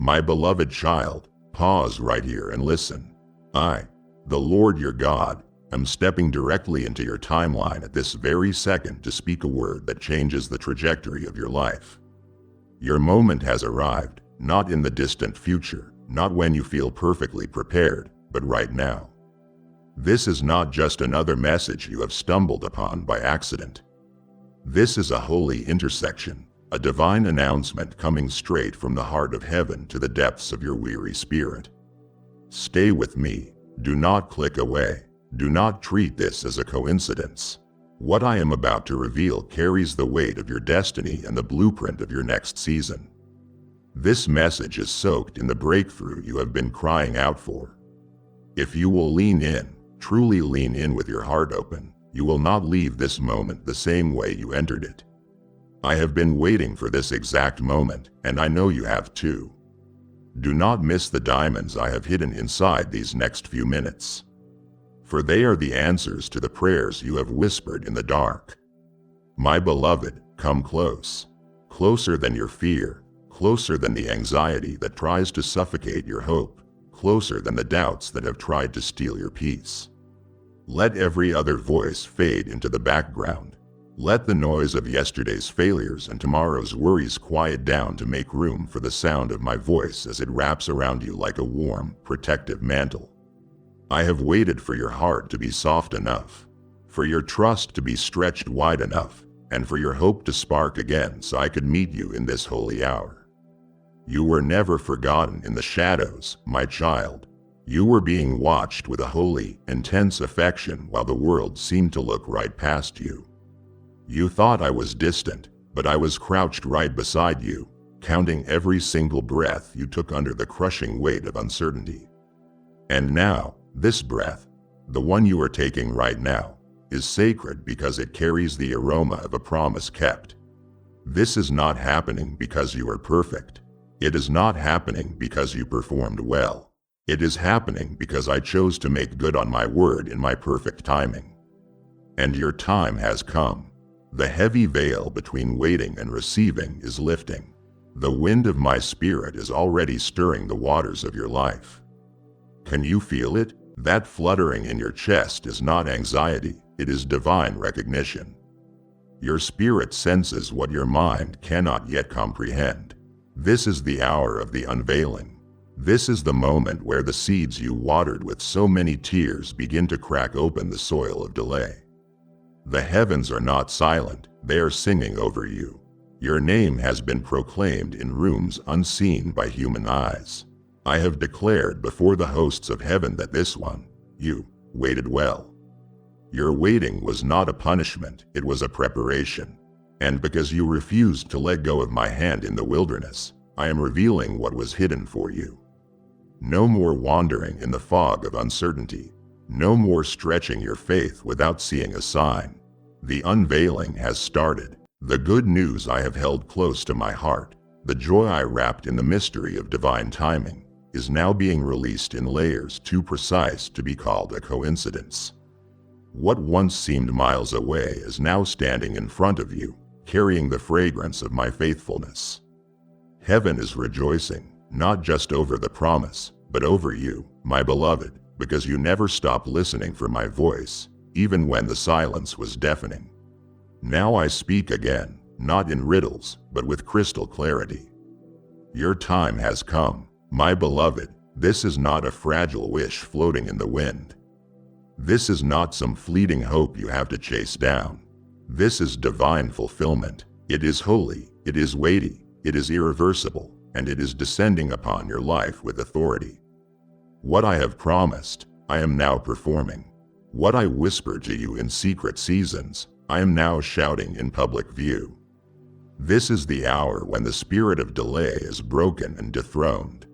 My beloved child, pause right here and listen. I, the Lord your God, am stepping directly into your timeline at this very second to speak a word that changes the trajectory of your life. Your moment has arrived, not in the distant future, not when you feel perfectly prepared, but right now. This is not just another message you have stumbled upon by accident. This is a holy intersection, a divine announcement coming straight from the heart of heaven to the depths of your weary spirit. Stay with me. Do not click away. Do not treat this as a coincidence. What I am about to reveal carries the weight of your destiny and the blueprint of your next season. This message is soaked in the breakthrough you have been crying out for. If you will lean in, truly lean in with your heart open, you will not leave this moment the same way you entered it. I have been waiting for this exact moment, and I know you have too. Do not miss the diamonds I have hidden inside these next few minutes. For they are the answers to the prayers you have whispered in the dark. My beloved, come close. Closer than your fear, closer than the anxiety that tries to suffocate your hope, closer than the doubts that have tried to steal your peace. Let every other voice fade into the background. Let the noise of yesterday's failures and tomorrow's worries quiet down to make room for the sound of my voice as it wraps around you like a warm, protective mantle. I have waited for your heart to be soft enough, for your trust to be stretched wide enough, and for your hope to spark again so I could meet you in this holy hour. You were never forgotten in the shadows, my child. You were being watched with a holy, intense affection while the world seemed to look right past you. You thought I was distant, but I was crouched right beside you, counting every single breath you took under the crushing weight of uncertainty. And now, this breath, the one you are taking right now, is sacred because it carries the aroma of a promise kept. This is not happening because you are perfect. It is not happening because you performed well. It is happening because I chose to make good on my word in my perfect timing. And your time has come. The heavy veil between waiting and receiving is lifting. The wind of my spirit is already stirring the waters of your life. Can you feel it? That fluttering in your chest is not anxiety, it is divine recognition. Your spirit senses what your mind cannot yet comprehend. This is the hour of the unveiling. This is the moment where the seeds you watered with so many tears begin to crack open the soil of delay. The heavens are not silent, they are singing over you. Your name has been proclaimed in rooms unseen by human eyes. I have declared before the hosts of heaven that this one, you, waited well. Your waiting was not a punishment, it was a preparation. And because you refused to let go of my hand in the wilderness, I am revealing what was hidden for you. No more wandering in the fog of uncertainty. No more stretching your faith without seeing a sign. The unveiling has started. The good news I have held close to my heart, the joy I wrapped in the mystery of divine timing, is now being released in layers too precise to be called a coincidence. What once seemed miles away is now standing in front of you, carrying the fragrance of my faithfulness. Heaven is rejoicing, not just over the promise, but over you, my beloved, because you never stopped listening for my voice, even when the silence was deafening. Now I speak again, not in riddles, but with crystal clarity. Your time has come, my beloved. This is not a fragile wish floating in the wind. This is not some fleeting hope you have to chase down. This is divine fulfillment. It is holy, it is weighty, it is irreversible, and it is descending upon your life with authority. What I have promised, I am now performing. What I whispered to you in secret seasons, I am now shouting in public view. This is the hour when the spirit of delay is broken and dethroned.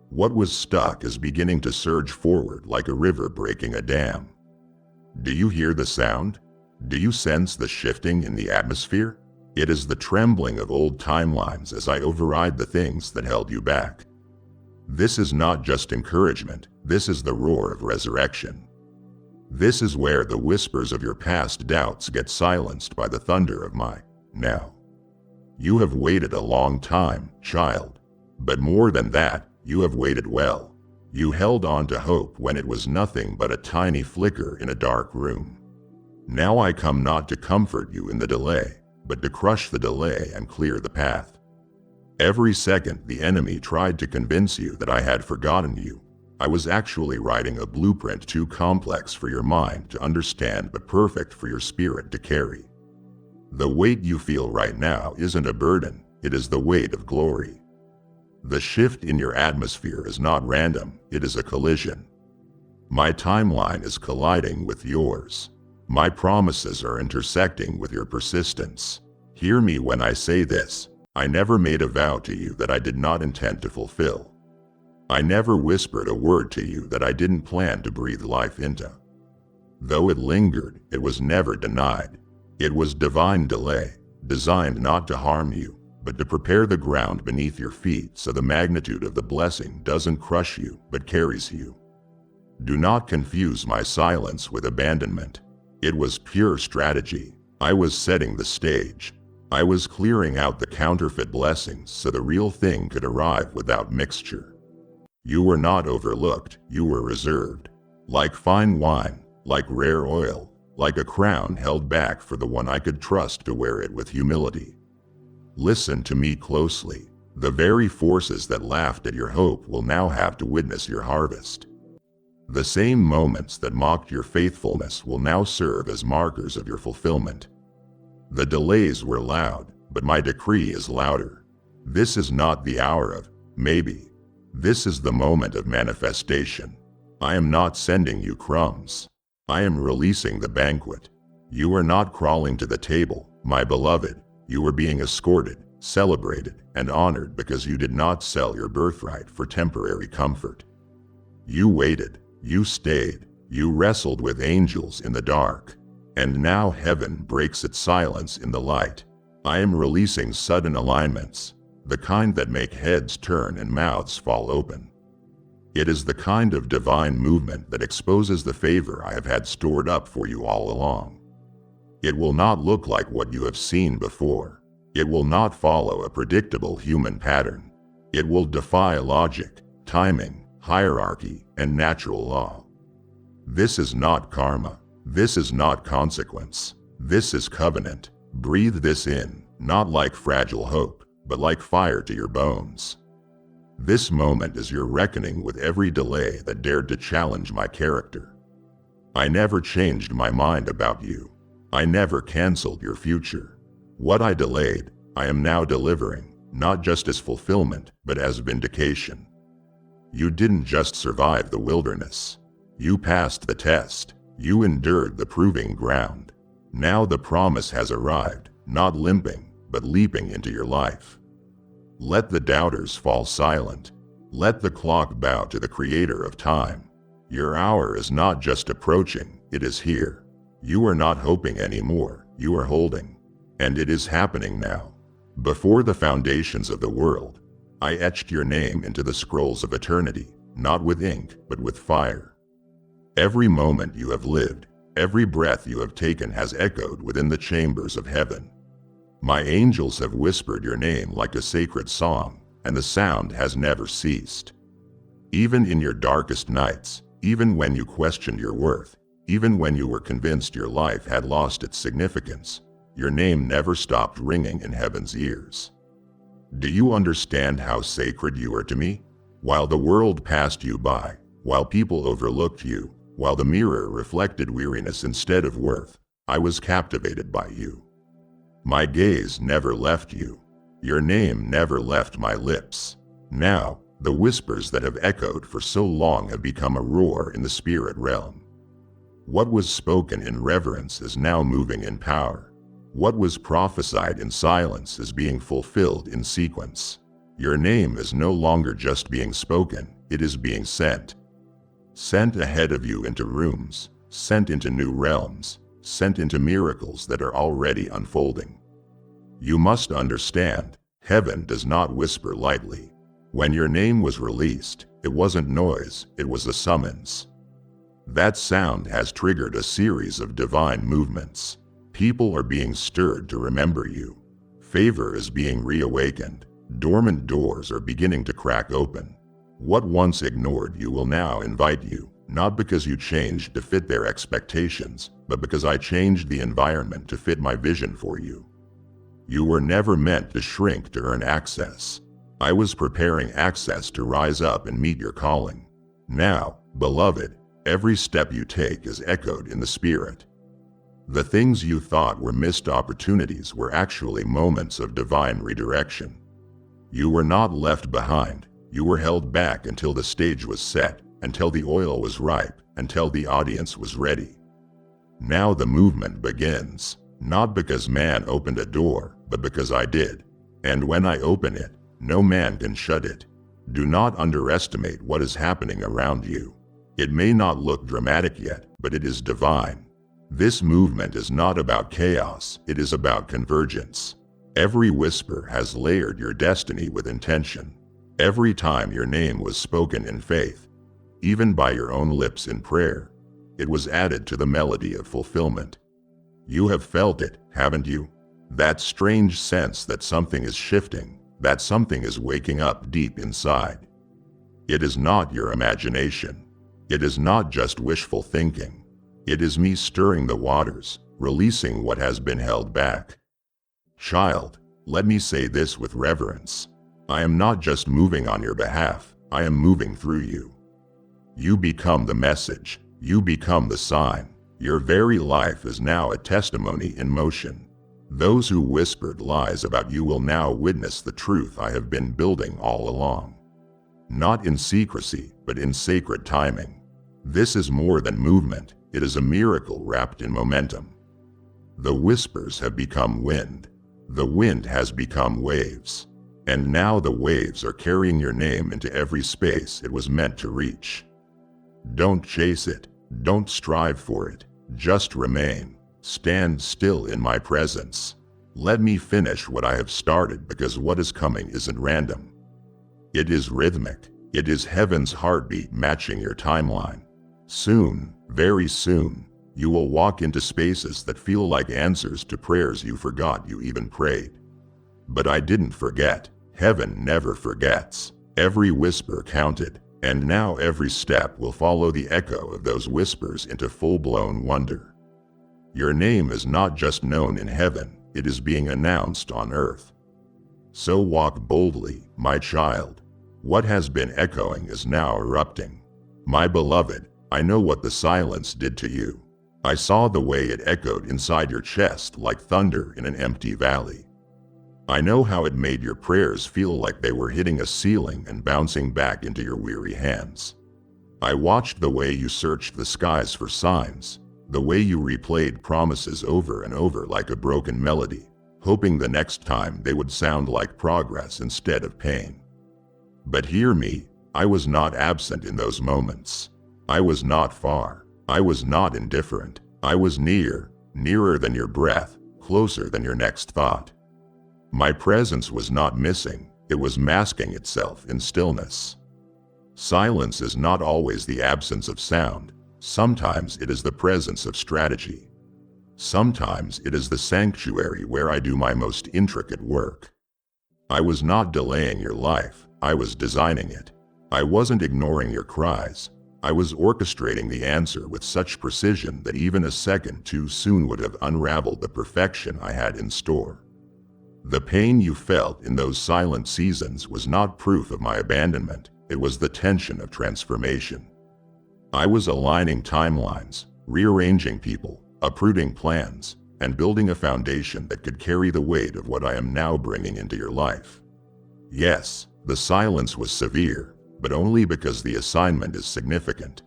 What was stuck is beginning to surge forward like a river breaking a dam. Do you hear the sound? Do you sense the shifting in the atmosphere? It is the trembling of old timelines as I override the things that held you back. This is not just encouragement, this is the roar of resurrection. This is where the whispers of your past doubts get silenced by the thunder of my now. You have waited a long time, child. But more than that, you have waited well. You held on to hope when it was nothing but a tiny flicker in a dark room. Now I come not to comfort you in the delay, but to crush the delay and clear the path. Every second the enemy tried to convince you that I had forgotten you. I was actually writing a blueprint too complex for your mind to understand but perfect for your spirit to carry. The weight you feel right now isn't a burden, it is the weight of glory. The shift in your atmosphere is not random, it is a collision. My timeline is colliding with yours. My promises are intersecting with your persistence. Hear me when I say this. I never made a vow to you that I did not intend to fulfill. I never whispered a word to you that I didn't plan to breathe life into. Though it lingered, it was never denied. It was divine delay, designed not to harm you, but to prepare the ground beneath your feet so the magnitude of the blessing doesn't crush you, but carries you. Do not confuse my silence with abandonment. It was pure strategy. I was setting the stage. I was clearing out the counterfeit blessings so the real thing could arrive without mixture. You were not overlooked, you were reserved. Like fine wine, like rare oil, like a crown held back for the one I could trust to wear it with humility. Listen to me closely. The very forces that laughed at your hope will now have to witness your harvest. The same moments that mocked your faithfulness will now serve as markers of your fulfillment. The delays were loud, but my decree is louder. This is not the hour of maybe. This is the moment of manifestation. I am not sending you crumbs. I am releasing the banquet. You are not crawling to the table, my beloved. You are being escorted, celebrated, and honored because you did not sell your birthright for temporary comfort. You waited, you stayed, you wrestled with angels in the dark. And now heaven breaks its silence in the light. I am releasing sudden alignments, the kind that make heads turn and mouths fall open. It is the kind of divine movement that exposes the favor I have had stored up for you all along. It will not look like what you have seen before. It will not follow a predictable human pattern. It will defy logic, timing, hierarchy, and natural law. This is not karma. This is not consequence. This is covenant. Breathe this in, not like fragile hope, but like fire to your bones. This moment is your reckoning with every delay that dared to challenge my character. I never changed my mind about you. I never canceled your future. What I delayed, I am now delivering, not just as fulfillment, but as vindication. You didn't just survive the wilderness. You passed the test. You endured the proving ground. Now the promise has arrived, not limping, but leaping into your life. Let the doubters fall silent. Let the clock bow to the creator of time. Your hour is not just approaching, it is here. You are not hoping anymore, you are holding. And it is happening now. Before the foundations of the world, I etched your name into the scrolls of eternity, not with ink, but with fire. Every moment you have lived, every breath you have taken has echoed within the chambers of heaven. My angels have whispered your name like a sacred song, and the sound has never ceased. Even in your darkest nights, even when you questioned your worth, even when you were convinced your life had lost its significance, your name never stopped ringing in heaven's ears. Do you understand how sacred you are to me? While the world passed you by, while people overlooked you, while the mirror reflected weariness instead of worth, I was captivated by you. My gaze never left you. Your name never left my lips. Now, the whispers that have echoed for so long have become a roar in the spirit realm. What was spoken in reverence is now moving in power. What was prophesied in silence is being fulfilled in sequence. Your name is no longer just being spoken, it is being sent. Sent ahead of you into rooms, sent into new realms, sent into miracles that are already unfolding. You must understand, heaven does not whisper lightly. When your name was released, it wasn't noise, it was a summons. That sound has triggered a series of divine movements. People are being stirred to remember you. Favor is being reawakened. Dormant doors are beginning to crack open. What once ignored you will now invite you, not because you changed to fit their expectations, but because I changed the environment to fit my vision for you. You were never meant to shrink to earn access. I was preparing access to rise up and meet your calling. Now, beloved, every step you take is echoed in the Spirit. The things you thought were missed opportunities were actually moments of divine redirection. You were not left behind. You were held back until the stage was set, until the oil was ripe, until the audience was ready. Now the movement begins, not because man opened a door, but because I did. And when I open it, no man can shut it. Do not underestimate what is happening around you. It may not look dramatic yet, but it is divine. This movement is not about chaos, it is about convergence. Every whisper has layered your destiny with intention. Every time your name was spoken in faith, even by your own lips in prayer, it was added to the melody of fulfillment. You have felt it, haven't you? That strange sense that something is shifting, that something is waking up deep inside. It is not your imagination. It is not just wishful thinking. It is me stirring the waters, releasing what has been held back. Child, let me say this with reverence. I am not just moving on your behalf, I am moving through you. You become the message, you become the sign. Your very life is now a testimony in motion. Those who whispered lies about you will now witness the truth I have been building all along. Not in secrecy, but in sacred timing. This is more than movement, it is a miracle wrapped in momentum. The whispers have become wind. The wind has become waves. And now the waves are carrying your name into every space it was meant to reach. Don't chase it. Don't strive for it. Just remain. Stand still in my presence. Let me finish what I have started, because what is coming isn't random. It is rhythmic. It is heaven's heartbeat matching your timeline. Soon, very soon, you will walk into spaces that feel like answers to prayers you forgot you even prayed. But I didn't forget. Heaven never forgets. Every whisper counted, and now every step will follow the echo of those whispers into full-blown wonder. Your name is not just known in heaven, it is being announced on earth. So walk boldly, my child. What has been echoing is now erupting. My beloved, I know what the silence did to you. I saw the way it echoed inside your chest like thunder in an empty valley. I know how it made your prayers feel like they were hitting a ceiling and bouncing back into your weary hands. I watched the way you searched the skies for signs, the way you replayed promises over and over like a broken melody, hoping the next time they would sound like progress instead of pain. But hear me, I was not absent in those moments. I was not far. I was not indifferent. I was near, nearer than your breath, closer than your next thought. My presence was not missing, it was masking itself in stillness. Silence is not always the absence of sound. Sometimes it is the presence of strategy. Sometimes it is the sanctuary where I do my most intricate work. I was not delaying your life, I was designing it. I wasn't ignoring your cries. I was orchestrating the answer with such precision that even a second too soon would have unraveled the perfection I had in store. The pain you felt in those silent seasons was not proof of my abandonment, it was the tension of transformation. I was aligning timelines, rearranging people, uprooting plans, and building a foundation that could carry the weight of what I am now bringing into your life. Yes, the silence was severe, but only because the assignment is significant.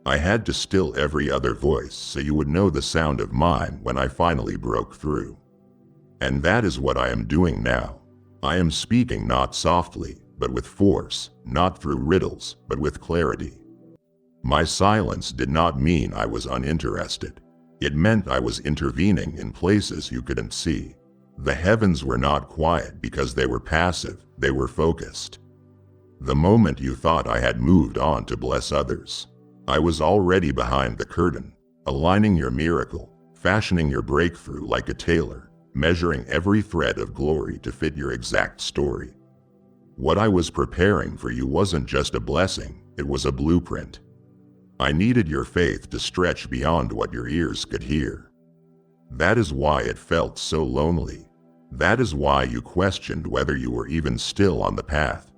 I had to still every other voice so you would know the sound of mine when I finally broke through. And that is what I am doing now. I am speaking not softly, but with force, not through riddles, but with clarity. My silence did not mean I was uninterested. It meant I was intervening in places you couldn't see. The heavens were not quiet because they were passive, they were focused. The moment you thought I had moved on to bless others, I was already behind the curtain, aligning your miracle, fashioning your breakthrough like a tailor, measuring every thread of glory to fit your exact story. What I was preparing for you wasn't just a blessing, it was a blueprint. I needed your faith to stretch beyond what your ears could hear. That is why it felt so lonely. That is why you questioned whether you were even still on the path.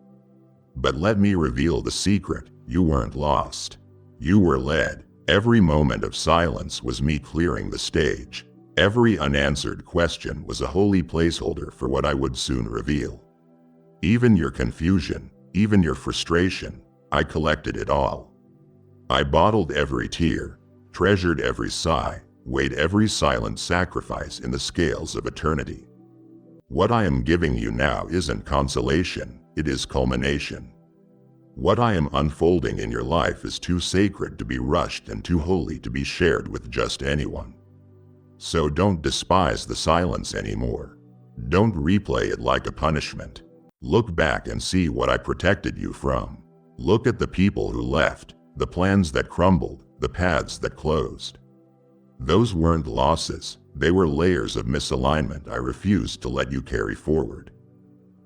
But let me reveal the secret: you weren't lost. You were led. Every moment of silence was me clearing the stage. Every unanswered question was a holy placeholder for what I would soon reveal. Even your confusion, even your frustration, I collected it all. I bottled every tear, treasured every sigh, weighed every silent sacrifice in the scales of eternity. What I am giving you now isn't consolation, it is culmination. What I am unfolding in your life is too sacred to be rushed and too holy to be shared with just anyone. So don't despise the silence anymore. Don't replay it like a punishment. Look back and see what I protected you from. Look at the people who left, the plans that crumbled, the paths that closed. Those weren't losses, they were layers of misalignment I refused to let you carry forward.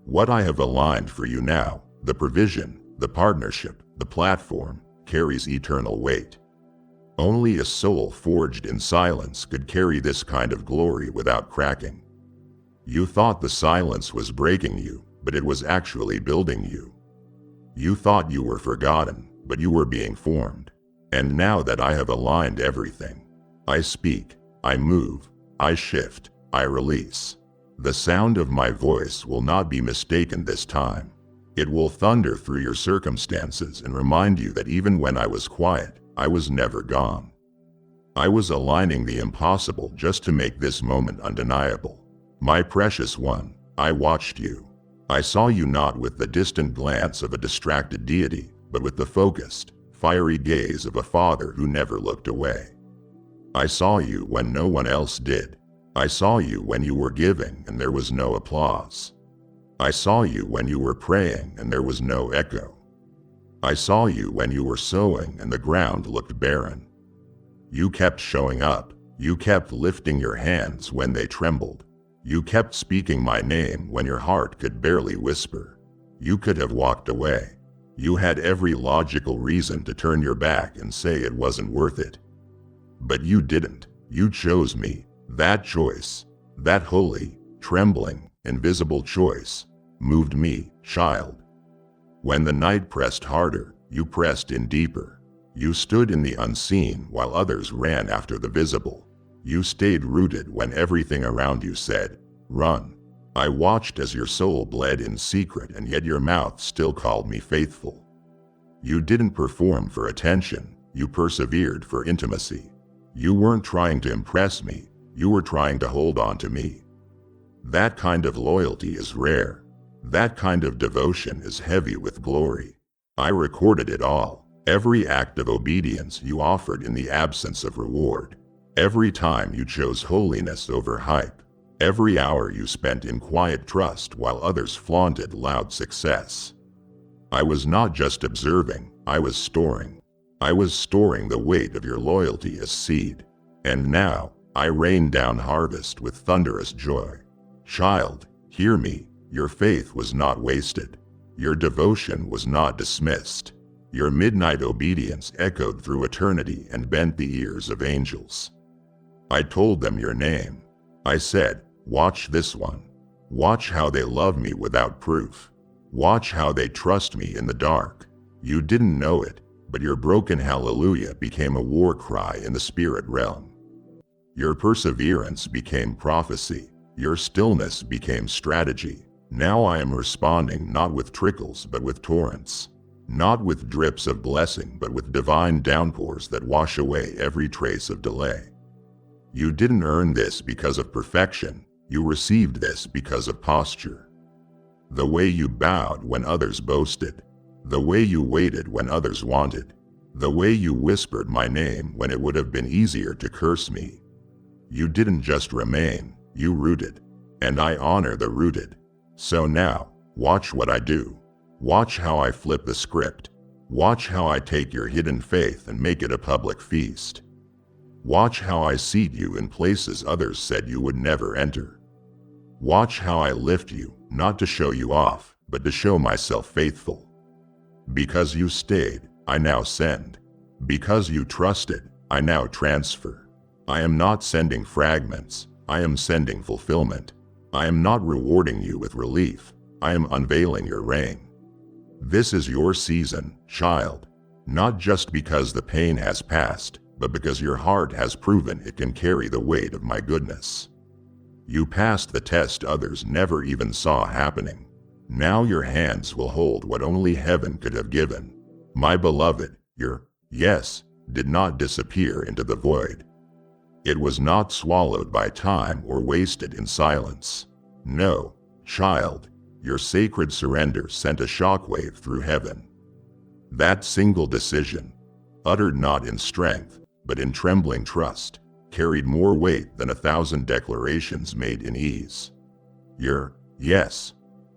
What I have aligned for you now, the provision, the partnership, the platform, carries eternal weight. Only a soul forged in silence could carry this kind of glory without cracking. You thought the silence was breaking you, but it was actually building you. You thought you were forgotten, but you were being formed. And now that I have aligned everything, I speak, I move, I shift, I release. The sound of my voice will not be mistaken this time. It will thunder through your circumstances and remind you that even when I was quiet, I was never gone. I was aligning the impossible just to make this moment undeniable. My precious one, I watched you. I saw you not with the distant glance of a distracted deity, but with the focused, fiery gaze of a father who never looked away. I saw you when no one else did. I saw you when you were giving and there was no applause. I saw you when you were praying and there was no echo. I saw you when you were sowing and the ground looked barren. You kept showing up. You kept lifting your hands when they trembled. You kept speaking my name when your heart could barely whisper. You could have walked away. You had every logical reason to turn your back and say it wasn't worth it. But you didn't. You chose me. That choice, that holy, trembling, invisible choice, moved me, child. When the night pressed harder, you pressed in deeper. You stood in the unseen while others ran after the visible. You stayed rooted when everything around you said, run. I watched as your soul bled in secret, and yet your mouth still called me faithful. You didn't perform for attention, you persevered for intimacy. You weren't trying to impress me, you were trying to hold on to me. That kind of loyalty is rare. That kind of devotion is heavy with glory. I recorded it all. Every act of obedience you offered in the absence of reward. Every time you chose holiness over hype. Every hour you spent in quiet trust while others flaunted loud success. I was not just observing, I was storing. I was storing the weight of your loyalty as seed. And now, I rain down harvest with thunderous joy. Child, hear me, your faith was not wasted. Your devotion was not dismissed. Your midnight obedience echoed through eternity and bent the ears of angels. I told them your name. I said, watch this one. Watch how they love me without proof. Watch how they trust me in the dark. You didn't know it, but your broken hallelujah became a war cry in the spirit realm. Your perseverance became prophecy. Your stillness became strategy. Now I am responding not with trickles but with torrents. Not with drips of blessing but with divine downpours that wash away every trace of delay. You didn't earn this because of perfection. You received this because of posture. The way you bowed when others boasted. The way you waited when others wanted. The way you whispered my name when it would have been easier to curse me. You didn't just remain, you rooted. And I honor the rooted. So now, watch what I do. Watch how I flip the script. Watch how I take your hidden faith and make it a public feast. Watch how I seat you in places others said you would never enter. Watch how I lift you, not to show you off, but to show myself faithful. Because you stayed, I now send. Because you trusted, I now transfer. I am not sending fragments, I am sending fulfillment. I am not rewarding you with relief, I am unveiling your reign. This is your season, child, not just because the pain has passed, but because your heart has proven it can carry the weight of my goodness. You passed the test others never even saw happening. Now your hands will hold what only heaven could have given. My beloved, your yes did not disappear into the void. It was not swallowed by time or wasted in silence. No, child, your sacred surrender sent a shockwave through heaven. That single decision, uttered not in strength, but in trembling trust, carried more weight than 1,000 declarations made in ease. Your yes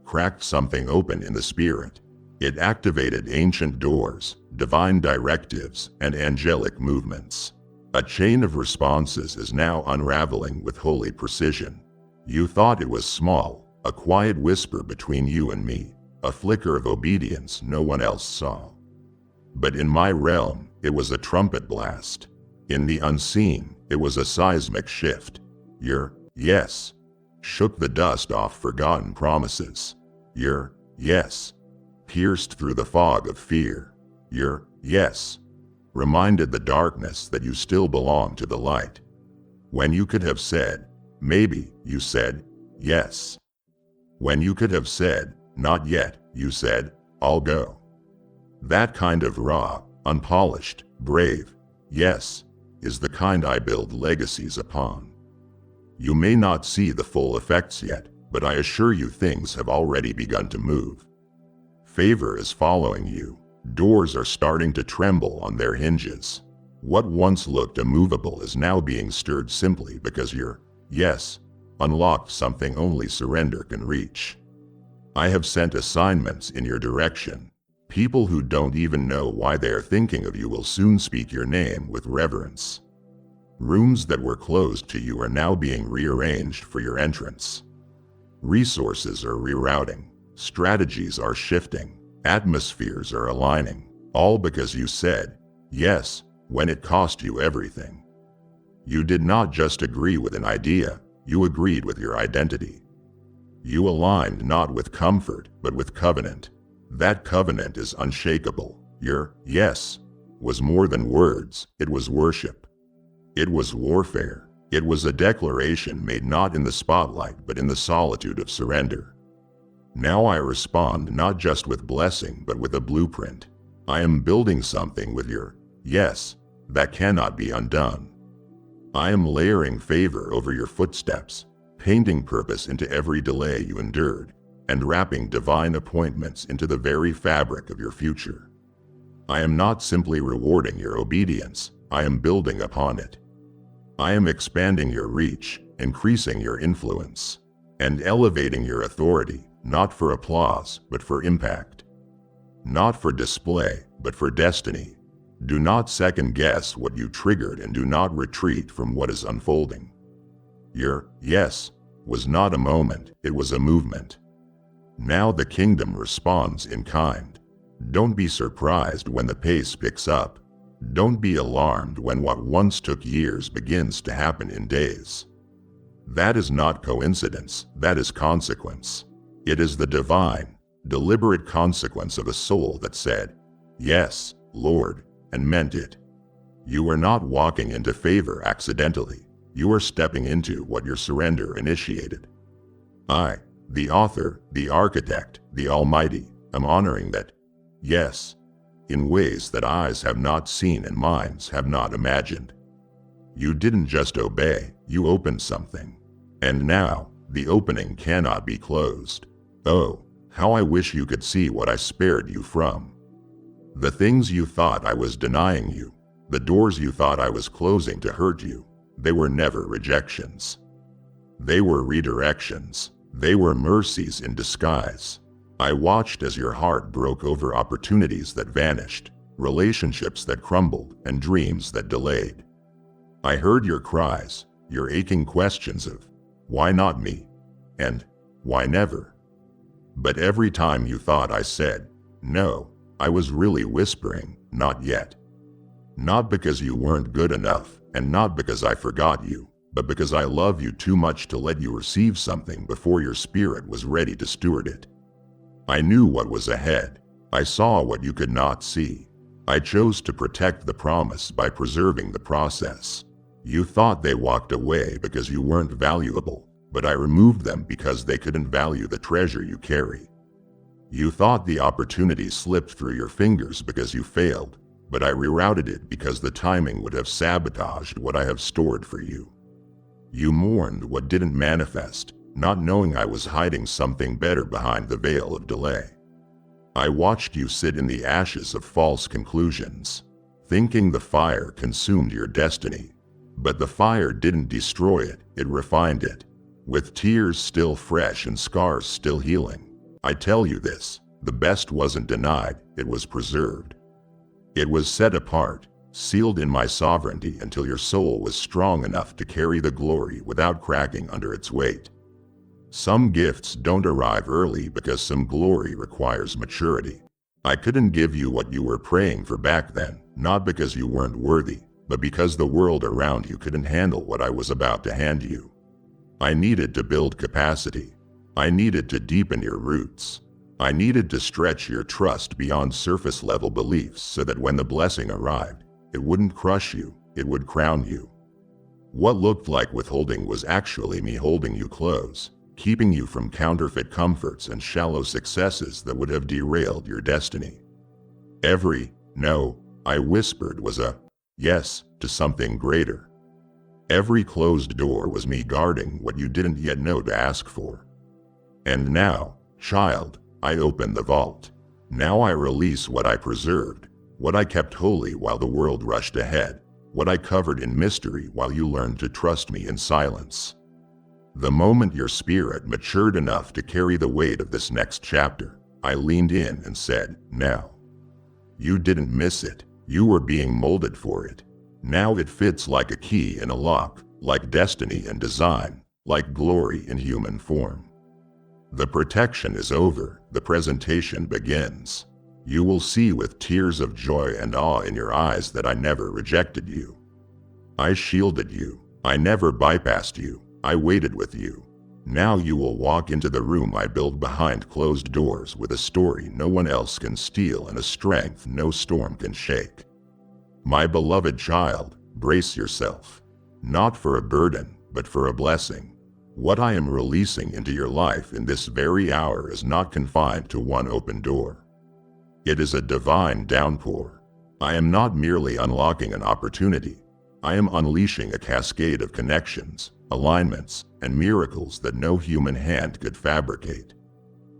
cracked something open in the spirit. It activated ancient doors, divine directives, and angelic movements. A chain of responses is now unraveling with holy precision. You thought it was small, a quiet whisper between you and me, a flicker of obedience no one else saw. But in my realm, it was a trumpet blast. In the unseen, it was a seismic shift. Your yes shook the dust off forgotten promises. Your yes pierced through the fog of fear. Your yes reminded the darkness that you still belong to the light. When you could have said, maybe, you said, yes. When you could have said, not yet, you said, I'll go. That kind of raw, unpolished, brave, yes, is the kind I build legacies upon. You may not see the full effects yet, but I assure you things have already begun to move. Favor is following you. Doors are starting to tremble on their hinges. What once looked immovable is now being stirred simply because your yes unlocked something only surrender can reach. I have sent assignments in your direction. People who don't even know why they are thinking of you will soon speak your name with reverence. Rooms that were closed to you are now being rearranged for your entrance. Resources are rerouting. Strategies are shifting. Atmospheres are aligning. All because you said yes when it cost you everything. You did not just agree with an idea, you agreed with your identity. You aligned not with comfort, but with covenant. That covenant is unshakable. Your yes was more than words, it was worship. It was warfare. It was a declaration made not in the spotlight, but in the solitude of surrender. Now I respond not just with blessing, but with a blueprint. I am building something with your yes that cannot be undone. I am layering favor over your footsteps, painting purpose into every delay you endured, and wrapping divine appointments into the very fabric of your future. I am not simply rewarding your obedience, I am building upon it. I am expanding your reach, increasing your influence, and elevating your authority, not for applause, but for impact. Not for display, but for destiny. Do not second guess what you triggered and do not retreat from what is unfolding. Your yes was not a moment, it was a movement. Now the kingdom responds in kind. Don't be surprised when the pace picks up. Don't be alarmed when what once took years begins to happen in days. That is not coincidence, that is consequence. It is the divine, deliberate consequence of a soul that said, yes, Lord, and meant it. You are not walking into favor accidentally. You are stepping into what your surrender initiated. I, the author, the architect, the Almighty, am honoring that, yes, in ways that eyes have not seen and minds have not imagined. You didn't just obey, you opened something. And now, the opening cannot be closed. Oh, how I wish you could see what I spared you from. The things you thought I was denying you, the doors you thought I was closing to hurt you, they were never rejections. They were redirections. They were mercies in disguise. I watched as your heart broke over opportunities that vanished, relationships that crumbled, and dreams that delayed. I heard your cries, your aching questions of, why not me? And, why never? But every time you thought I said, no, I was really whispering, not yet. Not because you weren't good enough, and not because I forgot you, but because I love you too much to let you receive something before your spirit was ready to steward it. I knew what was ahead. I saw what you could not see. I chose to protect the promise by preserving the process. You thought they walked away because you weren't valuable, but I removed them because they couldn't value the treasure you carry. You thought the opportunity slipped through your fingers because you failed, but I rerouted it because the timing would have sabotaged what I have stored for you. You mourned what didn't manifest, not knowing I was hiding something better behind the veil of delay. I watched you sit in the ashes of false conclusions, thinking the fire consumed your destiny. But the fire didn't destroy it, it refined it. With tears still fresh and scars still healing, I tell you this, the best wasn't denied, it was preserved. It was set apart, sealed in my sovereignty until your soul was strong enough to carry the glory without cracking under its weight. Some gifts don't arrive early because some glory requires maturity. I couldn't give you what you were praying for back then, not because you weren't worthy, but because the world around you couldn't handle what I was about to hand you. I needed to build capacity. I needed to deepen your roots. I needed to stretch your trust beyond surface-level beliefs so that when the blessing arrived, it wouldn't crush you, it would crown you. What looked like withholding was actually me holding you close, keeping you from counterfeit comforts and shallow successes that would have derailed your destiny. Every no I whispered was a yes to something greater. Every closed door was me guarding what you didn't yet know to ask for. And now, child, I open the vault. Now I release what I preserved, what I kept holy while the world rushed ahead, what I covered in mystery while you learned to trust me in silence. The moment your spirit matured enough to carry the weight of this next chapter, I leaned in and said, now. You didn't miss it, you were being molded for it. Now it fits like a key in a lock, like destiny and design, like glory in human form. The protection is over, the presentation begins. You will see with tears of joy and awe in your eyes that I never rejected you. I shielded you, I never bypassed you, I waited with you. Now you will walk into the room I built behind closed doors with a story no one else can steal and a strength no storm can shake. My beloved child, brace yourself. Not for a burden, but for a blessing. What I am releasing into your life in this very hour is not confined to one open door. It is a divine downpour. I am not merely unlocking an opportunity. I am unleashing a cascade of connections, alignments, and miracles that no human hand could fabricate.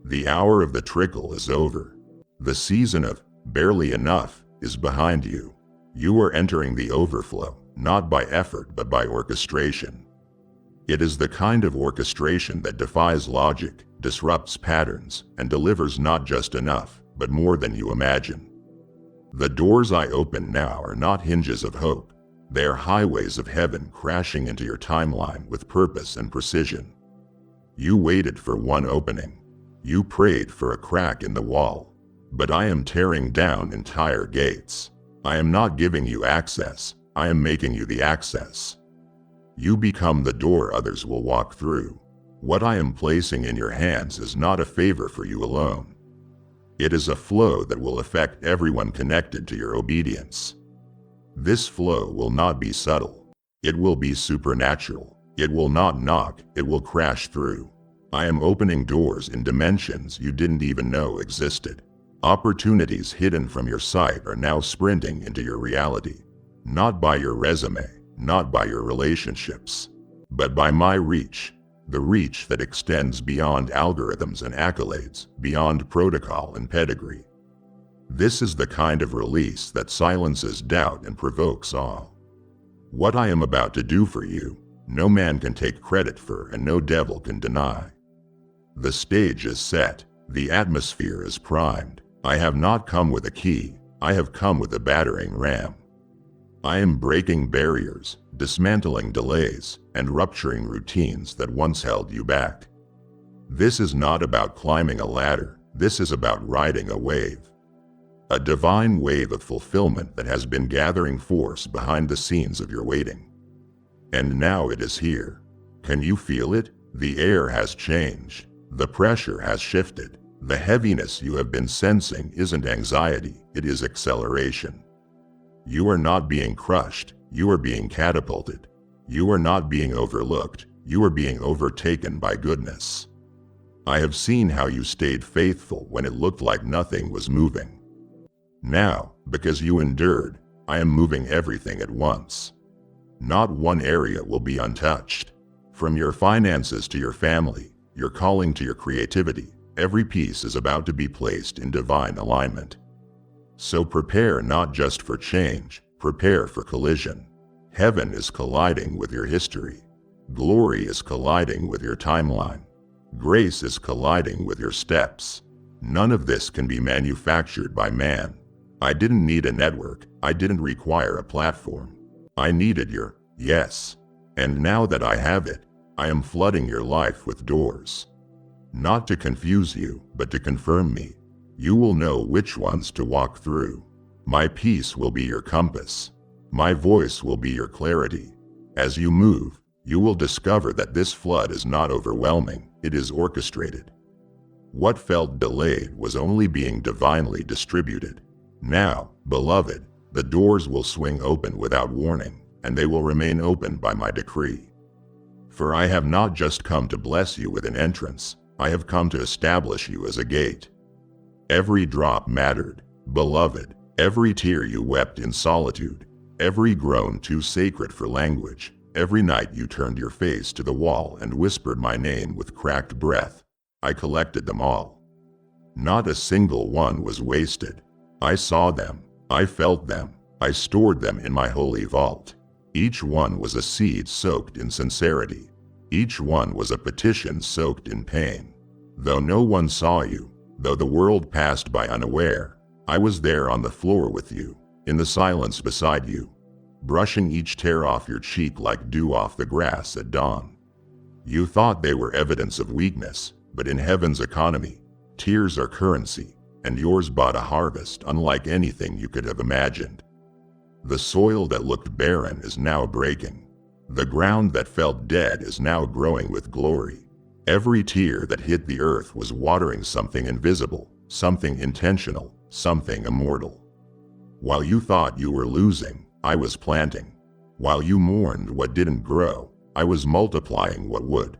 The hour of the trickle is over. The season of barely enough is behind you. You are entering the overflow, not by effort but by orchestration. It is the kind of orchestration that defies logic, disrupts patterns, and delivers not just enough, but more than you imagine. The doors I open now are not hinges of hope. They are highways of heaven crashing into your timeline with purpose and precision. You waited for one opening. You prayed for a crack in the wall. But I am tearing down entire gates. I am not giving you access, I am making you the access. You become the door others will walk through. What I am placing in your hands is not a favor for you alone. It is a flow that will affect everyone connected to your obedience. This flow will not be subtle. It will be supernatural. It will not knock, it will crash through. I am opening doors in dimensions you didn't even know existed. Opportunities hidden from your sight are now sprinting into your reality. Not by your resume, not by your relationships, but by my reach, the reach that extends beyond algorithms and accolades, beyond protocol and pedigree. This is the kind of release that silences doubt and provokes awe. What I am about to do for you, no man can take credit for and no devil can deny. The stage is set, the atmosphere is primed. I have not come with a key, I have come with a battering ram. I am breaking barriers, dismantling delays, and rupturing routines that once held you back. This is not about climbing a ladder. This is about riding a wave. A divine wave of fulfillment that has been gathering force behind the scenes of your waiting. And now it is here. Can you feel it? The air has changed. The pressure has shifted. The heaviness you have been sensing isn't anxiety, it is acceleration. You are not being crushed, you are being catapulted. You are not being overlooked, you are being overtaken by goodness. I have seen how you stayed faithful when it looked like nothing was moving. Now, because you endured, I am moving everything at once. Not one area will be untouched. From your finances to your family, your calling to your creativity, every piece is about to be placed in divine alignment. So prepare not just for change, prepare for collision. Heaven is colliding with your history. Glory is colliding with your timeline. Grace is colliding with your steps. None of this can be manufactured by man. I didn't need a network. I didn't require a platform. I needed your yes. And now that I have it, I am flooding your life with doors. Not to confuse you, but to confirm me. You will know which ones to walk through. My peace will be your compass. My voice will be your clarity. As you move, you will discover that this flood is not overwhelming, it is orchestrated. What felt delayed was only being divinely distributed. Now, beloved, the doors will swing open without warning, and they will remain open by my decree. For I have not just come to bless you with an entrance, I have come to establish you as a gate. Every drop mattered, beloved, every tear you wept in solitude, every groan too sacred for language, every night you turned your face to the wall and whispered my name with cracked breath. I collected them all. Not a single one was wasted. I saw them, I felt them, I stored them in my holy vault. Each one was a seed soaked in sincerity. Each one was a petition soaked in pain. Though no one saw you, though the world passed by unaware, I was there on the floor with you, in the silence beside you, brushing each tear off your cheek like dew off the grass at dawn. You thought they were evidence of weakness, but in heaven's economy, tears are currency, and yours bought a harvest unlike anything you could have imagined. The soil that looked barren is now breaking. The ground that felt dead is now growing with glory. Every tear that hit the earth was watering something invisible, something intentional, something immortal. While you thought you were losing, I was planting. While you mourned what didn't grow, I was multiplying what would.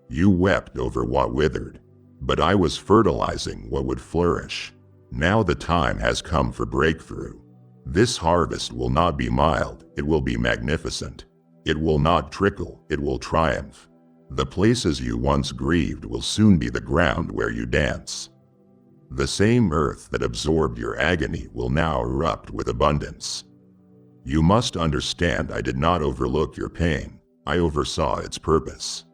You wept over what withered, but I was fertilizing what would flourish. Now the time has come for breakthrough. This harvest will not be mild, it will be magnificent. It will not trickle, it will triumph. The places you once grieved will soon be the ground where you dance. The same earth that absorbed your agony will now erupt with abundance. You must understand I did not overlook your pain, I oversaw its purpose.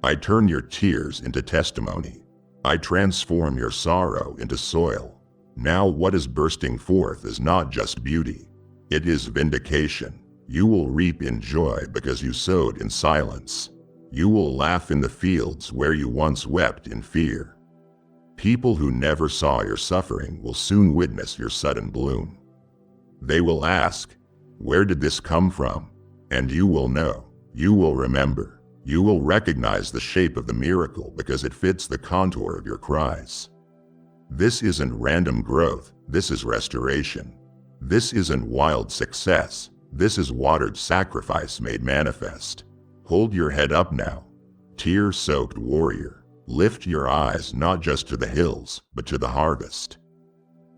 I turn your tears into testimony. I transform your sorrow into soil. Now what is bursting forth is not just beauty, it is vindication. You will reap in joy because you sowed in silence. You will laugh in the fields where you once wept in fear. People who never saw your suffering will soon witness your sudden bloom. They will ask, "Where did this come from?" And you will know, you will remember, you will recognize the shape of the miracle because it fits the contour of your cries. This isn't random growth, this is restoration. This isn't wild success, this is watered sacrifice made manifest. Hold your head up now, tear-soaked warrior. Lift your eyes not just to the hills, but to the harvest.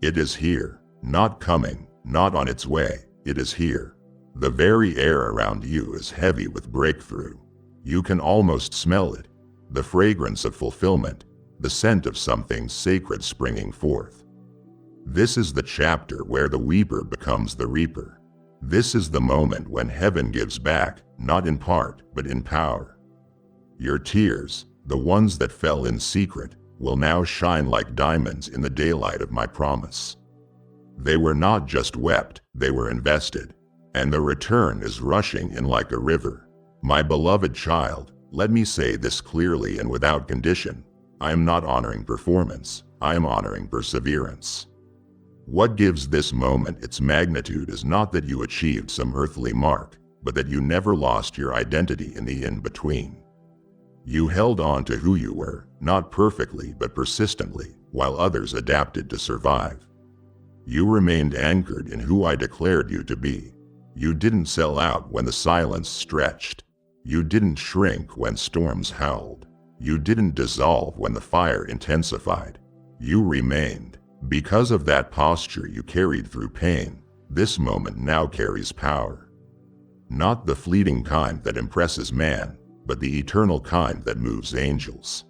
It is here, not coming, not on its way, it is here. The very air around you is heavy with breakthrough. You can almost smell it, the fragrance of fulfillment, the scent of something sacred springing forth. This is the chapter where the weeper becomes the reaper. This is the moment when heaven gives back, not in part, but in power. Your tears, the ones that fell in secret, will now shine like diamonds in the daylight of my promise. They were not just wept, they were invested, and the return is rushing in like a river. My beloved child, Let me say this clearly and without condition. I am not honoring performance. I am honoring perseverance. What gives this moment its magnitude is not that you achieved some earthly mark, but that you never lost your identity in the in-between. You held on to who you were, not perfectly but persistently, while others adapted to survive. You remained anchored in who I declared you to be. You didn't sell out when the silence stretched. You didn't shrink when storms howled. You didn't dissolve when the fire intensified. You remained. Because of that posture you carried through pain, this moment now carries power. Not the fleeting kind that impresses man, but the eternal kind that moves angels.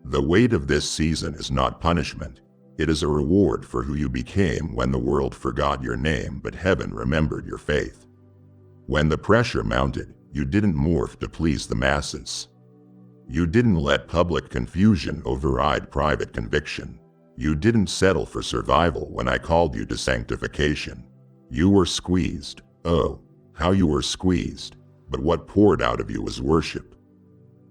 The weight of this season is not punishment. It is a reward for who you became when the world forgot your name but heaven remembered your faith. When the pressure mounted, you didn't morph to please the masses. You didn't let public confusion override private conviction. You didn't settle for survival when I called you to sanctification. You were squeezed. Oh, how you were squeezed. But what poured out of you was worship.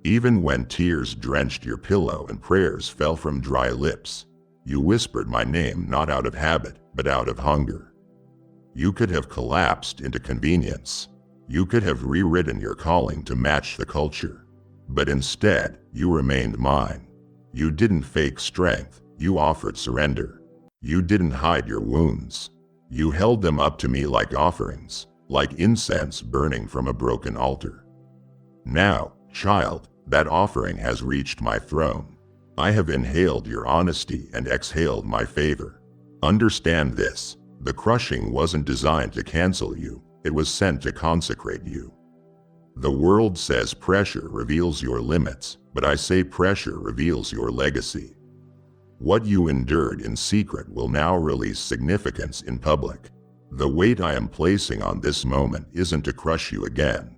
Even when tears drenched your pillow and prayers fell from dry lips, you whispered my name not out of habit, but out of hunger. You could have collapsed into convenience. You could have rewritten your calling to match the culture. But instead, you remained mine. You didn't fake strength. You offered surrender. You didn't hide your wounds. You held them up to me like offerings, like incense burning from a broken altar. Now, child, that offering has reached my throne. I have inhaled your honesty and exhaled my favor. Understand this. The crushing wasn't designed to cancel you. It was sent to consecrate you. The world says pressure reveals your limits, but I say pressure reveals your legacy. What you endured in secret will now release significance in public. The weight I am placing on this moment isn't to crush you again.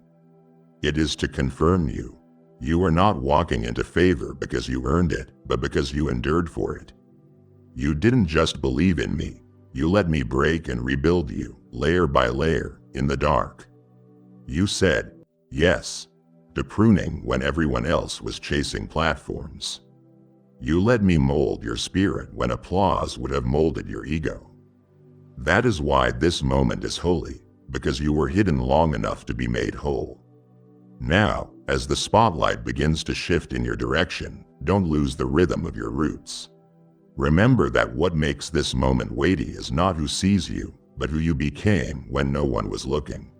It is to confirm you. You are not walking into favor because you earned it, but because you endured for it. You didn't just believe in me. You let me break and rebuild you, layer by layer, in the dark. You said yes to pruning when everyone else was chasing platforms. You let me mold your spirit when applause would have molded your ego. That is why this moment is holy, because you were hidden long enough to be made whole. Now, as the spotlight begins to shift in your direction, don't lose the rhythm of your roots. Remember that what makes this moment weighty is not who sees you, but who you became when no one was looking.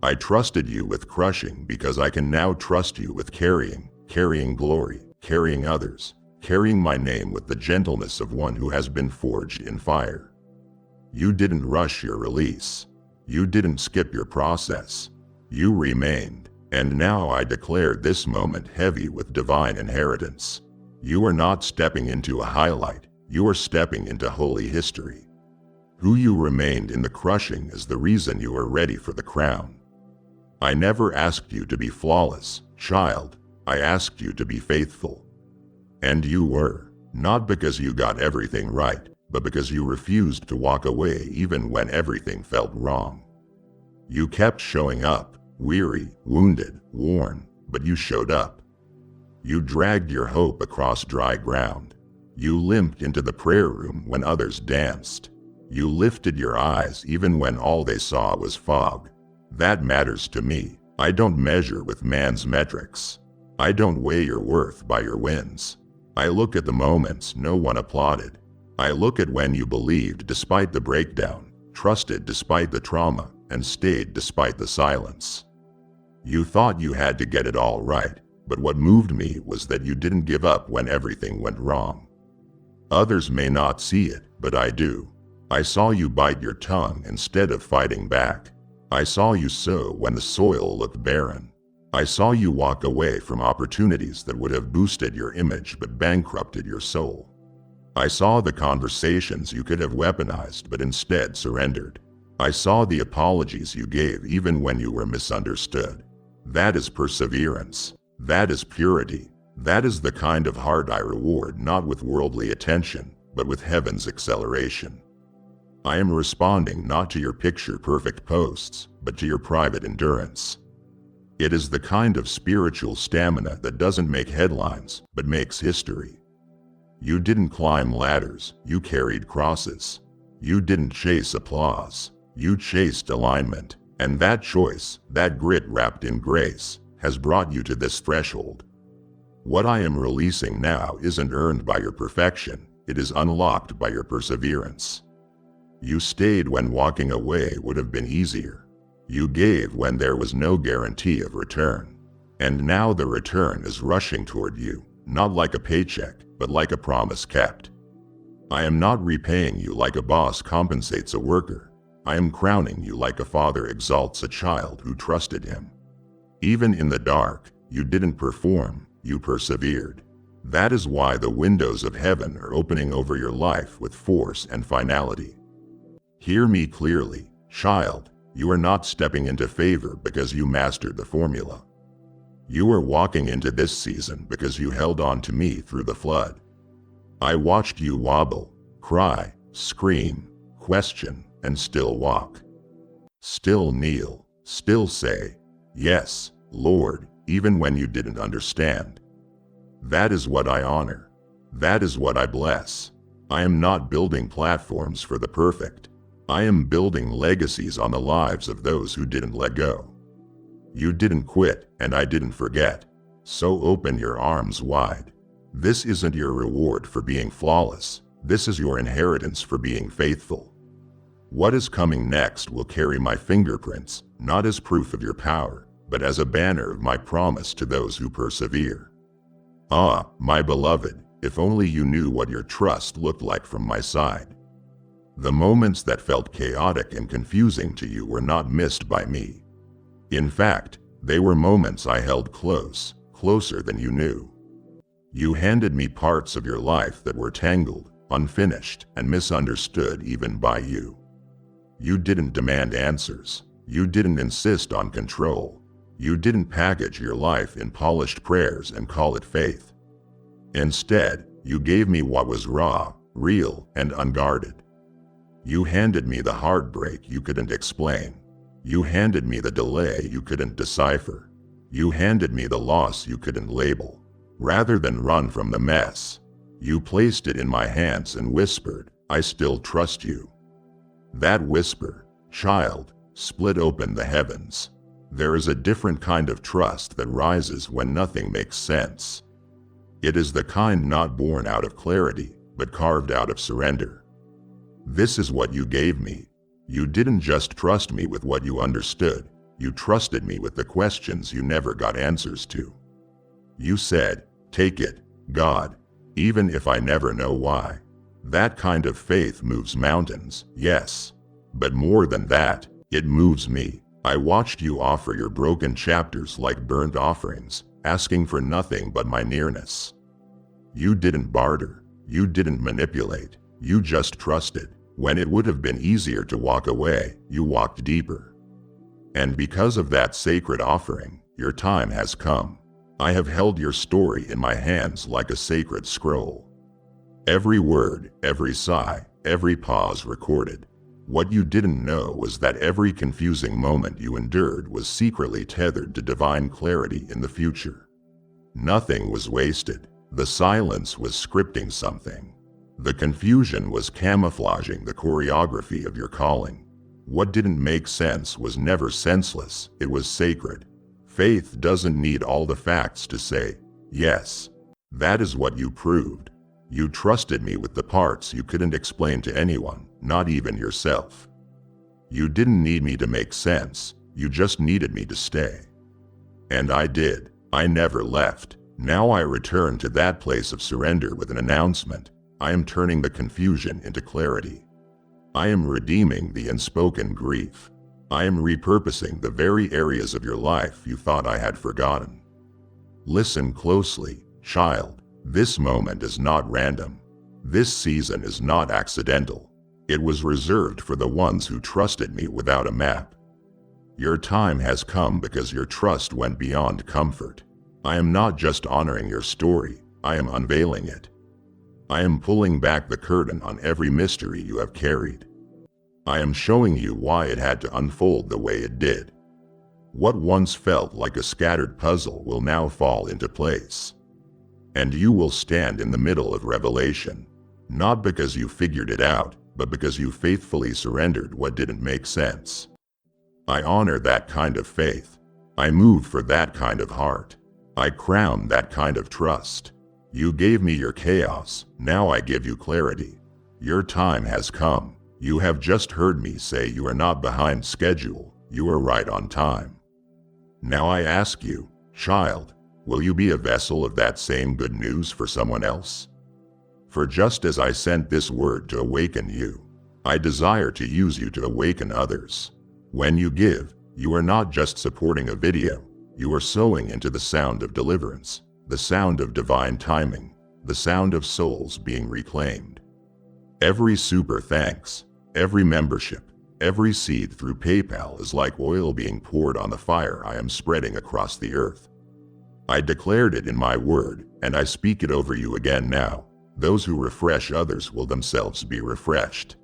I trusted you with crushing because I can now trust you with carrying glory, carrying others, carrying my name with the gentleness of one who has been forged in fire. You didn't rush your release. You didn't skip your process. You remained, and now I declare this moment heavy with divine inheritance. You are not stepping into a highlight. You are stepping into holy history. Who you remained in the crushing is the reason you are ready for the crown. I never asked you to be flawless, child. I asked you to be faithful. And you were, not because you got everything right, but because you refused to walk away even when everything felt wrong. You kept showing up, weary, wounded, worn, but you showed up. You dragged your hope across dry ground. You limped into the prayer room when others danced. You lifted your eyes even when all they saw was fog. That matters to me. I don't measure with man's metrics. I don't weigh your worth by your wins. I look at the moments no one applauded. I look at when you believed despite the breakdown, trusted despite the trauma, and stayed despite the silence. You thought you had to get it all right, but what moved me was that you didn't give up when everything went wrong. Others may not see it, but I do. I saw you bite your tongue instead of fighting back. I saw you sow when the soil looked barren. I saw you walk away from opportunities that would have boosted your image but bankrupted your soul. I saw the conversations you could have weaponized but instead surrendered. I saw the apologies you gave even when you were misunderstood. That is perseverance. That is purity. That is the kind of heart I reward not with worldly attention, but with heaven's acceleration. I am responding not to your picture-perfect posts, but to your private endurance. It is the kind of spiritual stamina that doesn't make headlines, but makes history. You didn't climb ladders, you carried crosses. You didn't chase applause, you chased alignment. And that choice, that grit wrapped in grace, has brought you to this threshold. What I am releasing now isn't earned by your perfection, it is unlocked by your perseverance. You stayed when walking away would have been easier. You gave when there was no guarantee of return. And now the return is rushing toward you, not like a paycheck, but like a promise kept. I am not repaying you like a boss compensates a worker. I am crowning you like a father exalts a child who trusted him. Even in the dark, you didn't perform, you persevered. That is why the windows of heaven are opening over your life with force and finality. Hear me clearly, child, you are not stepping into favor because you mastered the formula. You are walking into this season because you held on to me through the flood. I watched you wobble, cry, scream, question, and still walk. Still kneel, still say, "Yes, Lord," even when you didn't understand. That is what I honor. That is what I bless. I am not building platforms for the perfect. I am building legacies on the lives of those who didn't let go. You didn't quit, and I didn't forget. So open your arms wide. This isn't your reward for being flawless. This is your inheritance for being faithful. What is coming next will carry my fingerprints, not as proof of your power, but as a banner of my promise to those who persevere. Ah, my beloved, if only you knew what your trust looked like from my side. The moments that felt chaotic and confusing to you were not missed by me. In fact, they were moments I held close, closer than you knew. You handed me parts of your life that were tangled, unfinished, and misunderstood even by you. You didn't demand answers. You didn't insist on control. You didn't package your life in polished prayers and call it faith. Instead, you gave me what was raw, real, and unguarded. You handed me the heartbreak you couldn't explain. You handed me the delay you couldn't decipher. You handed me the loss you couldn't label. Rather than run from the mess, you placed it in my hands and whispered, "I still trust you." That whisper, child, split open the heavens. There is a different kind of trust that rises when nothing makes sense. It is the kind not born out of clarity, but carved out of surrender. This is what you gave me. You didn't just trust me with what you understood. You trusted me with the questions you never got answers to. You said, "Take it, God, even if I never know why." That kind of faith moves mountains, yes. But more than that, it moves me. I watched you offer your broken chapters like burnt offerings, asking for nothing but my nearness. You didn't barter. You didn't manipulate. You just trusted. When it would have been easier to walk away, you walked deeper. And because of that sacred offering, your time has come. I have held your story in my hands like a sacred scroll. Every word, every sigh, every pause recorded. What you didn't know was that every confusing moment you endured was secretly tethered to divine clarity in the future. Nothing was wasted. The silence was scripting something. The confusion was camouflaging the choreography of your calling. What didn't make sense was never senseless, it was sacred. Faith doesn't need all the facts to say, "Yes." That is what you proved. You trusted me with the parts you couldn't explain to anyone, not even yourself. You didn't need me to make sense, you just needed me to stay. And I did. I never left. Now I return to that place of surrender with an announcement. I am turning the confusion into clarity. I am redeeming the unspoken grief. I am repurposing the very areas of your life you thought I had forgotten. Listen closely, child. This moment is not random. This season is not accidental. It was reserved for the ones who trusted me without a map. Your time has come because your trust went beyond comfort. I am not just honoring your story, I am unveiling it. I am pulling back the curtain on every mystery you have carried. I am showing you why it had to unfold the way it did. What once felt like a scattered puzzle will now fall into place. And you will stand in the middle of revelation, not because you figured it out, but because you faithfully surrendered what didn't make sense. I honor that kind of faith. I move for that kind of heart. I crown that kind of trust. You gave me your chaos, now I give you clarity. Your time has come. You have just heard me say you are not behind schedule, you are right on time. Now I ask you, child, will you be a vessel of that same good news for someone else? For just as I sent this word to awaken you, I desire to use you to awaken others. When you give, you are not just supporting a video, you are sowing into the sound of deliverance, the sound of divine timing, the sound of souls being reclaimed. Every super thanks, every membership, every seed through PayPal is like oil being poured on the fire I am spreading across the earth. I declared it in my word, and I speak it over you again now. Those who refresh others will themselves be refreshed.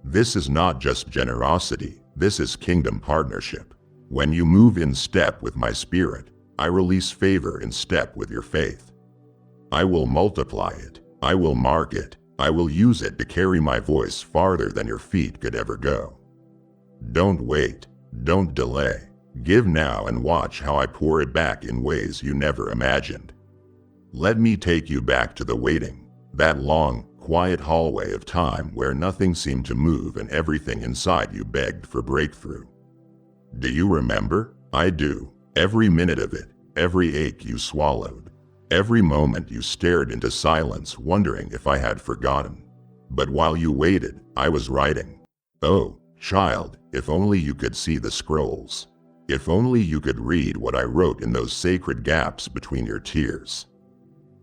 This is not just generosity, this is kingdom partnership. When you move in step with my spirit, I release favor in step with your faith. I will multiply it, I will mark it, I will use it to carry my voice farther than your feet could ever go. Don't wait, don't delay. Give now and watch how I pour it back in ways you never imagined. Let me take you back to the waiting, that long, quiet hallway of time where nothing seemed to move and everything inside you begged for breakthrough. Do you remember? I do. Every minute of it, every ache you swallowed, every moment you stared into silence wondering if I had forgotten. But while you waited, I was writing. Oh, child, if only you could see the scrolls. If only you could read what I wrote in those sacred gaps between your tears.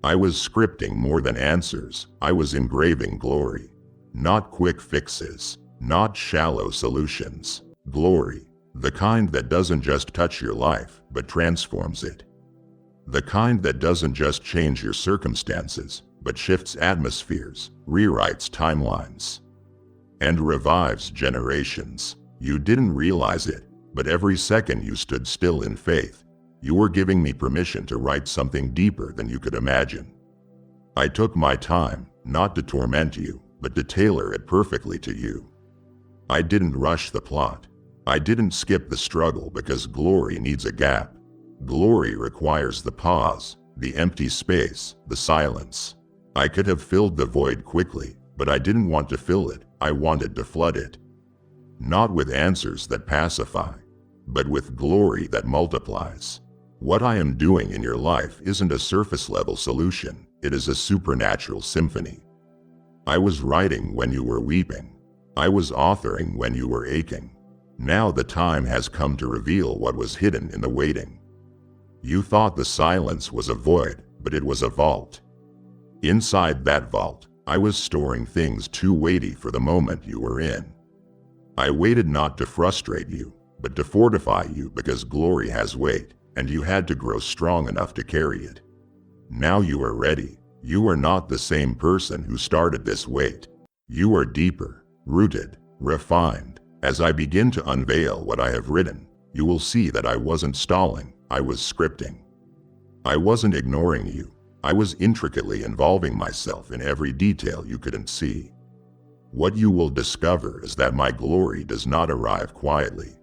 I was scripting more than answers, I was engraving glory. Not quick fixes, not shallow solutions. Glory, the kind that doesn't just touch your life, but transforms it. The kind that doesn't just change your circumstances, but shifts atmospheres, rewrites timelines, and revives generations. You didn't realize it, but every second you stood still in faith, you were giving me permission to write something deeper than you could imagine. I took my time, not to torment you, but to tailor it perfectly to you. I didn't rush the plot. I didn't skip the struggle because glory needs a gap. Glory requires the pause, the empty space, the silence. I could have filled the void quickly, but I didn't want to fill it, I wanted to flood it. Not with answers that pacify, but with glory that multiplies. What I am doing in your life isn't a surface-level solution, it is a supernatural symphony. I was writing when you were weeping. I was authoring when you were aching. Now the time has come to reveal what was hidden in the waiting. You thought the silence was a void, but it was a vault. Inside that vault, I was storing things too weighty for the moment you were in. I waited not to frustrate you, but to fortify you because glory has weight, and you had to grow strong enough to carry it. Now you are ready. You are not the same person who started this wait. You are deeper, rooted, refined. As I begin to unveil what I have written, you will see that I wasn't stalling, I was scripting. I wasn't ignoring you. I was intricately involving myself in every detail you couldn't see. What you will discover is that my glory does not arrive quietly.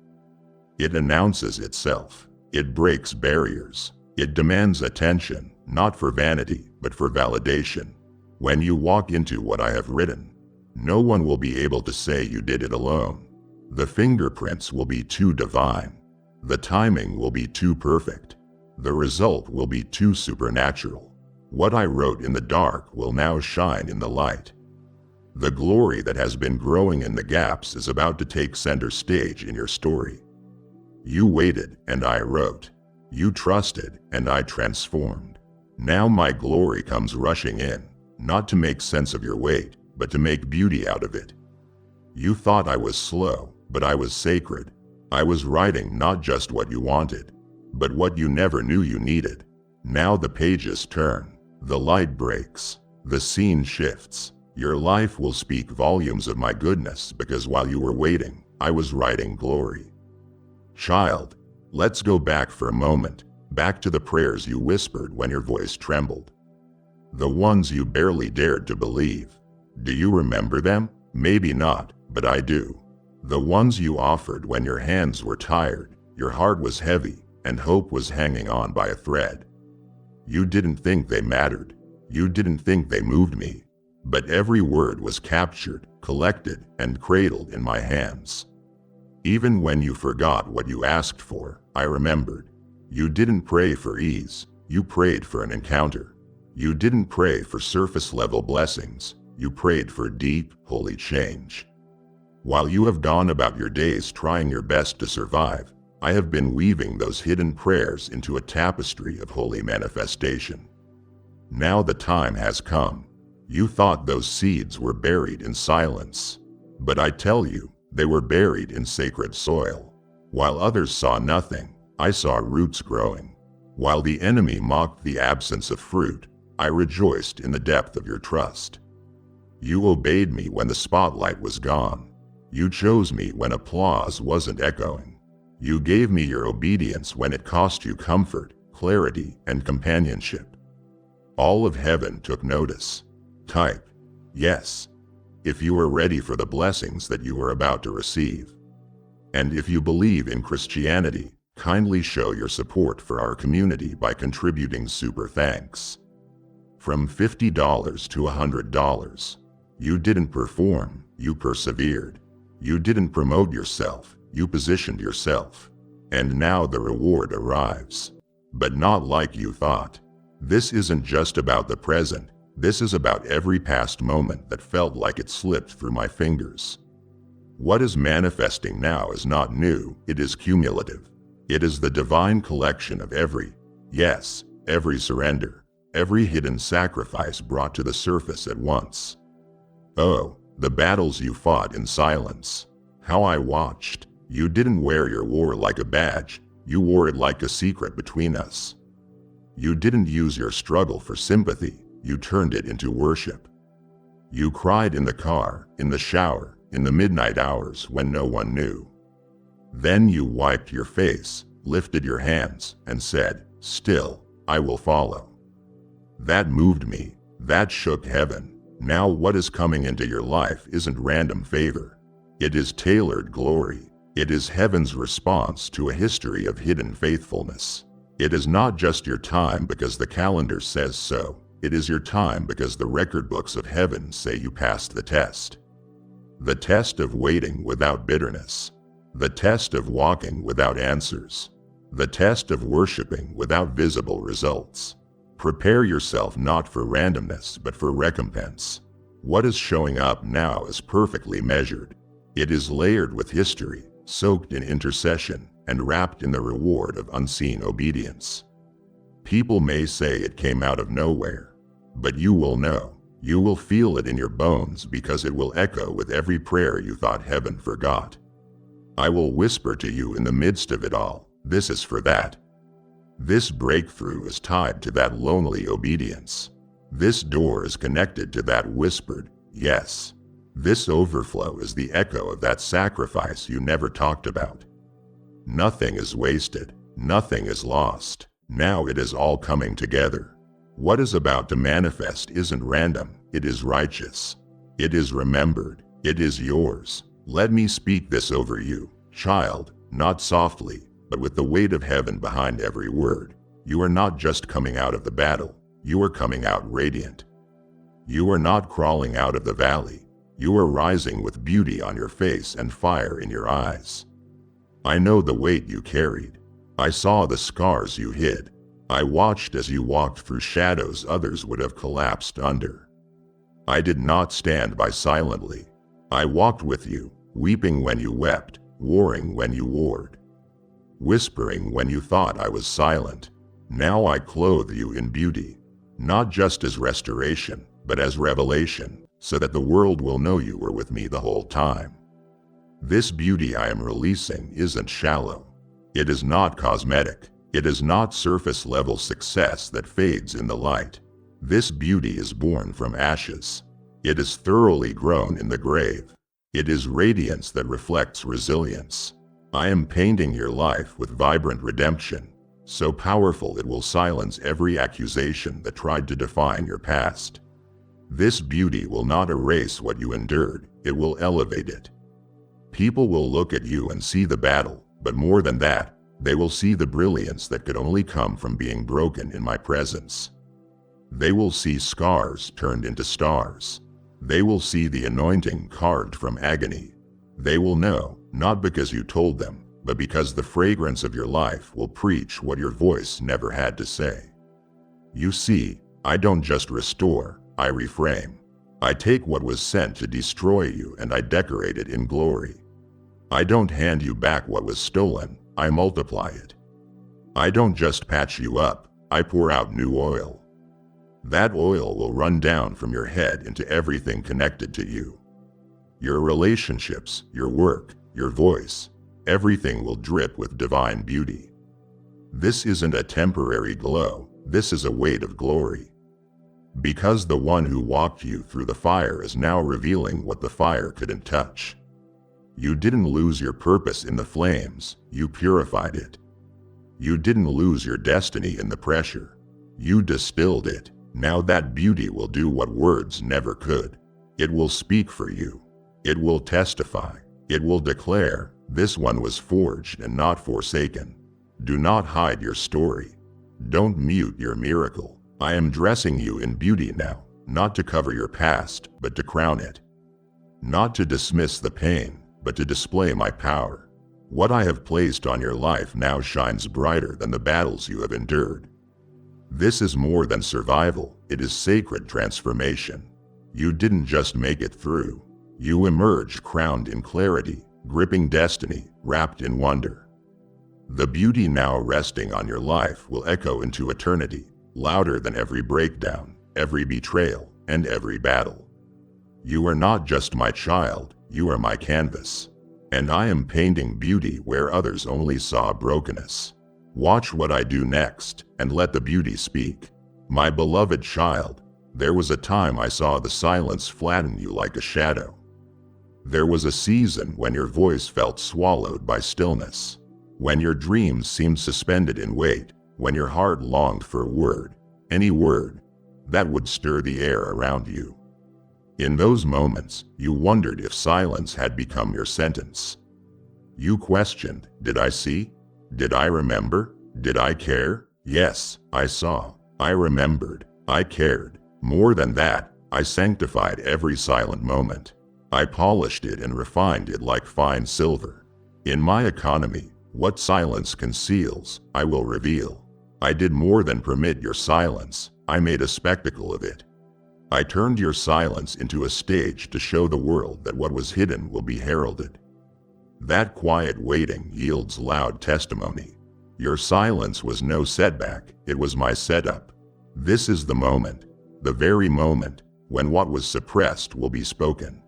It announces itself. It breaks barriers. It demands attention, not for vanity, but for validation. When you walk into what I have written, no one will be able to say you did it alone. The fingerprints will be too divine. The timing will be too perfect. The result will be too supernatural. What I wrote in the dark will now shine in the light. The glory that has been growing in the gaps is about to take center stage in your story. You waited, and I wrote. You trusted, and I transformed. Now my glory comes rushing in, not to make sense of your wait, but to make beauty out of it. You thought I was slow, but I was sacred. I was writing not just what you wanted, but what you never knew you needed. Now the pages turn, the light breaks, the scene shifts. Your life will speak volumes of my goodness because while you were waiting, I was writing glory. Child, Let's go back for a moment, back to the prayers you whispered when your voice trembled. The ones you barely dared to believe. Do you remember them? Maybe not, but I do. The ones you offered when your hands were tired, your heart was heavy, and hope was hanging on by a thread. You didn't think they mattered. You didn't think they moved me. But every word was captured, collected, and cradled in my hands. Even when you forgot what you asked for, I remembered. You didn't pray for ease. You prayed for an encounter. You didn't pray for surface-level blessings. You prayed for deep, holy change. While you have gone about your days trying your best to survive, I have been weaving those hidden prayers into a tapestry of holy manifestation. Now the time has come. You thought those seeds were buried in silence. But I tell you, they were buried in sacred soil. While others saw nothing, I saw roots growing. While the enemy mocked the absence of fruit, I rejoiced in the depth of your trust. You obeyed me when the spotlight was gone. You chose me when applause wasn't echoing. You gave me your obedience when it cost you comfort, clarity, and companionship. All of heaven took notice. Type, yes, if you are ready for the blessings that you are about to receive. And if you believe in Christianity, kindly show your support for our community by contributing super thanks. From $50 to $100. You didn't perform, you persevered. You didn't promote yourself, you positioned yourself. And now the reward arrives. But not like you thought. This isn't just about the present. This is about every past moment that felt like it slipped through my fingers. What is manifesting now is not new, it is cumulative. It is the divine collection of every surrender, every hidden sacrifice brought to the surface at once. Oh, the battles you fought in silence. How I watched. You didn't wear your war like a badge, you wore it like a secret between us. You didn't use your struggle for sympathy, you turned it into worship. You cried in the car, in the shower, in the midnight hours when no one knew. Then you wiped your face, lifted your hands, and said, "Still, I will follow." That moved me. That shook heaven. Now what is coming into your life isn't random favor. It is tailored glory. It is heaven's response to a history of hidden faithfulness. It is not just your time because the calendar says so. It is your time because the record books of heaven say you passed the test. The test of waiting without bitterness. The test of walking without answers. The test of worshiping without visible results. Prepare yourself not for randomness but for recompense. What is showing up now is perfectly measured. It is layered with history, soaked in intercession, and wrapped in the reward of unseen obedience. People may say it came out of nowhere, but you will know. You will feel it in your bones because it will echo with every prayer you thought heaven forgot. I will whisper to you in the midst of it all, this is for that. This breakthrough is tied to that lonely obedience. This door is connected to that whispered, yes. This overflow is the echo of that sacrifice you never talked about. Nothing is wasted. Nothing is lost. Now it is all coming together. What is about to manifest isn't random. It is righteous. It is remembered. It is yours. Let me speak this over you, child, not softly, but with the weight of heaven behind every word. You are not just coming out of the battle. You are coming out radiant. You are not crawling out of the valley. You are rising with beauty on your face and fire in your eyes. I know the weight you carried. I saw the scars you hid. I watched as you walked through shadows others would have collapsed under. I did not stand by silently. I walked with you, weeping when you wept, warring when you warred, whispering when you thought I was silent. Now I clothe you in beauty, not just as restoration, but as revelation, so that the world will know you were with me the whole time. This beauty I am releasing isn't shallow. It is not cosmetic. It is not surface-level success that fades in the light. This beauty is born from ashes. It is thoroughly grown in the grave. It is radiance that reflects resilience. I am painting your life with vibrant redemption, so powerful it will silence every accusation that tried to define your past. This beauty will not erase what you endured, it will elevate it. People will look at you and see the battle, but more than that, they will see the brilliance that could only come from being broken in my presence. They will see scars turned into stars. They will see the anointing carved from agony. They will know, not because you told them, but because the fragrance of your life will preach what your voice never had to say. You see, I don't just restore, I reframe. I take what was sent to destroy you and I decorate it in glory. I don't hand you back what was stolen, I multiply it. I don't just patch you up, I pour out new oil. That oil will run down from your head into everything connected to you. Your relationships, your work, your voice, everything will drip with divine beauty. This isn't a temporary glow, this is a weight of glory. Because the one who walked you through the fire is now revealing what the fire couldn't touch. You didn't lose your purpose in the flames, you purified it. You didn't lose your destiny in the pressure. You distilled it. Now that beauty will do what words never could. It will speak for you. It will testify. It will declare, this one was forged and not forsaken. Do not hide your story. Don't mute your miracle. I am dressing you in beauty now, not to cover your past, but to crown it. Not to dismiss the pain, but to display my power. What I have placed on your life now shines brighter than the battles you have endured. This is more than survival, it is sacred transformation. You didn't just make it through. You emerged crowned in clarity, gripping destiny, wrapped in wonder. The beauty now resting on your life will echo into eternity, louder than every breakdown, every betrayal, and every battle. You are not just my child, you are my canvas. And I am painting beauty where others only saw brokenness. Watch what I do next, and let the beauty speak. My beloved child, there was a time I saw the silence flatten you like a shadow. There was a season when your voice felt swallowed by stillness, when your dreams seemed suspended in weight, when your heart longed for a word, any word, that would stir the air around you. In those moments, you wondered if silence had become your sentence. You questioned, did I see? Did I remember? Did I care? Yes, I saw. I remembered. I cared. More than that, I sanctified every silent moment. I polished it and refined it like fine silver. In my economy, what silence conceals, I will reveal. I did more than permit your silence, I made a spectacle of it. I turned your silence into a stage to show the world that what was hidden will be heralded. That quiet waiting yields loud testimony. Your silence was no setback, it was my setup. This is the moment, the very moment, when what was suppressed will be spoken.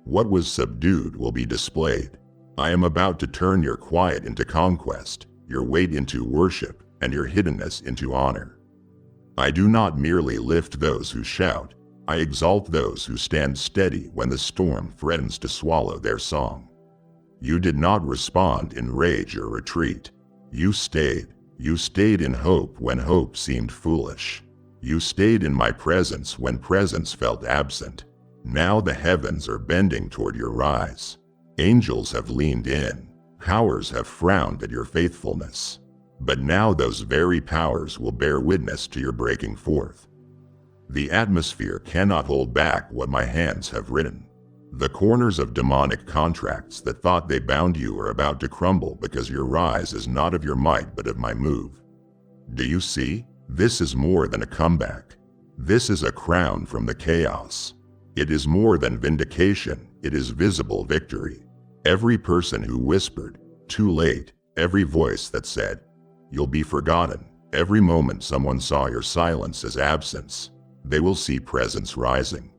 What was subdued will be displayed. I am about to turn your quiet into conquest, your wait into worship, and your hiddenness into honor. I do not merely lift those who shout, I exalt those who stand steady when the storm threatens to swallow their song. You did not respond in rage or retreat. You stayed in hope when hope seemed foolish. You stayed in my presence when presence felt absent. Now the heavens are bending toward your rise. Angels have leaned in. Powers have frowned at your faithfulness. But now those very powers will bear witness to your breaking forth. The atmosphere cannot hold back what my hands have written. The corners of demonic contracts that thought they bound you are about to crumble because your rise is not of your might but of my move. Do you see? This is more than a comeback. This is a crown from the chaos. It is more than vindication, it is visible victory. Every person who whispered, too late, every voice that said, you'll be forgotten, every moment someone saw your silence as absence, they will see presence rising.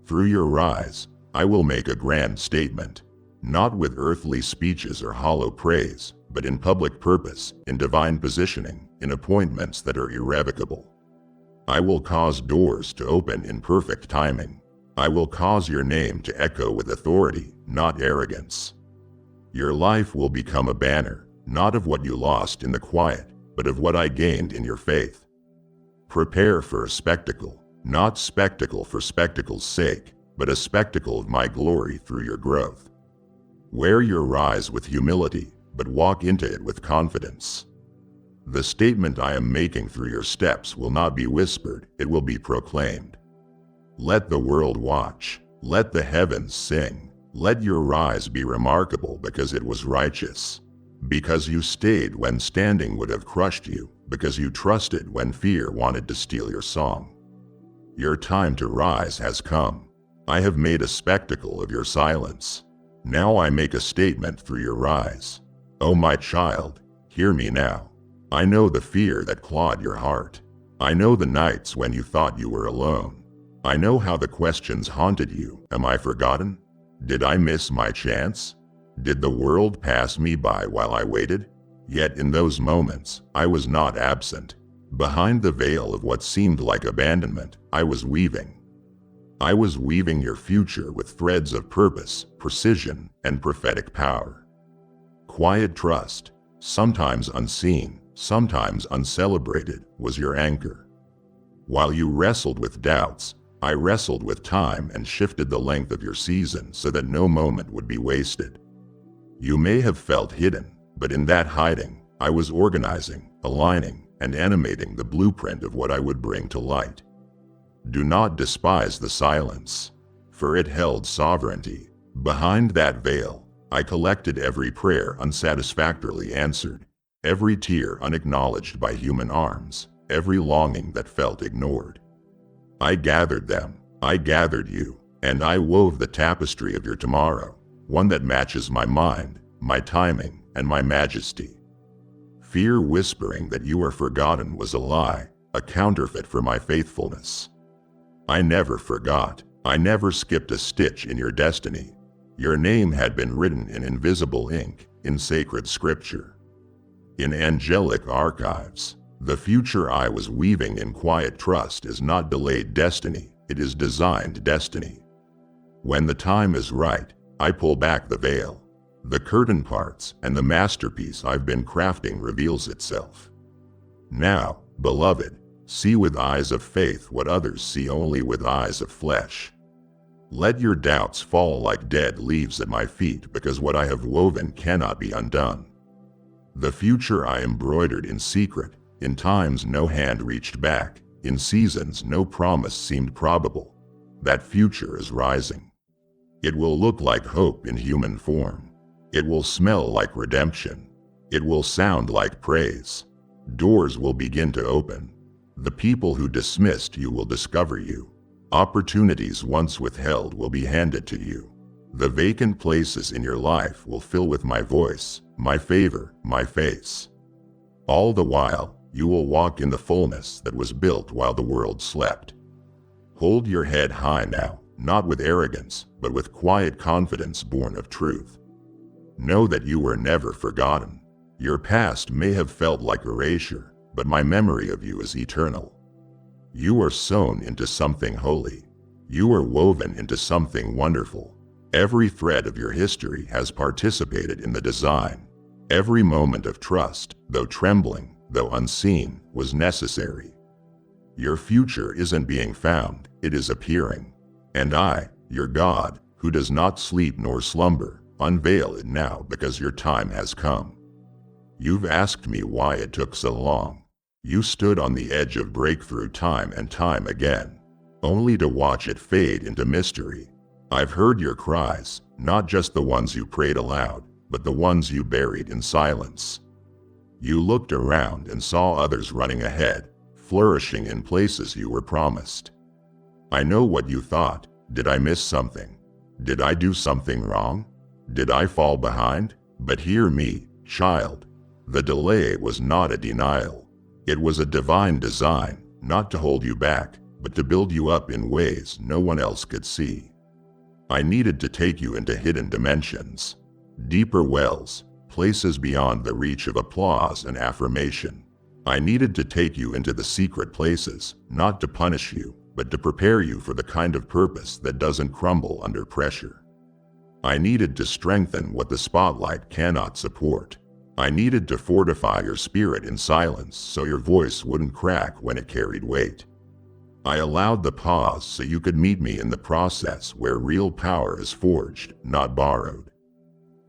Through your rise, I will make a grand statement, not with earthly speeches or hollow praise, but in public purpose, in divine positioning, in appointments that are irrevocable. I will cause doors to open in perfect timing. I will cause your name to echo with authority, not arrogance. Your life will become a banner, not of what you lost in the quiet, but of what I gained in your faith. Prepare for a spectacle, not spectacle for spectacle's sake, but a spectacle of my glory through your growth. Wear your rise with humility, but walk into it with confidence. The statement I am making through your steps will not be whispered, it will be proclaimed. Let the world watch, let the heavens sing, let your rise be remarkable because it was righteous, because you stayed when standing would have crushed you, because you trusted when fear wanted to steal your song. Your time to rise has come. I have made a spectacle of your silence. Now I make a statement through your rise. Oh my child, hear me now. I know the fear that clawed your heart. I know the nights when you thought you were alone. I know how the questions haunted you. Am I forgotten? Did I miss my chance? Did the world pass me by while I waited? Yet in those moments, I was not absent. Behind the veil of what seemed like abandonment, I was weaving. I was weaving your future with threads of purpose, precision, and prophetic power. Quiet trust, sometimes unseen, sometimes uncelebrated, was your anchor. While you wrestled with doubts, I wrestled with time and shifted the length of your season so that no moment would be wasted. You may have felt hidden, but in that hiding, I was organizing, aligning, and animating the blueprint of what I would bring to light. Do not despise the silence, for it held sovereignty. Behind that veil, I collected every prayer unsatisfactorily answered, every tear unacknowledged by human arms, every longing that felt ignored. I gathered them, I gathered you, and I wove the tapestry of your tomorrow, one that matches my mind, my timing, and my majesty. Fear whispering that you are forgotten was a lie, a counterfeit for my faithfulness. I never forgot, I never skipped a stitch in your destiny. Your name had been written in invisible ink, in sacred scripture. In angelic archives, the future I was weaving in quiet trust is not delayed destiny, it is designed destiny. When the time is right, I pull back the veil. The curtain parts, and the masterpiece I've been crafting reveals itself. Now, beloved, see with eyes of faith what others see only with eyes of flesh. Let your doubts fall like dead leaves at my feet because what I have woven cannot be undone. The future I embroidered in secret, in times no hand reached back, in seasons no promise seemed probable. That future is rising. It will look like hope in human form. It will smell like redemption. It will sound like praise. Doors will begin to open. The people who dismissed you will discover you. Opportunities once withheld will be handed to you. The vacant places in your life will fill with my voice, my favor, my face. All the while, you will walk in the fullness that was built while the world slept. Hold your head high now, not with arrogance, but with quiet confidence born of truth. Know that you were never forgotten. Your past may have felt like erasure, but my memory of you is eternal. You are sewn into something holy. You are woven into something wonderful. Every thread of your history has participated in the design. Every moment of trust, though trembling, though unseen, was necessary. Your future isn't being found, it is appearing. And I, your God, who does not sleep nor slumber, unveil it now because your time has come. You've asked me why it took so long. You stood on the edge of breakthrough time and time again, only to watch it fade into mystery. I've heard your cries, not just the ones you prayed aloud, but the ones you buried in silence. You looked around and saw others running ahead, flourishing in places you were promised. I know what you thought. Did I miss something? Did I do something wrong? Did I fall behind? But hear me, child. The delay was not a denial. It was a divine design, not to hold you back, but to build you up in ways no one else could see. I needed to take you into hidden dimensions, deeper wells, places beyond the reach of applause and affirmation. I needed to take you into the secret places, not to punish you, but to prepare you for the kind of purpose that doesn't crumble under pressure. I needed to strengthen what the spotlight cannot support. I needed to fortify your spirit in silence so your voice wouldn't crack when it carried weight. I allowed the pause so you could meet me in the process where real power is forged, not borrowed.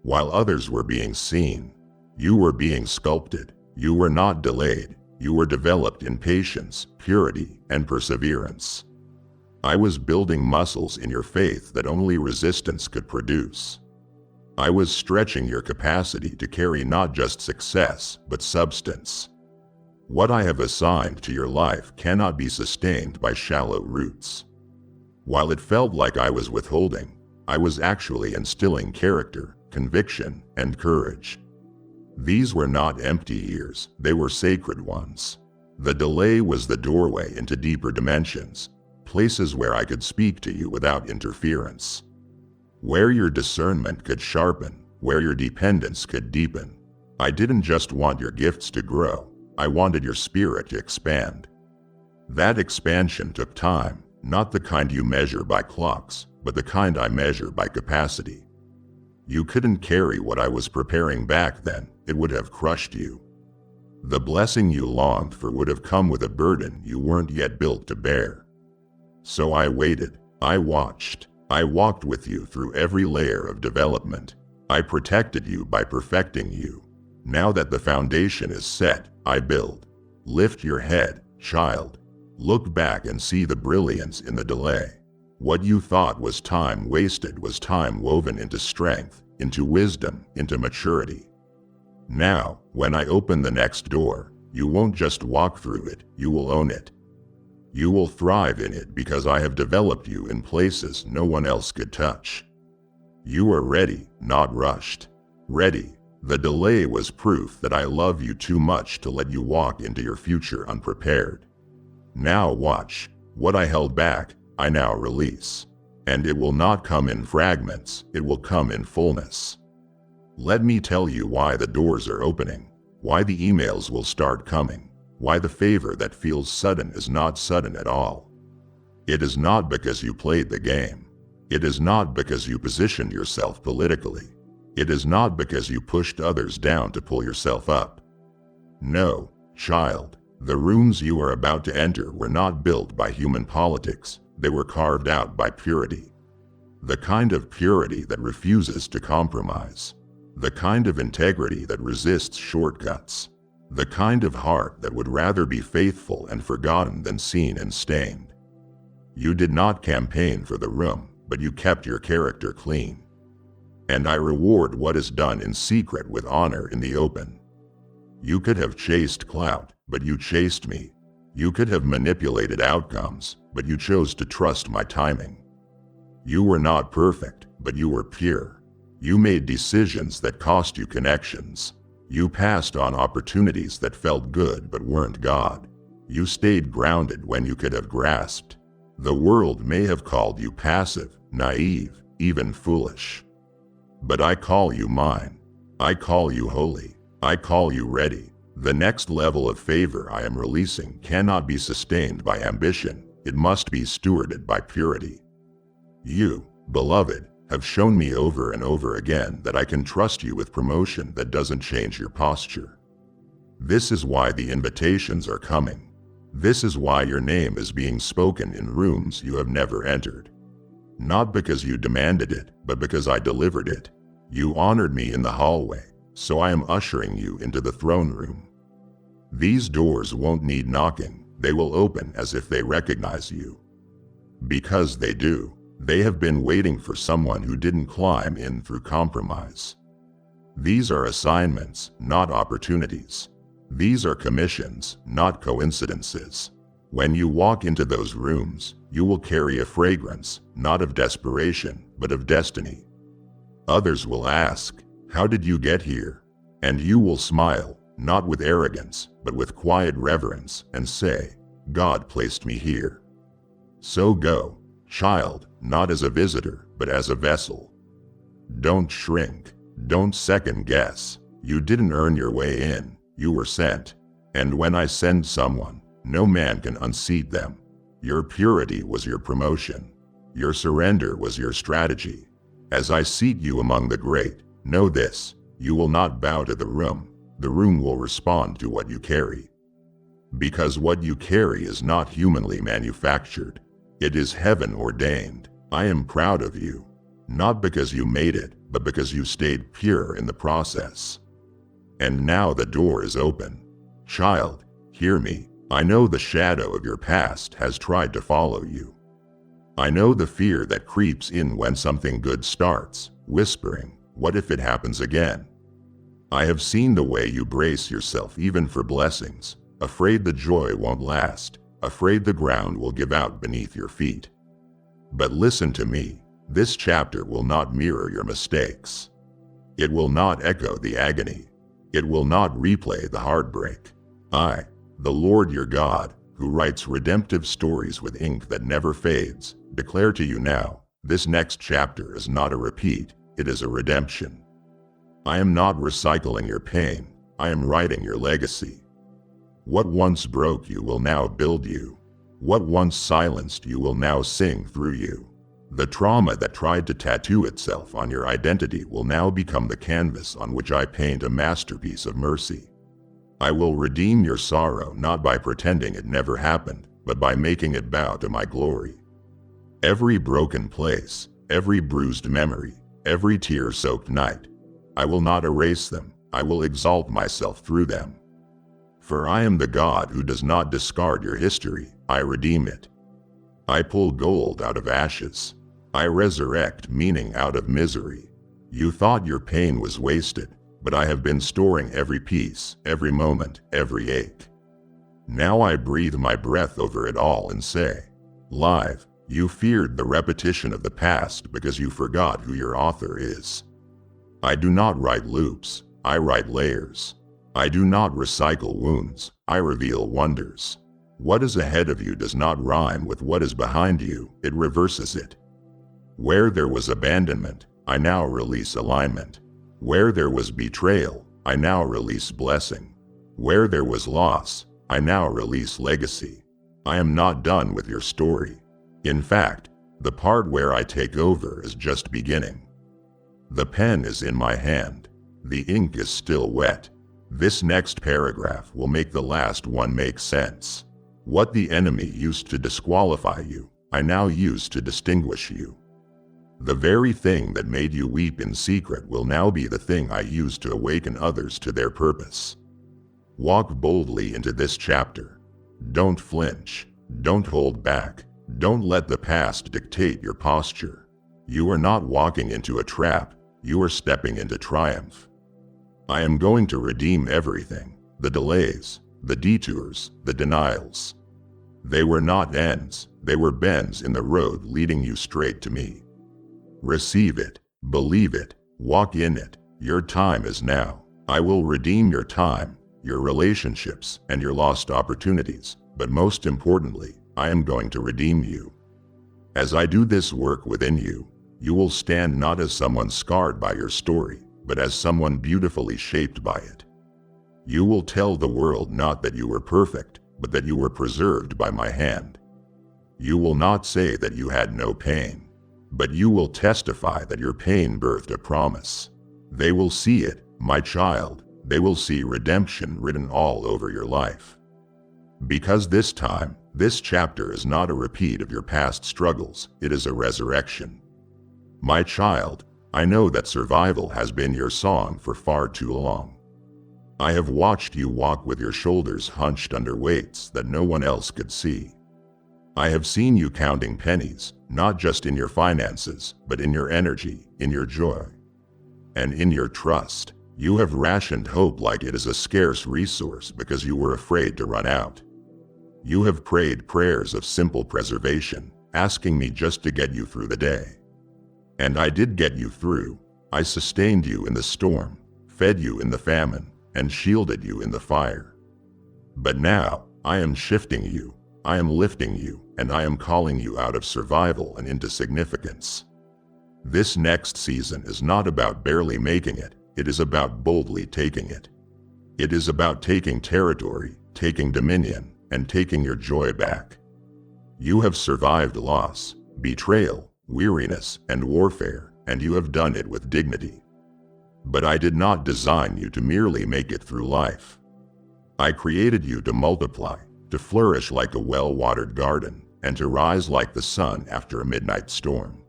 While others were being seen, you were being sculpted. You were not delayed. You were developed in patience, purity, and perseverance. I was building muscles in your faith that only resistance could produce. I was stretching your capacity to carry not just success, but substance. What I have assigned to your life cannot be sustained by shallow roots. While it felt like I was withholding, I was actually instilling character, conviction, and courage. These were not empty years, they were sacred ones. The delay was the doorway into deeper dimensions, places where I could speak to you without interference. Where your discernment could sharpen, where your dependence could deepen. I didn't just want your gifts to grow, I wanted your spirit to expand. That expansion took time, not the kind you measure by clocks, but the kind I measure by capacity. You couldn't carry what I was preparing back then, it would have crushed you. The blessing you longed for would have come with a burden you weren't yet built to bear. So I waited, I watched, I walked with you through every layer of development. I protected you by perfecting you. Now that the foundation is set, I build. Lift your head, child. Look back and see the brilliance in the delay. What you thought was time wasted was time woven into strength, into wisdom, into maturity. Now, when I open the next door, you won't just walk through it, you will own it. You will thrive in it because I have developed you in places no one else could touch. You are ready, not rushed. Ready. The delay was proof that I love you too much to let you walk into your future unprepared. Now watch. What I held back, I now release. And it will not come in fragments, it will come in fullness. Let me tell you why the doors are opening, why the emails will start coming, why the favor that feels sudden is not sudden at all. It is not because you played the game. It is not because you positioned yourself politically. It is not because you pushed others down to pull yourself up. No, child, the rooms you are about to enter were not built by human politics, they were carved out by purity. The kind of purity that refuses to compromise. The kind of integrity that resists shortcuts. The kind of heart that would rather be faithful and forgotten than seen and stained. You did not campaign for the room, but you kept your character clean. And I reward what is done in secret with honor in the open. You could have chased clout, but you chased me. You could have manipulated outcomes, but you chose to trust my timing. You were not perfect, but you were pure. You made decisions that cost you connections. You passed on opportunities that felt good but weren't God. You stayed grounded when you could have grasped. The world may have called you passive, naive, even foolish. But I call you mine. I call you holy. I call you ready. The next level of favor I am releasing cannot be sustained by ambition. It must be stewarded by purity. You, beloved, have shown me over and over again that I can trust you with promotion that doesn't change your posture. This is why the invitations are coming. This is why your name is being spoken in rooms you have never entered. Not because you demanded it, but because I delivered it. You honored me in the hallway, so I am ushering you into the throne room. These doors won't need knocking, they will open as if they recognize you. Because they do. They have been waiting for someone who didn't climb in through compromise. These are assignments, not opportunities. These are commissions, not coincidences. When you walk into those rooms, you will carry a fragrance, not of desperation, but of destiny. Others will ask, "How did you get here?" And you will smile, not with arrogance, but with quiet reverence, and say, "God placed me here." So go, child, not as a visitor, but as a vessel. Don't shrink. Don't second guess. You didn't earn your way in. You were sent. And when I send someone, no man can unseat them. Your purity was your promotion. Your surrender was your strategy. As I seat you among the great, know this, you will not bow to the room will respond to what you carry. Because what you carry is not humanly manufactured. It is heaven ordained. I am proud of you. Not because you made it, but because you stayed pure in the process. And now the door is open. Child, hear me. I know the shadow of your past has tried to follow you. I know the fear that creeps in when something good starts, whispering, what if it happens again? I have seen the way you brace yourself even for blessings, afraid the joy won't last, afraid the ground will give out beneath your feet. But listen to me, this chapter will not mirror your mistakes. It will not echo the agony. It will not replay the heartbreak. I, the Lord your God, who writes redemptive stories with ink that never fades, declare to you now, this next chapter is not a repeat, it is a redemption. I am not recycling your pain, I am writing your legacy. What once broke you will now build you. What once silenced you will now sing through you. The trauma that tried to tattoo itself on your identity will now become the canvas on which I paint a masterpiece of mercy. I will redeem your sorrow not by pretending it never happened, but by making it bow to my glory. Every broken place, every bruised memory, every tear-soaked night, I will not erase them, I will exalt myself through them. For I am the God who does not discard your history, I redeem it. I pull gold out of ashes. I resurrect meaning out of misery. You thought your pain was wasted, but I have been storing every piece, every moment, every ache. Now I breathe my breath over it all and say, live, you feared the repetition of the past because you forgot who your author is. I do not write loops, I write layers. I do not recycle wounds, I reveal wonders. What is ahead of you does not rhyme with what is behind you, it reverses it. Where there was abandonment, I now release alignment. Where there was betrayal, I now release blessing. Where there was loss, I now release legacy. I am not done with your story. In fact, the part where I take over is just beginning. The pen is in my hand. The ink is still wet. This next paragraph will make the last one make sense. What the enemy used to disqualify you, I now use to distinguish you. The very thing that made you weep in secret will now be the thing I use to awaken others to their purpose. Walk boldly into this chapter. Don't flinch. Don't hold back. Don't let the past dictate your posture. You are not walking into a trap, you are stepping into triumph. I am going to redeem everything, the delays, the detours, the denials. They were not ends, they were bends in the road leading you straight to me. Receive it, believe it, walk in it. Your time is now. I will redeem your time, your relationships, and your lost opportunities, but most importantly, I am going to redeem you. As I do this work within you, you will stand not as someone scarred by your story, but as someone beautifully shaped by it. You will tell the world not that you were perfect, but that you were preserved by my hand. You will not say that you had no pain, but you will testify that your pain birthed a promise. They will see it, my child, they will see redemption written all over your life. Because this time, this chapter is not a repeat of your past struggles, it is a resurrection. My child, I know that survival has been your song for far too long. I have watched you walk with your shoulders hunched under weights that no one else could see. I have seen you counting pennies, not just in your finances, but in your energy, in your joy, and in your trust. You have rationed hope like it is a scarce resource because you were afraid to run out. You have prayed prayers of simple preservation, asking me just to get you through the day. And I did get you through. I sustained you in the storm, fed you in the famine, and shielded you in the fire. But now, I am shifting you, I am lifting you, and I am calling you out of survival and into significance. This next season is not about barely making it, it is about boldly taking it. It is about taking territory, taking dominion, and taking your joy back. You have survived loss, betrayal, weariness, and warfare, and you have done it with dignity. But I did not design you to merely make it through life. I created you to multiply, to flourish like a well-watered garden, and to rise like the sun after a midnight storm.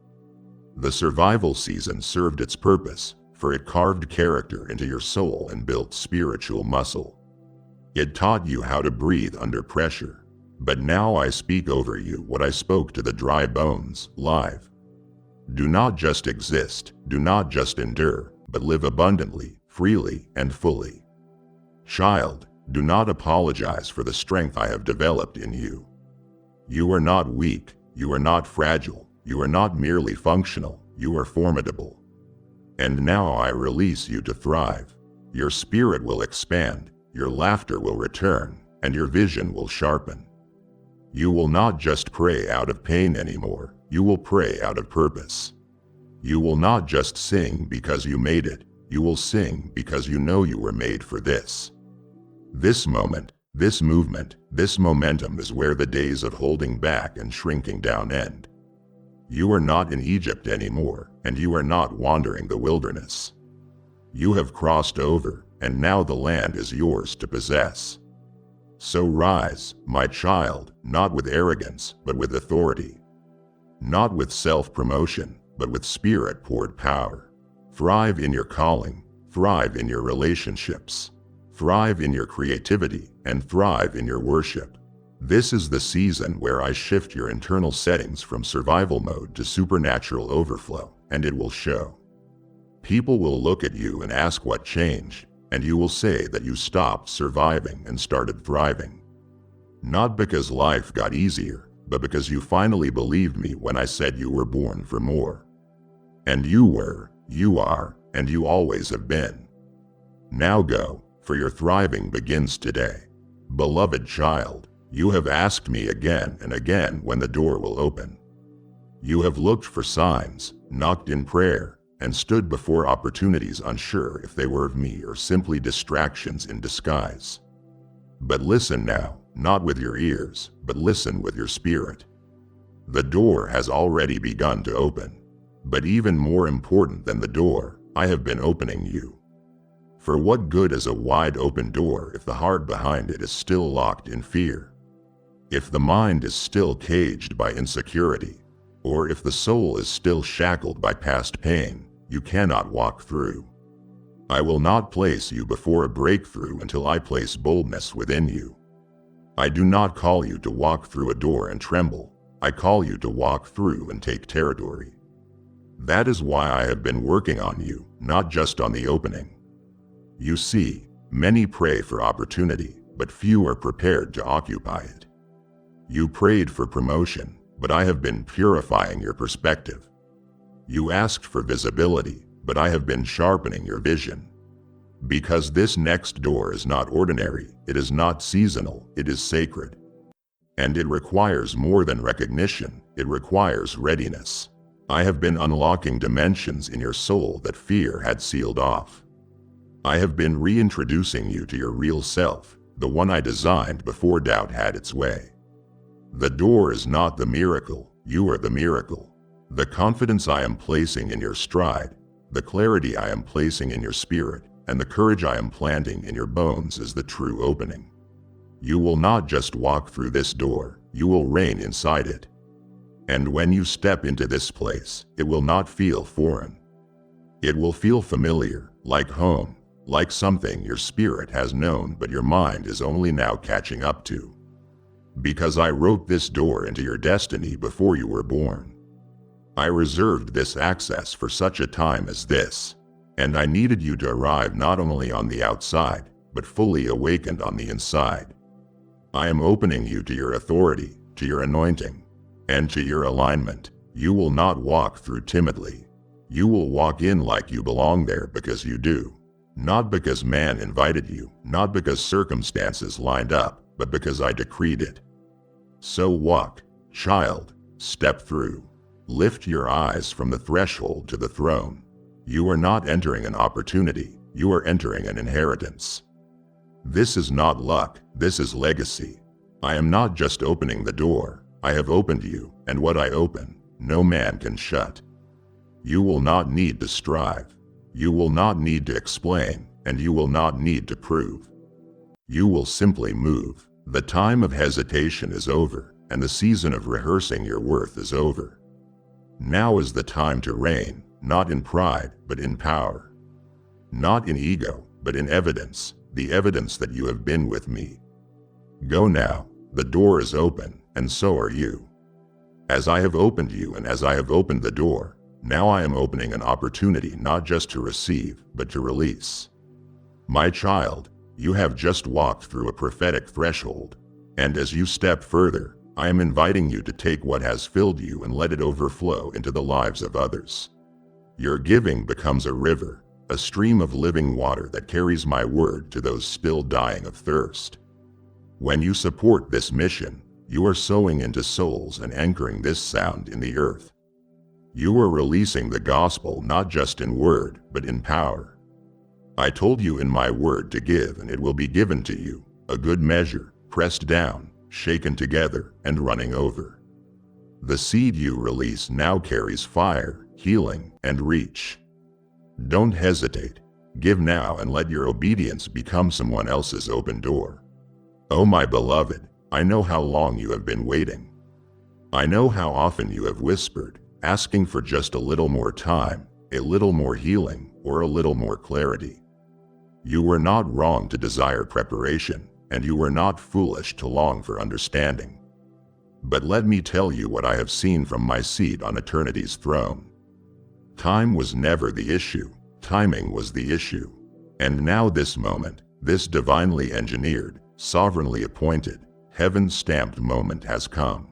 The survival season served its purpose, for it carved character into your soul and built spiritual muscle. It taught you how to breathe under pressure. But now I speak over you what I spoke to the dry bones, live. Do not just exist, do not just endure, but live abundantly, freely, and fully. Child, do not apologize for the strength I have developed in you. You are not weak, you are not fragile, you are not merely functional, you are formidable. And now I release you to thrive. Your spirit will expand, your laughter will return, and your vision will sharpen. You will not just pray out of pain anymore, you will pray out of purpose. You will not just sing because you made it, you will sing because you know you were made for this. This moment, this movement, this momentum is where the days of holding back and shrinking down end. You are not in Egypt anymore, and you are not wandering the wilderness. You have crossed over, and now the land is yours to possess. So rise, my child, not with arrogance, but with authority. Not with self-promotion, but with spirit-poured power. Thrive in your calling, thrive in your relationships, thrive in your creativity, and thrive in your worship. This is the season where I shift your internal settings from survival mode to supernatural overflow, and it will show. People will look at you and ask what changed, and you will say that you stopped surviving and started thriving. Not because life got easier, but because you finally believed me when I said you were born for more. And you were, you are, and you always have been. Now go, for your thriving begins today. Beloved child, you have asked me again and again when the door will open. You have looked for signs, knocked in prayer, and stood before opportunities unsure if they were of me or simply distractions in disguise. But listen now, not with your ears, but listen with your spirit. The door has already begun to open. But even more important than the door, I have been opening you. For what good is a wide open door if the heart behind it is still locked in fear? If the mind is still caged by insecurity, or if the soul is still shackled by past pain, you cannot walk through. I will not place you before a breakthrough until I place boldness within you. I do not call you to walk through a door and tremble. I call you to walk through and take territory. That is why I have been working on you, not just on the opening. You see, many pray for opportunity, but few are prepared to occupy it. You prayed for promotion, but I have been purifying your perspective. You asked for visibility, but I have been sharpening your vision. Because this next door is not ordinary, it is not seasonal, it is sacred. And it requires more than recognition, it requires readiness. I have been unlocking dimensions in your soul that fear had sealed off. I have been reintroducing you to your real self, the one I designed before doubt had its way. The door is not the miracle, you are the miracle. The confidence I am placing in your stride, the clarity I am placing in your spirit, and the courage I am planting in your bones is the true opening. You will not just walk through this door, you will reign inside it. And when you step into this place, it will not feel foreign. It will feel familiar, like home, like something your spirit has known but your mind is only now catching up to. Because I wrote this door into your destiny before you were born. I reserved this access for such a time as this, and I needed you to arrive not only on the outside, but fully awakened on the inside. I am opening you to your authority, to your anointing, and to your alignment. You will not walk through timidly. You will walk in like you belong there because you do. Not because man invited you, not because circumstances lined up, but because I decreed it. So walk, child, step through. Lift your eyes from the threshold to the throne. You are not entering an opportunity, you are entering an inheritance. This is not luck, this is legacy. I am not just opening the door, I have opened you, and what I open, no man can shut. You will not need to strive. You will not need to explain, and you will not need to prove. You will simply move. The time of hesitation is over, and the season of rehearsing your worth is over. Now is the time to reign, not in pride, but in power. Not in ego, but in evidence, the evidence that you have been with me. Go now, the door is open, and so are you. As I have opened you and as I have opened the door, now I am opening an opportunity not just to receive, but to release. My child, you have just walked through a prophetic threshold, and as you step further, I am inviting you to take what has filled you and let it overflow into the lives of others. Your giving becomes a river, a stream of living water that carries my word to those still dying of thirst. When you support this mission, you are sowing into souls and anchoring this sound in the earth. You are releasing the gospel not just in word, but in power. I told you in my word to give, and it will be given to you, a good measure, pressed down, shaken together, and running over. The seed you release now carries fire, healing, and reach. Don't hesitate. Give now and let your obedience become someone else's open door. Oh my beloved, I know how long you have been waiting. I know how often you have whispered, asking for just a little more time, a little more healing, or a little more clarity. You were not wrong to desire preparation, and you were not foolish to long for understanding. But let me tell you what I have seen from my seat on eternity's throne. Time was never the issue, timing was the issue. And now this moment, this divinely engineered, sovereignly appointed, heaven-stamped moment has come.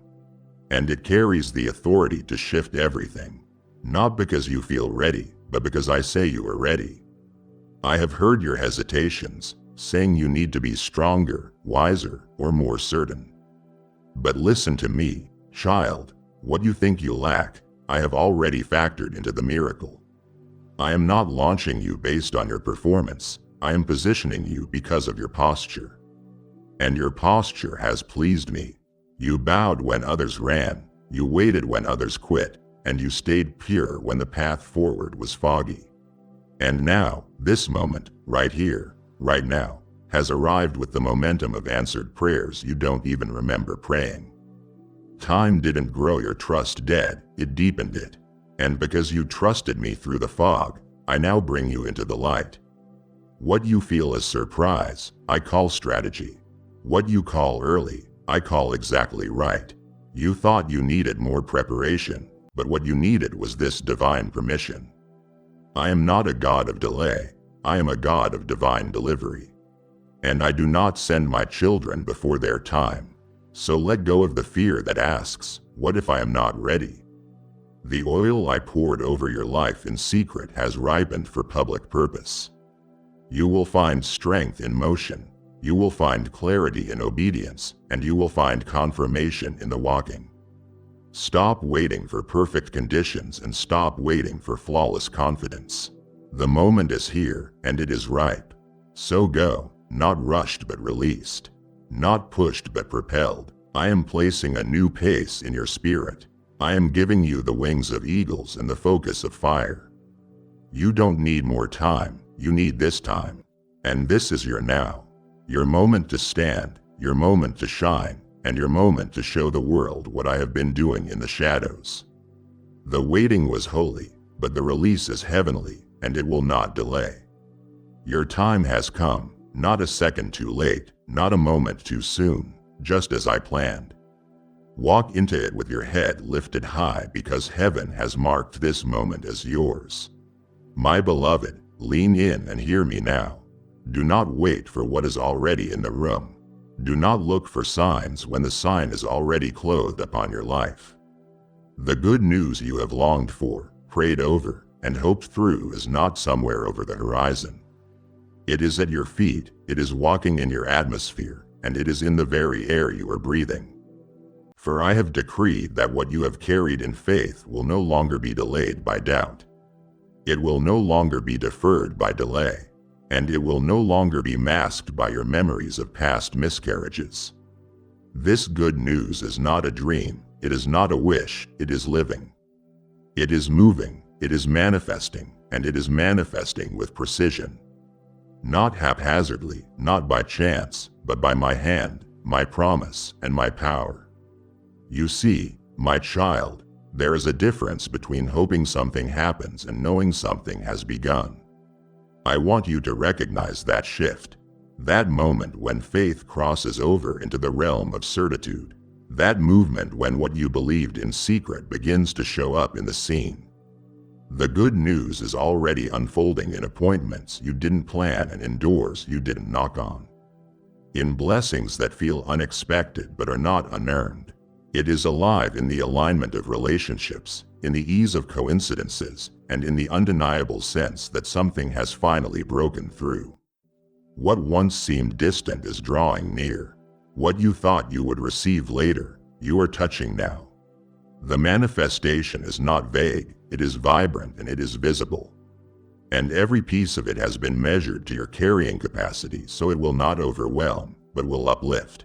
And it carries the authority to shift everything, not because you feel ready, but because I say you are ready. I have heard your hesitations, saying you need to be stronger, wiser, or more certain. But listen to me, child, what you think you lack, I have already factored into the miracle. I am not launching you based on your performance, I am positioning you because of your posture. And your posture has pleased me. You bowed when others ran, you waited when others quit, and you stayed pure when the path forward was foggy. And now, this moment, right here, right now, has arrived with the momentum of answered prayers you don't even remember praying. Time didn't grow your trust dead, it deepened it. And because you trusted me through the fog, I now bring you into the light. What you feel as surprise, I call strategy. What you call early, I call exactly right. You thought you needed more preparation, but what you needed was this divine permission. I am not a God of delay, I am a God of divine delivery. And I do not send my children before their time. So let go of the fear that asks, what if I am not ready? The oil I poured over your life in secret has ripened for public purpose. You will find strength in motion, you will find clarity in obedience, and you will find confirmation in the walking. Stop waiting for perfect conditions and stop waiting for flawless confidence. The moment is here, and it is ripe. So go, not rushed but released, not pushed but propelled. I am placing a new pace in your spirit. I am giving you the wings of eagles and the focus of fire. You don't need more time, you need this time. And this is your now. Your moment to stand, your moment to shine, and your moment to show the world what I have been doing in the shadows. The waiting was holy, but the release is heavenly, and it will not delay. Your time has come, not a second too late, not a moment too soon, just as I planned. Walk into it with your head lifted high because heaven has marked this moment as yours. My beloved, lean in and hear me now. Do not wait for what is already in the room. Do not look for signs when the sign is already clothed upon your life. The good news you have longed for, prayed over, and hoped through is not somewhere over the horizon. It is at your feet, it is walking in your atmosphere, and it is in the very air you are breathing. For I have decreed that what you have carried in faith will no longer be delayed by doubt. It will no longer be deferred by delay, and it will no longer be masked by your memories of past miscarriages. This good news is not a dream, it is not a wish, it is living. It is moving, It is manifesting, and it is manifesting with precision. Not haphazardly, not by chance, but by my hand, my promise, and my power. You see, my child, there is a difference between hoping something happens and knowing something has begun. I want you to recognize that shift, that moment when faith crosses over into the realm of certitude, that movement when what you believed in secret begins to show up in the scene. The good news is already unfolding in appointments you didn't plan and in doors you didn't knock on. In blessings that feel unexpected but are not unearned. It is alive in the alignment of relationships, in the ease of coincidences, and in the undeniable sense that something has finally broken through. What once seemed distant is drawing near. What you thought you would receive later, you are touching now. The manifestation is not vague, it is vibrant and it is visible. And every piece of it has been measured to your carrying capacity so it will not overwhelm, but will uplift.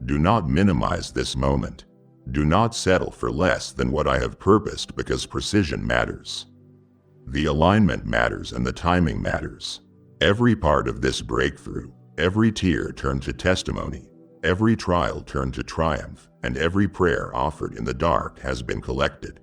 Do not minimize this moment. Do not settle for less than what I have purposed because precision matters. The alignment matters and the timing matters. Every part of this breakthrough, every tear turned to testimony, every trial turned to triumph, and every prayer offered in the dark has been collected.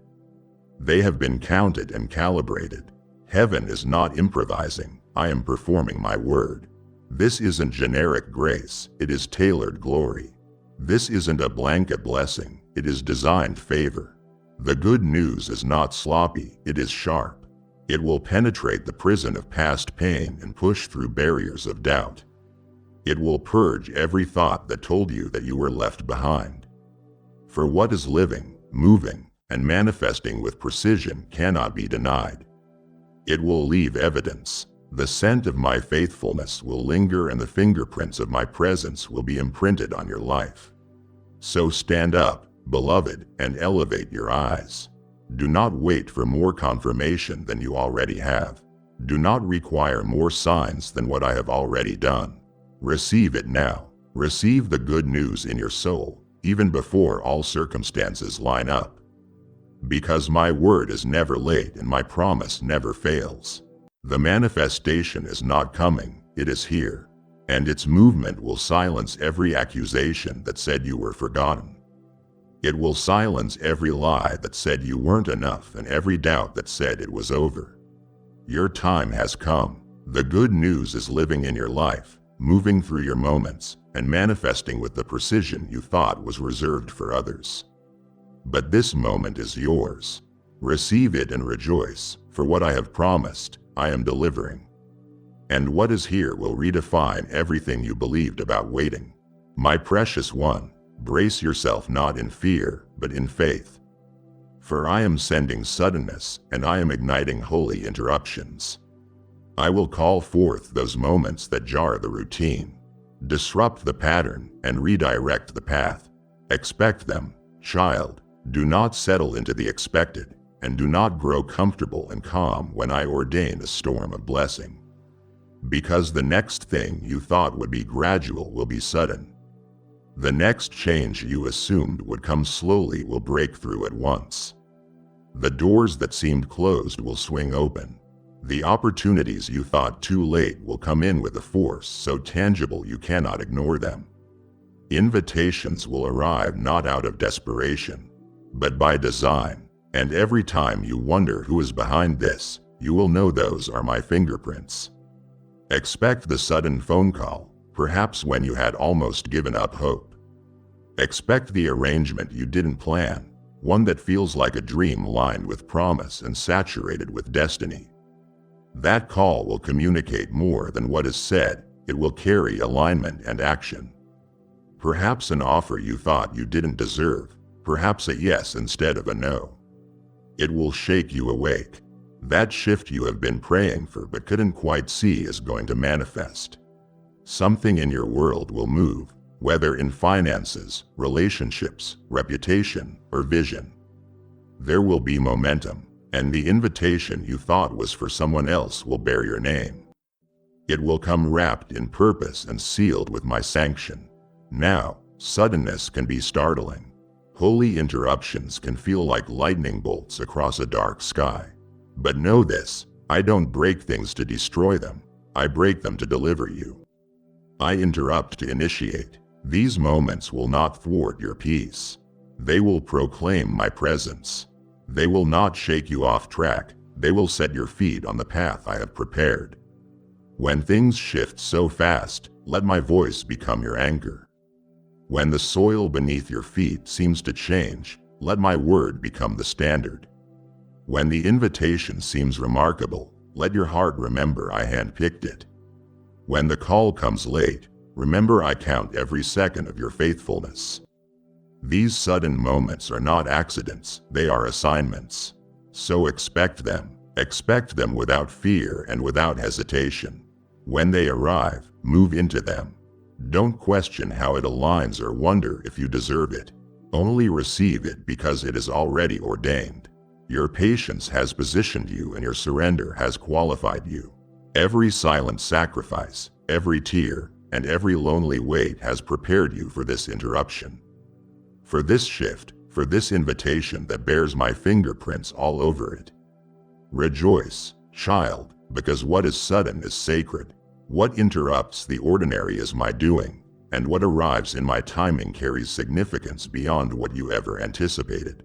They have been counted and calibrated. Heaven is not improvising, I am performing my word. This isn't generic grace, it is tailored glory. This isn't a blanket blessing, it is designed favor. The good news is not sloppy, it is sharp. It will penetrate the prison of past pain and push through barriers of doubt. It will purge every thought that told you that you were left behind. For what is living, moving, and manifesting with precision cannot be denied. It will leave evidence. The scent of my faithfulness will linger and the fingerprints of my presence will be imprinted on your life. So stand up, beloved, and elevate your eyes. Do not wait for more confirmation than you already have. Do not require more signs than what I have already done. Receive it now. Receive the good news in your soul, even before all circumstances line up. Because my word is never late and my promise never fails. The manifestation is not coming, it is here. And its movement will silence every accusation that said you were forgotten. It will silence every lie that said you weren't enough and every doubt that said it was over. Your time has come. The good news is living in your life, moving through your moments, and manifesting with the precision you thought was reserved for others. But this moment is yours. Receive it and rejoice, for what I have promised, I am delivering. And what is here will redefine everything you believed about waiting. My precious one, brace yourself not in fear, but in faith. For I am sending suddenness, and I am igniting holy interruptions. I will call forth those moments that jar the routine, disrupt the pattern, and redirect the path. Expect them, child. Do not settle into the expected, and do not grow comfortable and calm when I ordain a storm of blessing. Because the next thing you thought would be gradual will be sudden. The next change you assumed would come slowly will break through at once. The doors that seemed closed will swing open. The opportunities you thought too late will come in with a force so tangible you cannot ignore them. Invitations will arrive not out of desperation, but by design, and every time you wonder who is behind this, you will know those are my fingerprints. Expect the sudden phone call, perhaps when you had almost given up hope. Expect the arrangement you didn't plan, one that feels like a dream lined with promise and saturated with destiny. That call will communicate more than what is said, it will carry alignment and action. Perhaps an offer you thought you didn't deserve, perhaps a yes instead of a no. It will shake you awake. That shift you have been praying for but couldn't quite see is going to manifest. Something in your world will move, whether in finances, relationships, reputation, or vision. There will be momentum, and the invitation you thought was for someone else will bear your name. It will come wrapped in purpose and sealed with my sanction. Now, suddenness can be startling. Holy interruptions can feel like lightning bolts across a dark sky. But know this, I don't break things to destroy them. I break them to deliver you. I interrupt to initiate. These moments will not thwart your peace. They will proclaim my presence. They will not shake you off track. They will set your feet on the path I have prepared. When things shift so fast, let my voice become your anchor. When the soil beneath your feet seems to change, let my word become the standard. When the invitation seems remarkable, let your heart remember I handpicked it. When the call comes late, remember I count every second of your faithfulness. These sudden moments are not accidents, they are assignments. So expect them without fear and without hesitation. When they arrive, move into them. Don't question how it aligns or wonder if you deserve it. Only receive it because it is already ordained. Your patience has positioned you and your surrender has qualified you. Every silent sacrifice, every tear, and every lonely wait has prepared you for this interruption. For this shift, for this invitation that bears my fingerprints all over it. Rejoice, child, because what is sudden is sacred. What interrupts the ordinary is my doing, and what arrives in my timing carries significance beyond what you ever anticipated.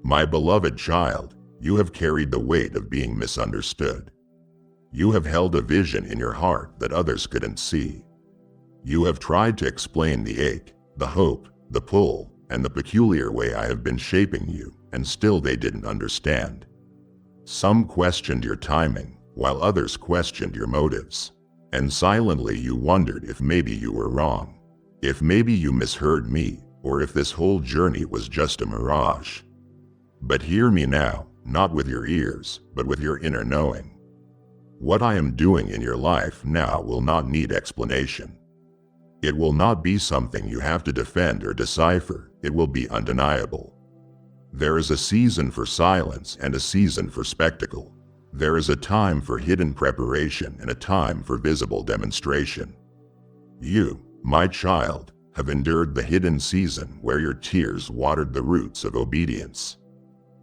My beloved child, you have carried the weight of being misunderstood. You have held a vision in your heart that others couldn't see. You have tried to explain the ache, the hope, the pull, and the peculiar way I have been shaping you, and still they didn't understand. Some questioned your timing, while others questioned your motives. And silently you wondered if maybe you were wrong, if maybe you misheard me, or if this whole journey was just a mirage. But hear me now, not with your ears, but with your inner knowing. What I am doing in your life now will not need explanation. It will not be something you have to defend or decipher, it will be undeniable. There is a season for silence and a season for spectacle. There is a time for hidden preparation and a time for visible demonstration. You, my child, have endured the hidden season where your tears watered the roots of obedience,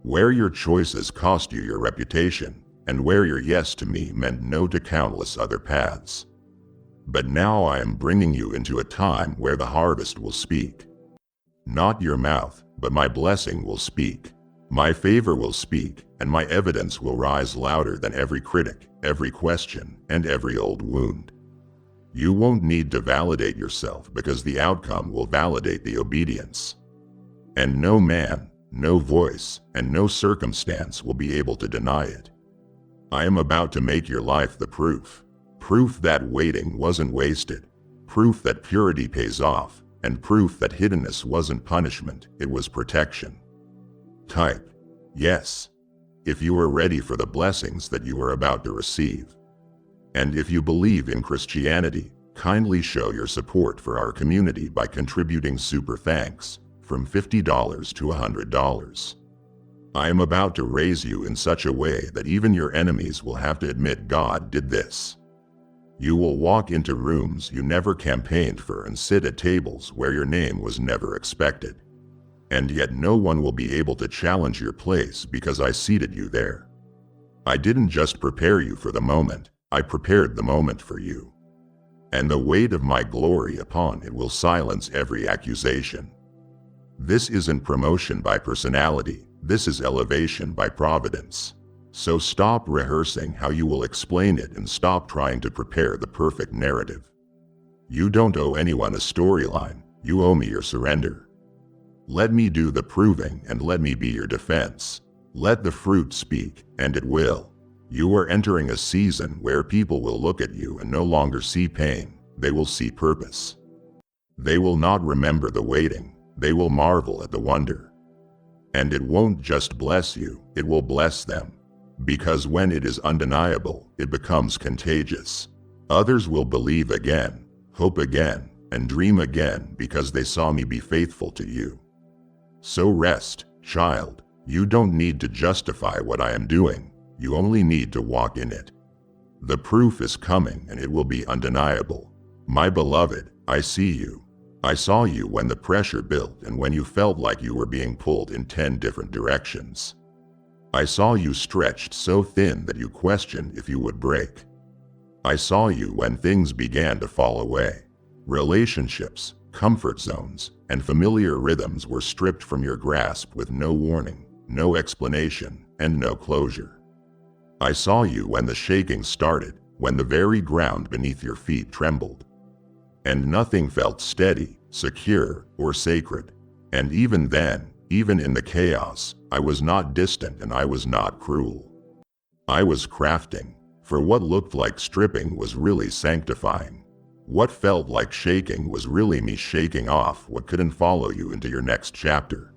where your choices cost you your reputation, and where your yes to me meant no to countless other paths. But now I am bringing you into a time where the harvest will speak. Not your mouth, but my blessing will speak. My favor will speak, and my evidence will rise louder than every critic, every question, and every old wound. You won't need to validate yourself because the outcome will validate the obedience. And no man, no voice, and no circumstance will be able to deny it. I am about to make your life the proof. Proof that waiting wasn't wasted. Proof that purity pays off, and proof that hiddenness wasn't punishment, it was protection. Type yes if you are ready for the blessings that you are about to receive. And if you believe in Christianity, kindly show your support for our community by contributing super thanks from $50 to $100. I am about to raise you in such a way that even your enemies will have to admit God did this. You will walk into rooms you never campaigned for and sit at tables where your name was never expected. And yet no one will be able to challenge your place because I seated you there. I didn't just prepare you for the moment, I prepared the moment for you. And the weight of my glory upon it will silence every accusation. This isn't promotion by personality, this is elevation by providence. So stop rehearsing how you will explain it and stop trying to prepare the perfect narrative. You don't owe anyone a storyline, you owe me your surrender. Let me do the proving and let me be your defense. Let the fruit speak, and it will. You are entering a season where people will look at you and no longer see pain, they will see purpose. They will not remember the waiting, they will marvel at the wonder. And it won't just bless you, it will bless them. Because when it is undeniable, it becomes contagious. Others will believe again, hope again, and dream again because they saw me be faithful to you. So rest, child. You don't need to justify what I am doing. You only need to walk in it. The proof is coming and it will be undeniable. My beloved, I see you. I saw you when the pressure built and when you felt like you were being pulled in 10 different directions. I saw you stretched so thin that you questioned if you would break. I saw you when things began to fall away. Relationships, comfort zones, and familiar rhythms were stripped from your grasp with no warning, no explanation, and no closure. I saw you when the shaking started, when the very ground beneath your feet trembled. And nothing felt steady, secure, or sacred. And even then, even in the chaos, I was not distant and I was not cruel. I was crafting, for what looked like stripping was really sanctifying. What felt like shaking was really me shaking off what couldn't follow you into your next chapter.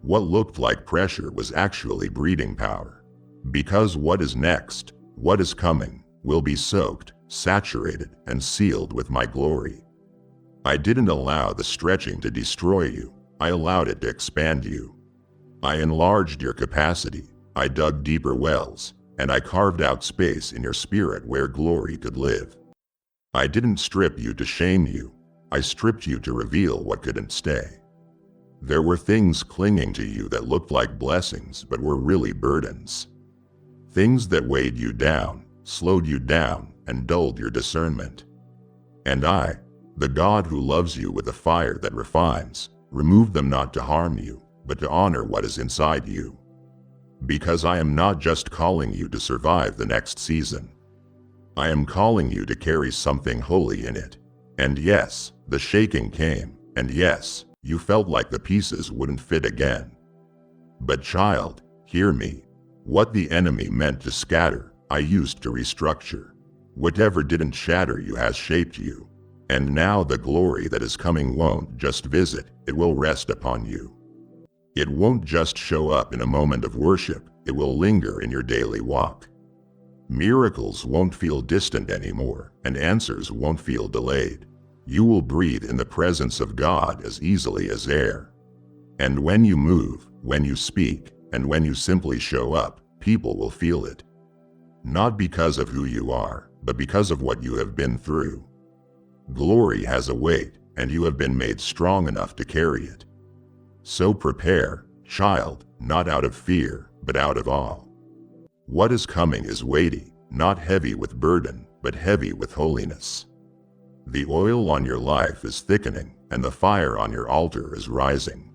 What looked like pressure was actually breeding power. Because what is next, what is coming, will be soaked, saturated, and sealed with my glory. I didn't allow the stretching to destroy you. I allowed it to expand you. I enlarged your capacity. I dug deeper wells, and I carved out space in your spirit where glory could live. I didn't strip you to shame you. I stripped you to reveal what couldn't stay. There were things clinging to you that looked like blessings but were really burdens. Things that weighed you down, slowed you down, and dulled your discernment. And I, the God who loves you with a fire that refines, removed them not to harm you, but to honor what is inside you. Because I am not just calling you to survive the next season. I am calling you to carry something holy in it. And yes, the shaking came, and yes, you felt like the pieces wouldn't fit again. But child, hear me. What the enemy meant to scatter, I used to restructure. Whatever didn't shatter you has shaped you. And now the glory that is coming won't just visit, it will rest upon you. It won't just show up in a moment of worship, it will linger in your daily walk. Miracles won't feel distant anymore, and answers won't feel delayed. You will breathe in the presence of God as easily as air. And when you move, when you speak, and when you simply show up, people will feel it. Not because of who you are, but because of what you have been through. Glory has a weight, and you have been made strong enough to carry it. So prepare, child, not out of fear, but out of awe. What is coming is weighty, not heavy with burden, but heavy with holiness. The oil on your life is thickening, and the fire on your altar is rising.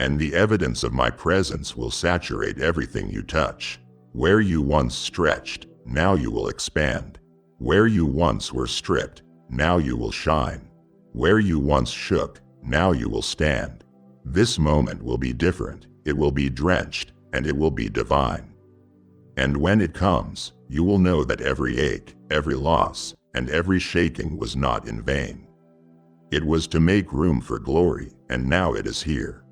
And the evidence of my presence will saturate everything you touch. Where you once stretched, now you will expand. Where you once were stripped, now you will shine. Where you once shook, now you will stand. This moment will be different, it will be drenched, and it will be divine. And when it comes, you will know that every ache, every loss, and every shaking was not in vain. It was to make room for glory, and now it is here.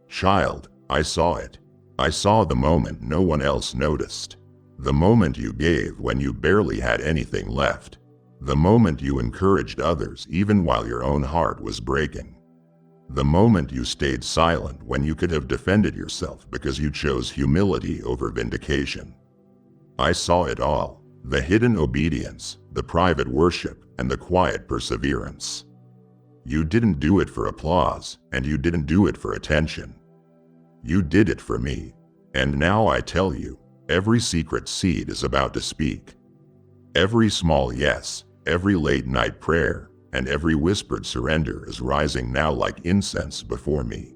Child, I saw it. I saw the moment no one else noticed. The moment you gave when you barely had anything left. The moment you encouraged others even while your own heart was breaking. The moment you stayed silent when you could have defended yourself because you chose humility over vindication. I saw it all, the hidden obedience, the private worship, and the quiet perseverance. You didn't do it for applause, and you didn't do it for attention. You did it for me, and now I tell you, every secret seed is about to speak. Every small yes, every late night prayer, and every whispered surrender is rising now like incense before me.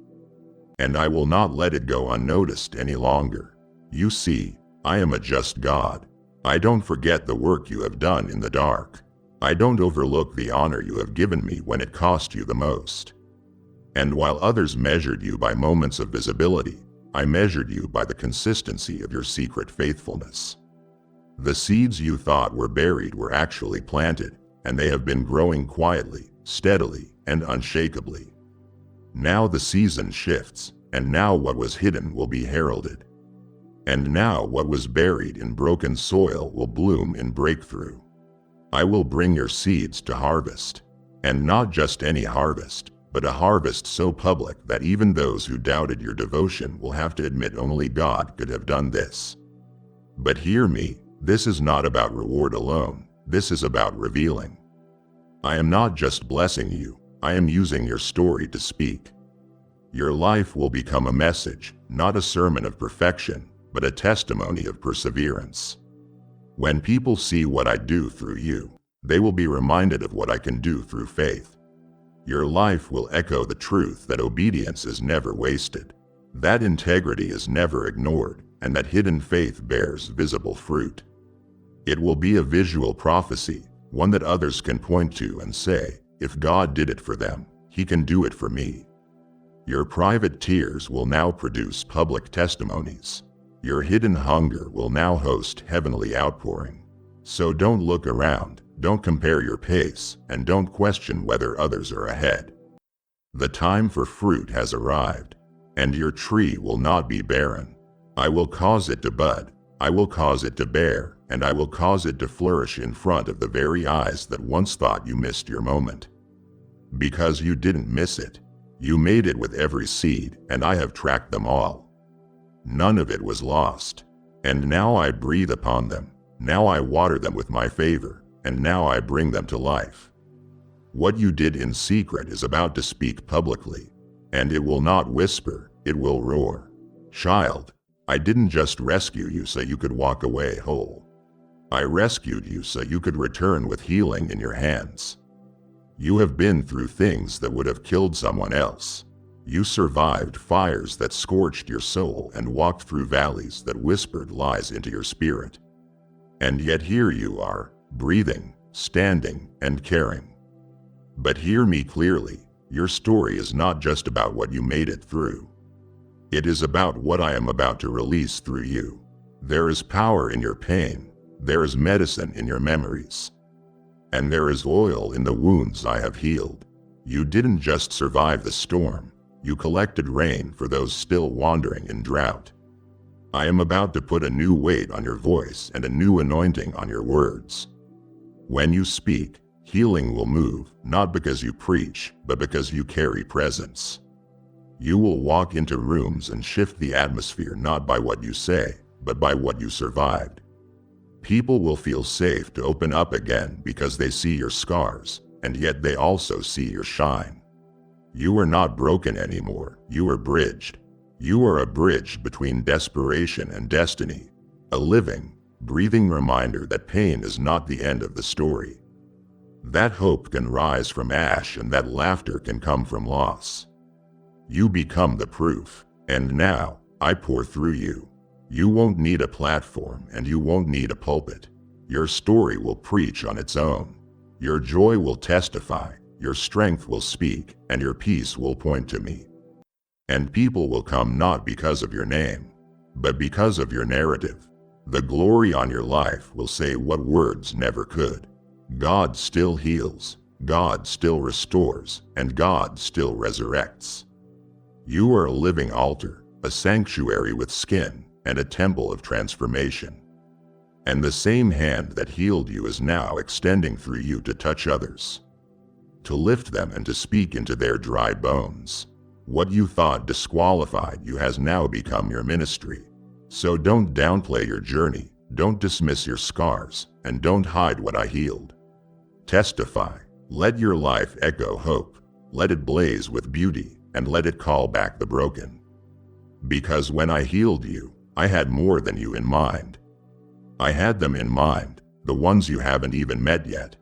And I will not let it go unnoticed any longer. You see, I am a just God. I don't forget the work you have done in the dark. I don't overlook the honor you have given me when it cost you the most. And while others measured you by moments of visibility, I measured you by the consistency of your secret faithfulness. The seeds you thought were buried were actually planted, and they have been growing quietly, steadily, and unshakably. Now the season shifts, and now what was hidden will be heralded. And now what was buried in broken soil will bloom in breakthrough. I will bring your seeds to harvest, and not just any harvest, but a harvest so public that even those who doubted your devotion will have to admit only God could have done this. But hear me, this is not about reward alone, this is about revealing. I am not just blessing you, I am using your story to speak. Your life will become a message, not a sermon of perfection, but a testimony of perseverance. When people see what I do through you, they will be reminded of what I can do through faith. Your life will echo the truth that obedience is never wasted, that integrity is never ignored, and that hidden faith bears visible fruit. It will be a visual prophecy, one that others can point to and say, if God did it for them, He can do it for me. Your private tears will now produce public testimonies. Your hidden hunger will now host heavenly outpouring. So don't look around, don't compare your pace, and don't question whether others are ahead. The time for fruit has arrived, and your tree will not be barren. I will cause it to bud, I will cause it to bear, and I will cause it to flourish in front of the very eyes that once thought you missed your moment. Because you didn't miss it. You made it with every seed, and I have tracked them all. None of it was lost. And now I breathe upon them. Now I water them with my favor, and now I bring them to life. What you did in secret is about to speak publicly, and it will not whisper, it will roar. Child, I didn't just rescue you so you could walk away whole. I rescued you so you could return with healing in your hands. You have been through things that would have killed someone else. You survived fires that scorched your soul and walked through valleys that whispered lies into your spirit. And yet here you are, breathing, standing, and caring. But hear me clearly, your story is not just about what you made it through. It is about what I am about to release through you. There is power in your pain. There is medicine in your memories. And there is oil in the wounds I have healed. You didn't just survive the storm. You collected rain for those still wandering in drought. I am about to put a new weight on your voice and a new anointing on your words. When you speak, healing will move, not because you preach, but because you carry presence. You will walk into rooms and shift the atmosphere not by what you say, but by what you survived. People will feel safe to open up again because they see your scars, and yet they also see your shine. You are not broken anymore, you are bridged. You are a bridge between desperation and destiny, a living, breathing reminder that pain is not the end of the story. That hope can rise from ash and that laughter can come from loss. You become the proof, and now, I pour through you. You won't need a platform and you won't need a pulpit. Your story will preach on its own. Your joy will testify, your strength will speak, and your peace will point to me. And people will come not because of your name, but because of your narrative. The glory on your life will say what words never could. God still heals, God still restores, and God still resurrects. You are a living altar, a sanctuary with skin, and a temple of transformation. And the same hand that healed you is now extending through you to touch others, to lift them and to speak into their dry bones. What you thought disqualified you has now become your ministry. So don't downplay your journey, don't dismiss your scars, and don't hide what I healed. Testify, let your life echo hope, let it blaze with beauty, and let it call back the broken. Because when I healed you, I had more than you in mind. I had them in mind, the ones you haven't even met yet.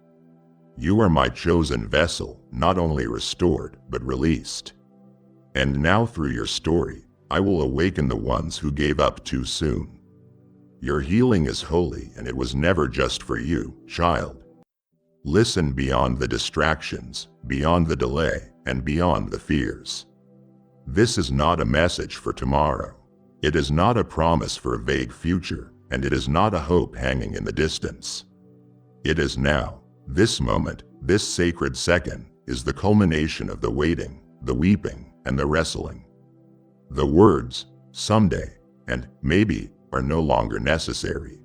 You are my chosen vessel, not only restored, but released. And now through your story, I will awaken the ones who gave up too soon. Your healing is holy, and it was never just for you, child. Listen beyond the distractions, beyond the delay, and beyond the fears. This is not a message for tomorrow. It is not a promise for a vague future, and it is not a hope hanging in the distance. It is now. This moment, this sacred second, is the culmination of the waiting, the weeping, and the wrestling. The words, someday, and maybe, are no longer necessary.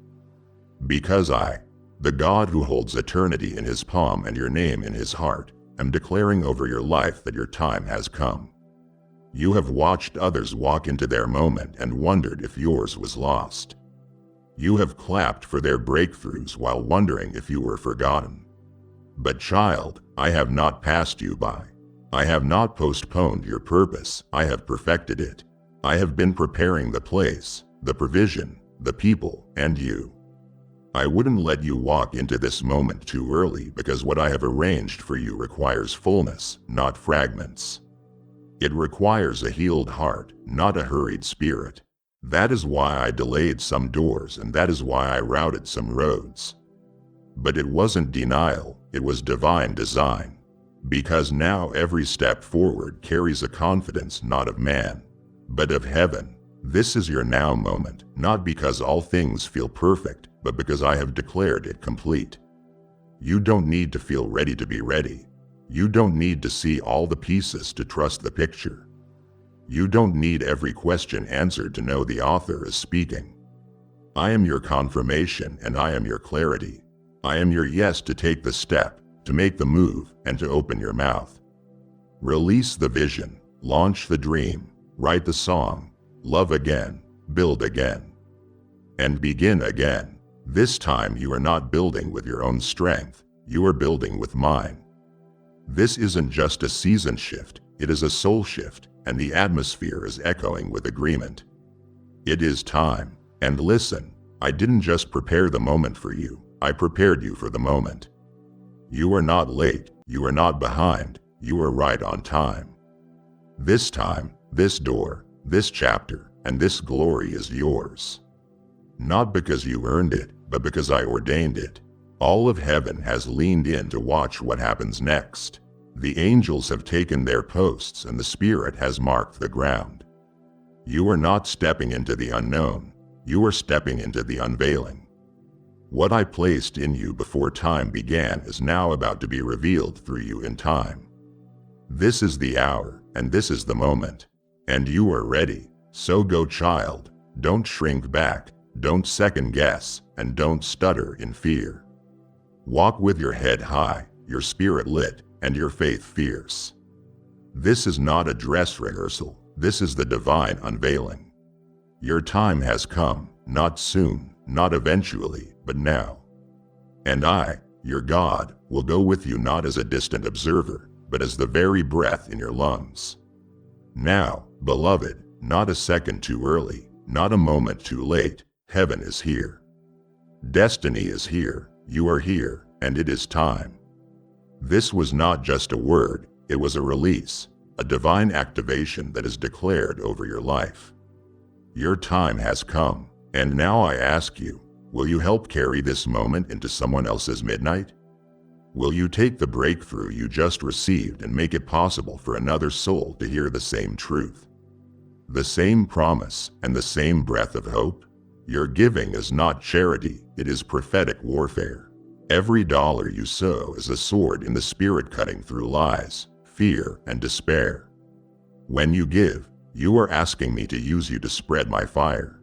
Because I, the God who holds eternity in his palm and your name in his heart, am declaring over your life that your time has come. You have watched others walk into their moment and wondered if yours was lost. You have clapped for their breakthroughs while wondering if you were forgotten. But child, I have not passed you by. I have not postponed your purpose, I have perfected it. I have been preparing the place, the provision, the people, and you. I wouldn't let you walk into this moment too early because what I have arranged for you requires fullness, not fragments. It requires a healed heart, not a hurried spirit. That is why I delayed some doors, and that is why I routed some roads. But it wasn't denial, it was divine design. Because now every step forward carries a confidence not of man, but of heaven. This is your now moment, not because all things feel perfect, but because I have declared it complete. You don't need to feel ready to be ready. You don't need to see all the pieces to trust the picture. You don't need every question answered to know the author is speaking. I am your confirmation and I am your clarity. I am your yes to take the step, to make the move, and to open your mouth. Release the vision, launch the dream, write the song, love again, build again, and begin again. This time you are not building with your own strength, you are building with mine. This isn't just a season shift, it is a soul shift, and the atmosphere is echoing with agreement. It is time, and listen, I didn't just prepare the moment for you, I prepared you for the moment. You are not late, you are not behind, you are right on time. This time, this door, this chapter, and this glory is yours. Not because you earned it, but because I ordained it. All of heaven has leaned in to watch what happens next. The angels have taken their posts and the Spirit has marked the ground. You are not stepping into the unknown, you are stepping into the unveiling. What I placed in you before time began is now about to be revealed through you in time. This is the hour, and this is the moment. And you are ready, so go child, don't shrink back, don't second guess, and don't stutter in fear. Walk with your head high, your spirit lit, and your faith fierce. This is not a dress rehearsal, this is the divine unveiling. Your time has come, not soon, not eventually, but now. And I, your God, will go with you not as a distant observer, but as the very breath in your lungs. Now, beloved, not a second too early, not a moment too late, heaven is here. Destiny is here, you are here, and it is time. This was not just a word, it was a release, a divine activation that is declared over your life. Your time has come, and now I ask you, will you help carry this moment into someone else's midnight? Will you take the breakthrough you just received and make it possible for another soul to hear the same truth? The same promise and the same breath of hope? Your giving is not charity, it is prophetic warfare. Every dollar you sow is a sword in the spirit cutting through lies, fear, and despair. When you give, you are asking me to use you to spread my fire.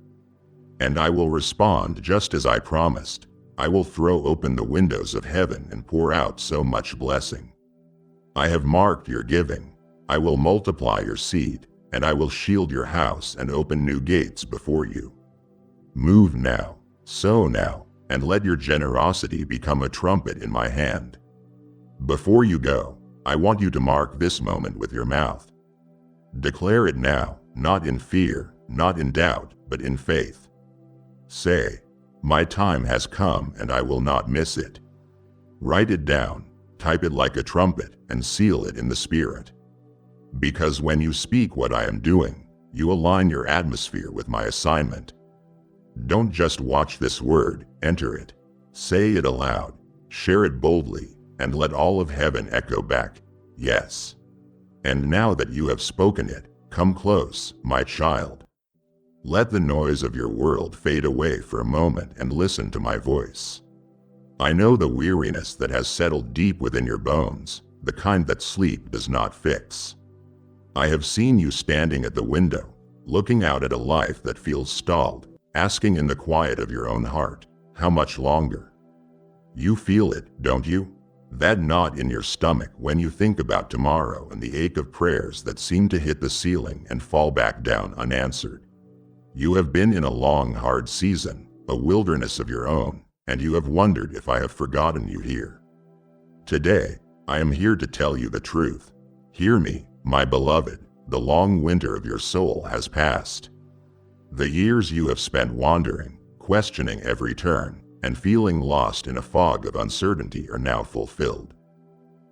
And I will respond just as I promised. I will throw open the windows of heaven and pour out so much blessing. I have marked your giving. I will multiply your seed, and I will shield your house and open new gates before you. Move now, sow now, and let your generosity become a trumpet in my hand. Before you go, I want you to mark this moment with your mouth. Declare it now, not in fear, not in doubt, but in faith. Say, my time has come and I will not miss it. Write it down, type it like a trumpet, and seal it in the spirit. Because when you speak what I am doing, you align your atmosphere with my assignment. Don't just watch this word, enter it. Say it aloud, share it boldly, and let all of heaven echo back, yes. And now that you have spoken it, come close, my child. Let the noise of your world fade away for a moment and listen to my voice. I know the weariness that has settled deep within your bones, the kind that sleep does not fix. I have seen you standing at the window, looking out at a life that feels stalled, asking in the quiet of your own heart, how much longer? You feel it, don't you? That knot in your stomach when you think about tomorrow and the ache of prayers that seem to hit the ceiling and fall back down unanswered. You have been in a long, hard season, a wilderness of your own, and you have wondered if I have forgotten you here. Today, I am here to tell you the truth. Hear me, my beloved, the long winter of your soul has passed. The years you have spent wandering, questioning every turn, and feeling lost in a fog of uncertainty are now fulfilled.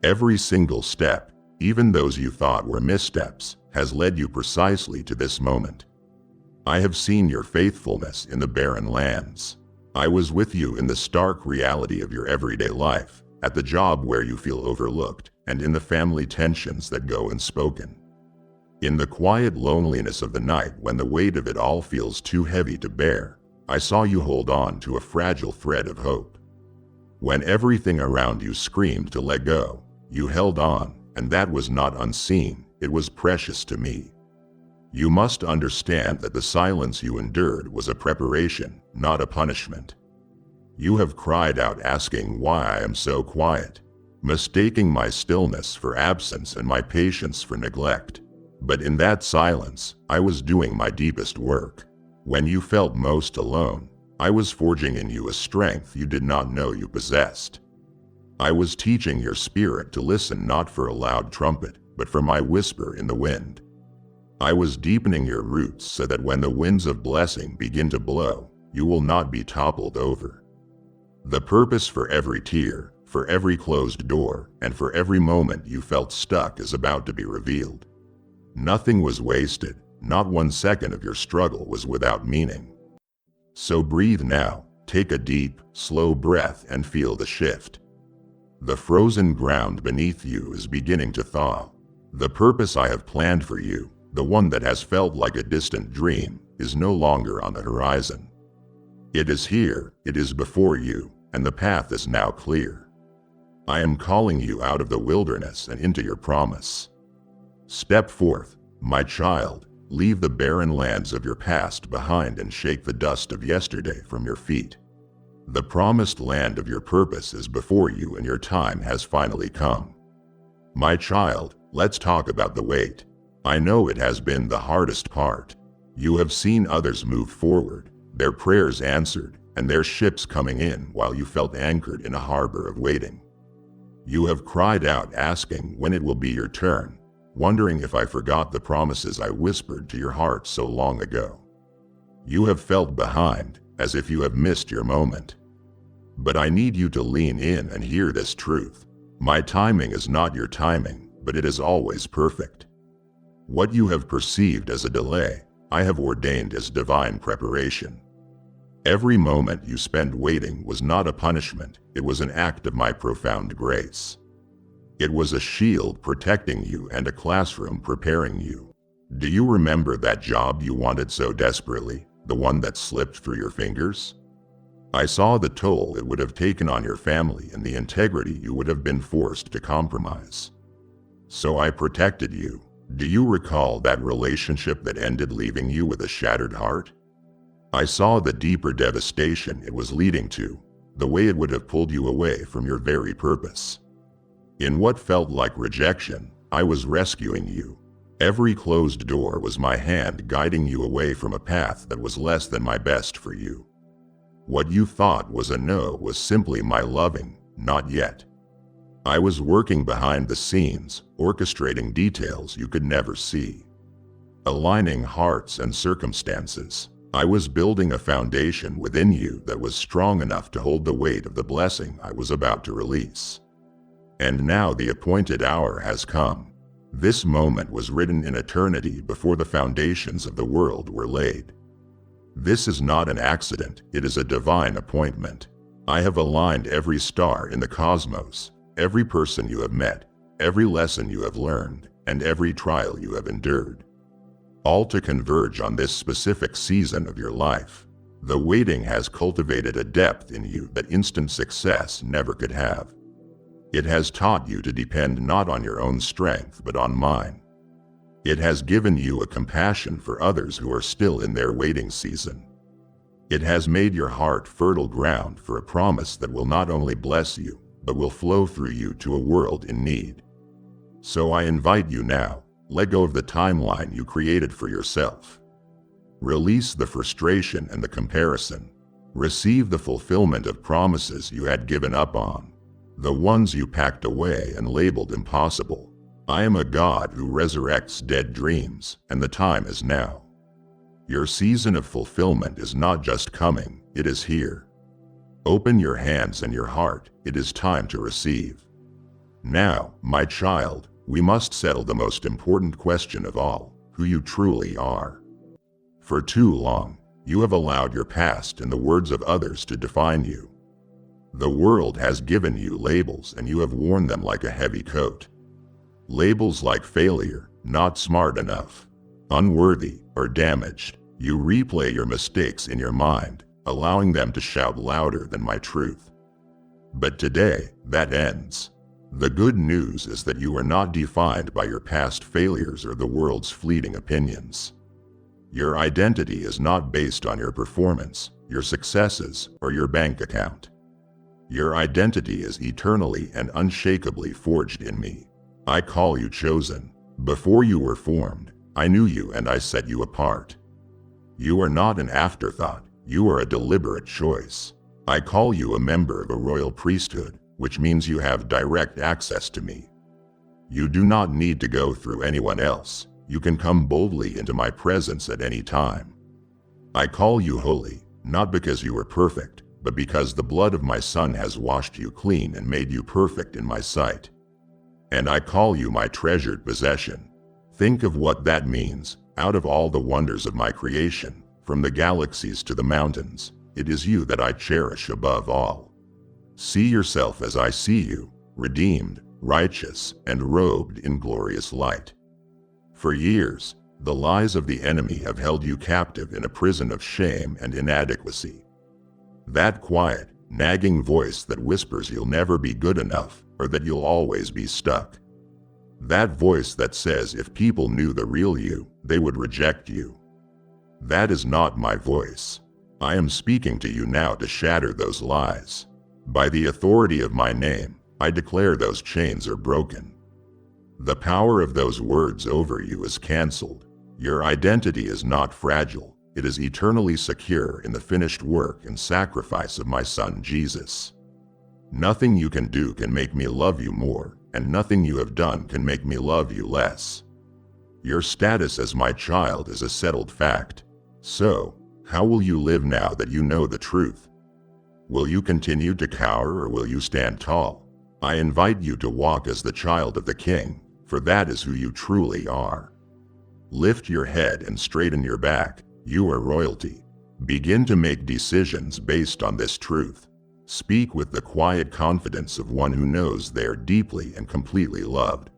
Every single step, even those you thought were missteps, has led you precisely to this moment. I have seen your faithfulness in the barren lands. I was with you in the stark reality of your everyday life, at the job where you feel overlooked, and in the family tensions that go unspoken. In the quiet loneliness of the night when the weight of it all feels too heavy to bear, I saw you hold on to a fragile thread of hope. When everything around you screamed to let go, you held on, and that was not unseen, it was precious to me. You must understand that the silence you endured was a preparation, not a punishment. You have cried out asking why I am so quiet, mistaking my stillness for absence and my patience for neglect. But in that silence, I was doing my deepest work. When you felt most alone, I was forging in you a strength you did not know you possessed. I was teaching your spirit to listen not for a loud trumpet, but for my whisper in the wind. I was deepening your roots so that when the winds of blessing begin to blow, you will not be toppled over. The purpose for every tear, for every closed door, and for every moment you felt stuck is about to be revealed. Nothing was wasted, not 1 second of your struggle was without meaning. So breathe now, take a deep, slow breath and feel the shift. The frozen ground beneath you is beginning to thaw. The purpose I have planned for you, the one that has felt like a distant dream, is no longer on the horizon. It is here, it is before you, and the path is now clear. I am calling you out of the wilderness and into your promise. Step forth, my child, leave the barren lands of your past behind and shake the dust of yesterday from your feet. The promised land of your purpose is before you and your time has finally come. My child, let's talk about the wait. I know it has been the hardest part. You have seen others move forward, their prayers answered, and their ships coming in while you felt anchored in a harbor of waiting. You have cried out asking when it will be your turn, wondering if I forgot the promises I whispered to your heart so long ago. You have felt behind, as if you have missed your moment. But I need you to lean in and hear this truth. My timing is not your timing, but it is always perfect. What you have perceived as a delay, I have ordained as divine preparation. Every moment you spent waiting was not a punishment, it was an act of my profound grace. It was a shield protecting you and a classroom preparing you. Do you remember that job you wanted so desperately, the one that slipped through your fingers? I saw the toll it would have taken on your family and the integrity you would have been forced to compromise. So I protected you. Do you recall that relationship that ended leaving you with a shattered heart? I saw the deeper devastation it was leading to, the way it would have pulled you away from your very purpose. In what felt like rejection, I was rescuing you. Every closed door was my hand guiding you away from a path that was less than my best for you. What you thought was a no was simply my loving, not yet. I was working behind the scenes, orchestrating details you could never see. Aligning hearts and circumstances, I was building a foundation within you that was strong enough to hold the weight of the blessing I was about to release. And now the appointed hour has come. This moment was written in eternity before the foundations of the world were laid. This is not an accident, it is a divine appointment. I have aligned every star in the cosmos, every person you have met, every lesson you have learned, and every trial you have endured. All to converge on this specific season of your life. The waiting has cultivated a depth in you that instant success never could have. It has taught you to depend not on your own strength but on mine. It has given you a compassion for others who are still in their waiting season. It has made your heart fertile ground for a promise that will not only bless you, but will flow through you to a world in need. So I invite you now, let go of the timeline you created for yourself. Release the frustration and the comparison. Receive the fulfillment of promises you had given up on, the ones you packed away and labeled impossible. I am a God who resurrects dead dreams, and the time is now. Your season of fulfillment is not just coming, it is here. Open your hands and your heart, it is time to receive. Now, my child, we must settle the most important question of all, who you truly are. For too long, you have allowed your past and the words of others to define you. The world has given you labels and you have worn them like a heavy coat. Labels like failure, not smart enough, unworthy, or damaged. You replay your mistakes in your mind, allowing them to shout louder than my truth. But today, that ends. The good news is that you are not defined by your past failures or the world's fleeting opinions. Your identity is not based on your performance, your successes, or your bank account. Your identity is eternally and unshakably forged in me. I call you chosen. Before you were formed, I knew you and I set you apart. You are not an afterthought, you are a deliberate choice. I call you a member of a royal priesthood, which means you have direct access to me. You do not need to go through anyone else. You can come boldly into my presence at any time. I call you holy, not because you are perfect, but because the blood of my Son has washed you clean and made you perfect in my sight. And I call you my treasured possession. Think of what that means. Out of all the wonders of my creation, from the galaxies to the mountains, it is you that I cherish above all. See yourself as I see you, redeemed, righteous, and robed in glorious light. For years, the lies of the enemy have held you captive in a prison of shame and inadequacy. That quiet, nagging voice that whispers you'll never be good enough, or that you'll always be stuck. That voice that says if people knew the real you, they would reject you. That is not my voice. I am speaking to you now to shatter those lies. By the authority of my name, I declare those chains are broken. The power of those words over you is canceled. Your identity is not fragile. It is eternally secure in the finished work and sacrifice of my Son Jesus. Nothing you can do can make me love you more, and nothing you have done can make me love you less. Your status as my child is a settled fact. So, how will you live now that you know the truth? Will you continue to cower or will you stand tall? I invite you to walk as the child of the King, for that is who you truly are. Lift your head and straighten your back. You are royalty. Begin to make decisions based on this truth. Speak with the quiet confidence of one who knows they are deeply and completely loved.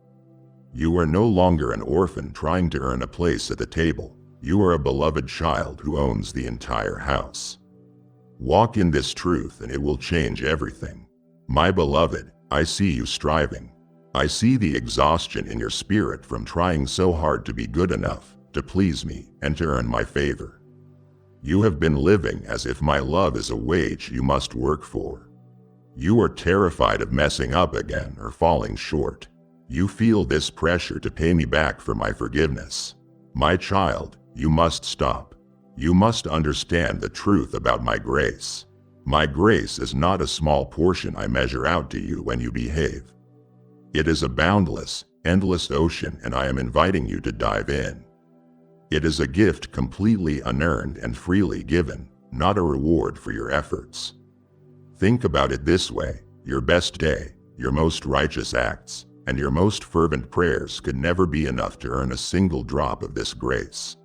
You are no longer an orphan trying to earn a place at the table. You are a beloved child who owns the entire house. Walk in this truth and it will change everything. My beloved, I see you striving. I see the exhaustion in your spirit from trying so hard to be good enough, to please me, and to earn my favor. You have been living as if my love is a wage you must work for. You are terrified of messing up again or falling short. You feel this pressure to pay me back for my forgiveness. My child, you must stop. You must understand the truth about my grace. My grace is not a small portion I measure out to you when you behave. It is a boundless, endless ocean, and I am inviting you to dive in. It is a gift completely unearned and freely given, not a reward for your efforts. Think about it this way: your best day, your most righteous acts, and your most fervent prayers could never be enough to earn a single drop of this grace.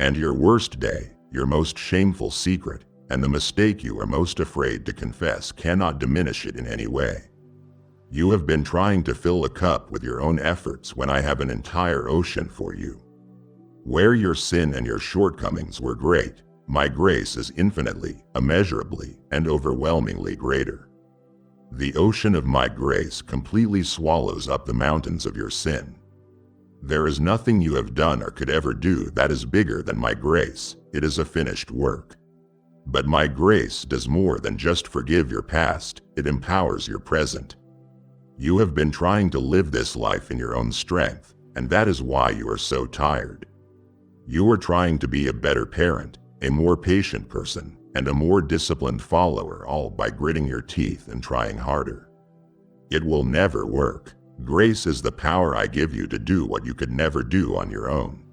And your worst day, your most shameful secret, and the mistake you are most afraid to confess cannot diminish it in any way. You have been trying to fill a cup with your own efforts when I have an entire ocean for you. Where your sin and your shortcomings were great, my grace is infinitely, immeasurably, and overwhelmingly greater. The ocean of my grace completely swallows up the mountains of your sin. There is nothing you have done or could ever do that is bigger than my grace. It is a finished work. But my grace does more than just forgive your past, it empowers your present. You have been trying to live this life in your own strength, and that is why you are so tired. You are trying to be a better parent, a more patient person, and a more disciplined follower, all by gritting your teeth and trying harder. It will never work. Grace is the power I give you to do what you could never do on your own.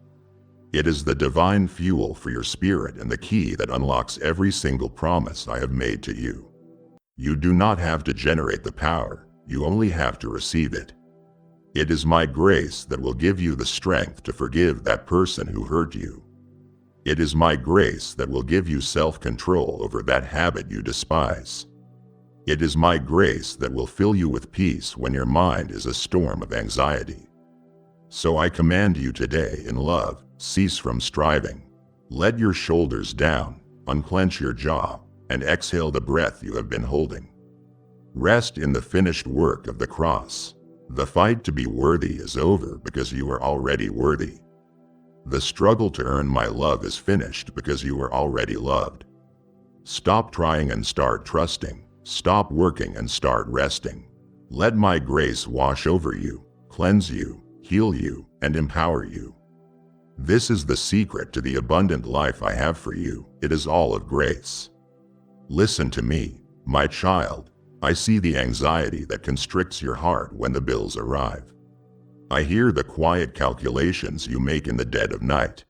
It is the divine fuel for your spirit and the key that unlocks every single promise I have made to you. You do not have to generate the power, you only have to receive it. It is my grace that will give you the strength to forgive that person who hurt you. It is my grace that will give you self-control over that habit you despise. It is my grace that will fill you with peace when your mind is a storm of anxiety. So I command you today in love, cease from striving. Let your shoulders down, unclench your jaw, and exhale the breath you have been holding. Rest in the finished work of the cross. The fight to be worthy is over because you are already worthy. The struggle to earn my love is finished because you are already loved. Stop trying and start trusting. Stop working and start resting. Let my grace wash over you, cleanse you, heal you, and empower you. This is the secret to the abundant life I have for you. It is all of grace. Listen to me, my child. I see the anxiety that constricts your heart when the bills arrive. I hear the quiet calculations you make in the dead of night,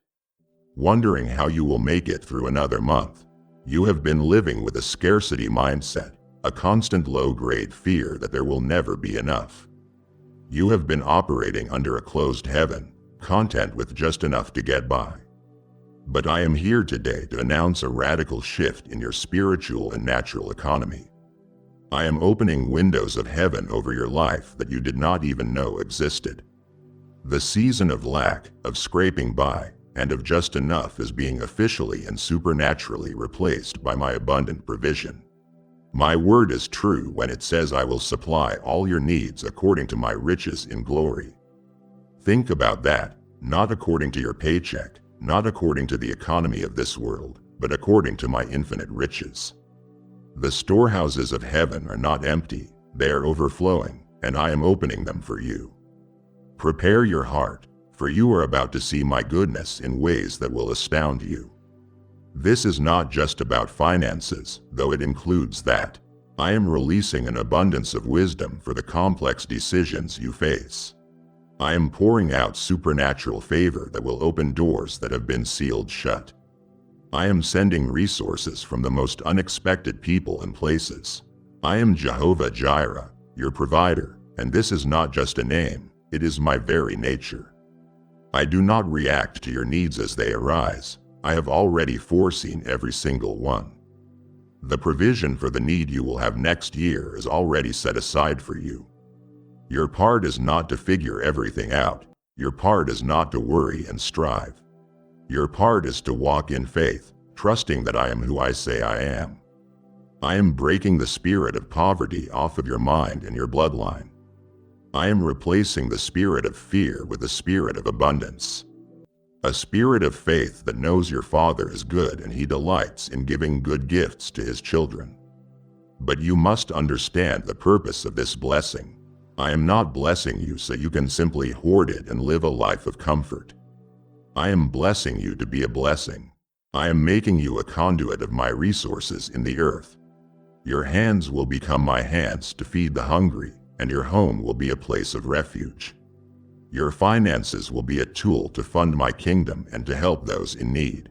wondering how you will make it through another month. You have been living with a scarcity mindset, a constant low-grade fear that there will never be enough. You have been operating under a closed heaven, content with just enough to get by. But I am here today to announce a radical shift in your spiritual and natural economy. I am opening windows of heaven over your life that you did not even know existed. The season of lack, of scraping by, and of just enough is being officially and supernaturally replaced by my abundant provision. My word is true when it says I will supply all your needs according to my riches in glory. Think about that, not according to your paycheck, not according to the economy of this world, but according to my infinite riches. The storehouses of heaven are not empty, they are overflowing, and I am opening them for you. Prepare your heart, for you are about to see my goodness in ways that will astound you. This is not just about finances, though it includes that. I am releasing an abundance of wisdom for the complex decisions you face. I am pouring out supernatural favor that will open doors that have been sealed shut. I am sending resources from the most unexpected people and places. I am Jehovah Jireh, your provider, and this is not just a name, it is my very nature. I do not react to your needs as they arise. I have already foreseen every single one. The provision for the need you will have next year is already set aside for you. Your part is not to figure everything out. Your part is not to worry and strive. Your part is to walk in faith, trusting that I am who I say I am. I am breaking the spirit of poverty off of your mind and your bloodline. I am replacing the spirit of fear with the spirit of abundance. A spirit of faith that knows your Father is good and He delights in giving good gifts to His children. But you must understand the purpose of this blessing. I am not blessing you so you can simply hoard it and live a life of comfort. I am blessing you to be a blessing. I am making you a conduit of my resources in the earth. Your hands will become my hands to feed the hungry, and your home will be a place of refuge. Your finances will be a tool to fund my kingdom and to help those in need.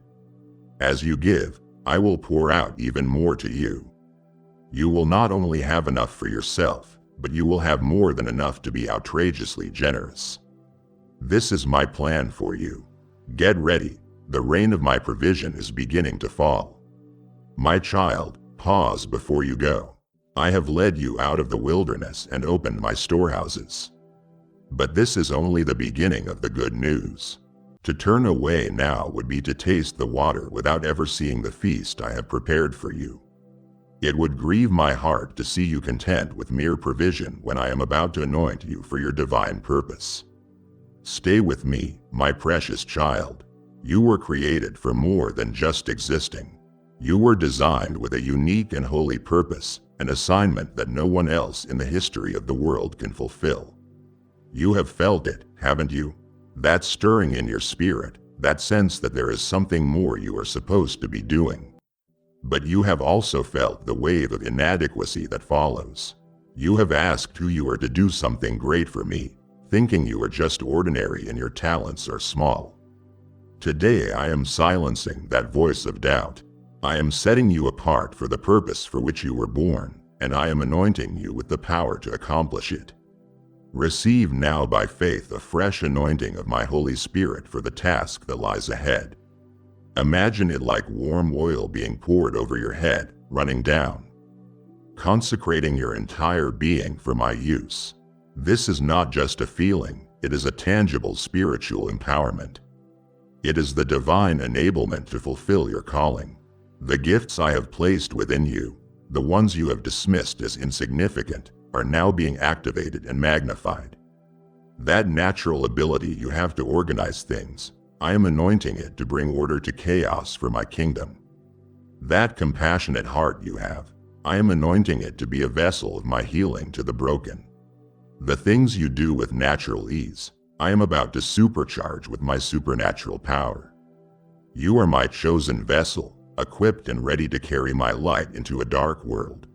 As you give, I will pour out even more to you. You will not only have enough for yourself, but you will have more than enough to be outrageously generous. This is my plan for you. Get ready, the rain of my provision is beginning to fall. My child, pause before you go. I have led you out of the wilderness and opened my storehouses. But this is only the beginning of the good news. To turn away now would be to taste the water without ever seeing the feast I have prepared for you. It would grieve my heart to see you content with mere provision when I am about to anoint you for your divine purpose. Stay with me, my precious child. You were created for more than just existing. You were designed with a unique and holy purpose, an assignment that no one else in the history of the world can fulfill. You have felt it, haven't you? That stirring in your spirit, that sense that there is something more you are supposed to be doing. But you have also felt the wave of inadequacy that follows. You have asked who you are to do something great for me, thinking you are just ordinary and your talents are small. Today I am silencing that voice of doubt. I am setting you apart for the purpose for which you were born, and I am anointing you with the power to accomplish it. Receive now by faith a fresh anointing of my Holy Spirit for the task that lies ahead. Imagine it like warm oil being poured over your head, running down, consecrating your entire being for my use. This is not just a feeling, it is a tangible spiritual empowerment. It is the divine enablement to fulfill your calling. The gifts I have placed within you, the ones you have dismissed as insignificant, are now being activated and magnified. That natural ability you have to organize things, I am anointing it to bring order to chaos for my kingdom. That compassionate heart you have, I am anointing it to be a vessel of my healing to the broken. The things you do with natural ease, I am about to supercharge with my supernatural power. You are my chosen vessel, equipped and ready to carry my light into a dark world.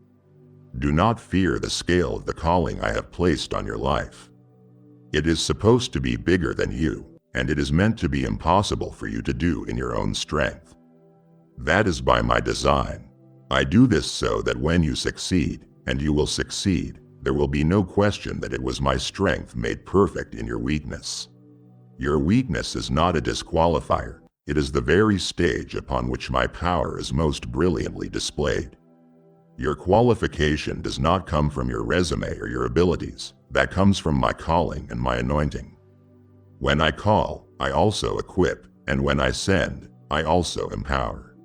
Do not fear the scale of the calling I have placed on your life. It is supposed to be bigger than you, and it is meant to be impossible for you to do in your own strength. That is by my design. I do this so that when you succeed, and you will succeed, there will be no question that it was my strength made perfect in your weakness. Your weakness is not a disqualifier, it is the very stage upon which my power is most brilliantly displayed. Your qualification does not come from your resume or your abilities, that comes from my calling and my anointing. When I call, I also equip, and when I send, I also empower.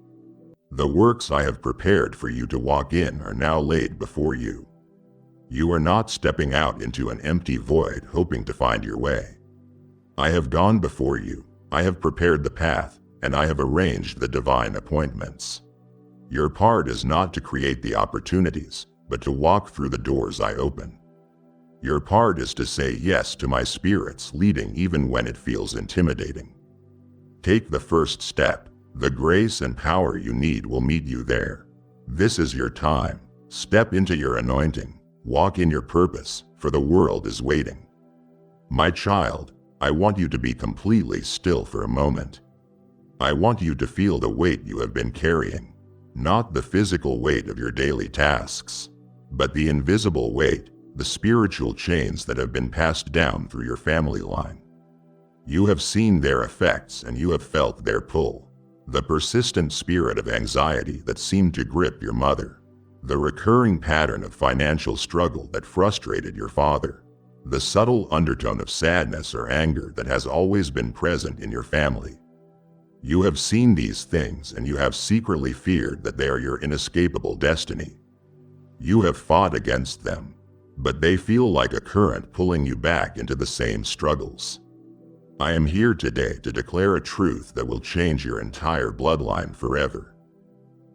The works I have prepared for you to walk in are now laid before you. You are not stepping out into an empty void hoping to find your way. I have gone before you, I have prepared the path, and I have arranged the divine appointments. Your part is not to create the opportunities, but to walk through the doors I open. Your part is to say yes to my Spirit's leading even when it feels intimidating. Take the first step. The grace and power you need will meet you there. This is your time. Step into your anointing. Walk in your purpose, for the world is waiting. My child, I want you to be completely still for a moment. I want you to feel the weight you have been carrying, not the physical weight of your daily tasks, but the invisible weight, the spiritual chains that have been passed down through your family line. You have seen their effects and you have felt their pull. The persistent spirit of anxiety that seemed to grip your mother. The recurring pattern of financial struggle that frustrated your father. The subtle undertone of sadness or anger that has always been present in your family. You have seen these things and you have secretly feared that they are your inescapable destiny. You have fought against them, but they feel like a current pulling you back into the same struggles. I am here today to declare a truth that will change your entire bloodline forever.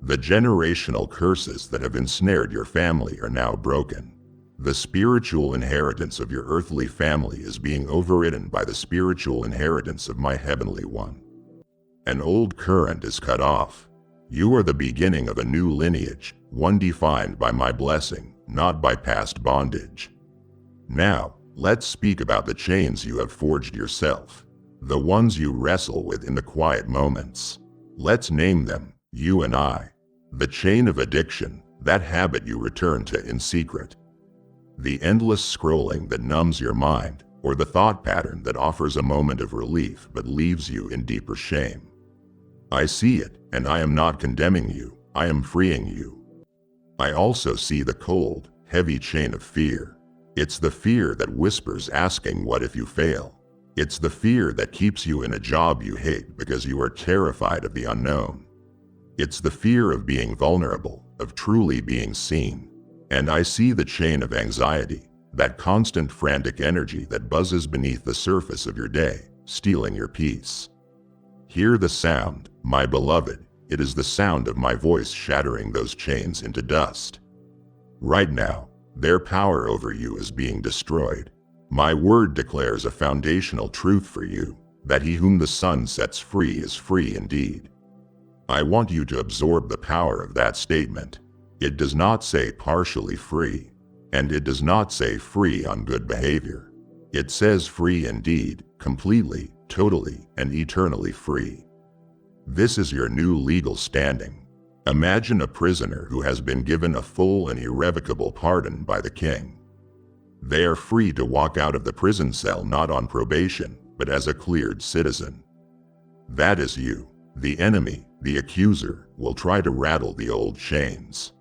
The generational curses that have ensnared your family are now broken. The spiritual inheritance of your earthly family is being overridden by the spiritual inheritance of my heavenly one. An old current is cut off. You are the beginning of a new lineage, one defined by my blessing, not by past bondage. Now, let's speak about the chains you have forged yourself, the ones you wrestle with in the quiet moments. Let's name them, you and I. The chain of addiction, that habit you return to in secret. The endless scrolling that numbs your mind, or the thought pattern that offers a moment of relief but leaves you in deeper shame. I see it, and I am not condemning you, I am freeing you. I also see the cold, heavy chain of fear. It's the fear that whispers asking what if you fail. It's the fear that keeps you in a job you hate because you are terrified of the unknown. It's the fear of being vulnerable, of truly being seen. And I see the chain of anxiety, that constant frantic energy that buzzes beneath the surface of your day, stealing your peace. Hear the sound, my beloved. It is the sound of my voice shattering those chains into dust. Right now, their power over you is being destroyed. My word declares a foundational truth for you, that he whom the Son sets free is free indeed. I want you to absorb the power of that statement. It does not say partially free, and it does not say free on good behavior. It says free indeed, completely, totally and eternally free. This is your new legal standing. Imagine a prisoner who has been given a full and irrevocable pardon by the king. They are free to walk out of the prison cell not on probation, but as a cleared citizen. That is you. The enemy, the accuser, will try to rattle the old chains.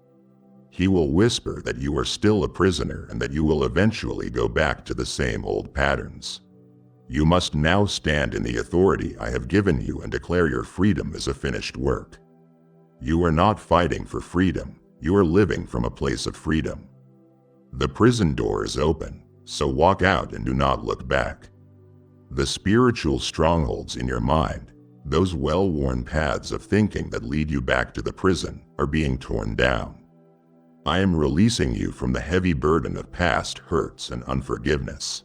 He will whisper that you are still a prisoner and that you will eventually go back to the same old patterns. You must now stand in the authority I have given you and declare your freedom as a finished work. You are not fighting for freedom, you are living from a place of freedom. The prison door is open, so walk out and do not look back. The spiritual strongholds in your mind, those well-worn paths of thinking that lead you back to the prison, are being torn down. I am releasing you from the heavy burden of past hurts and unforgiveness.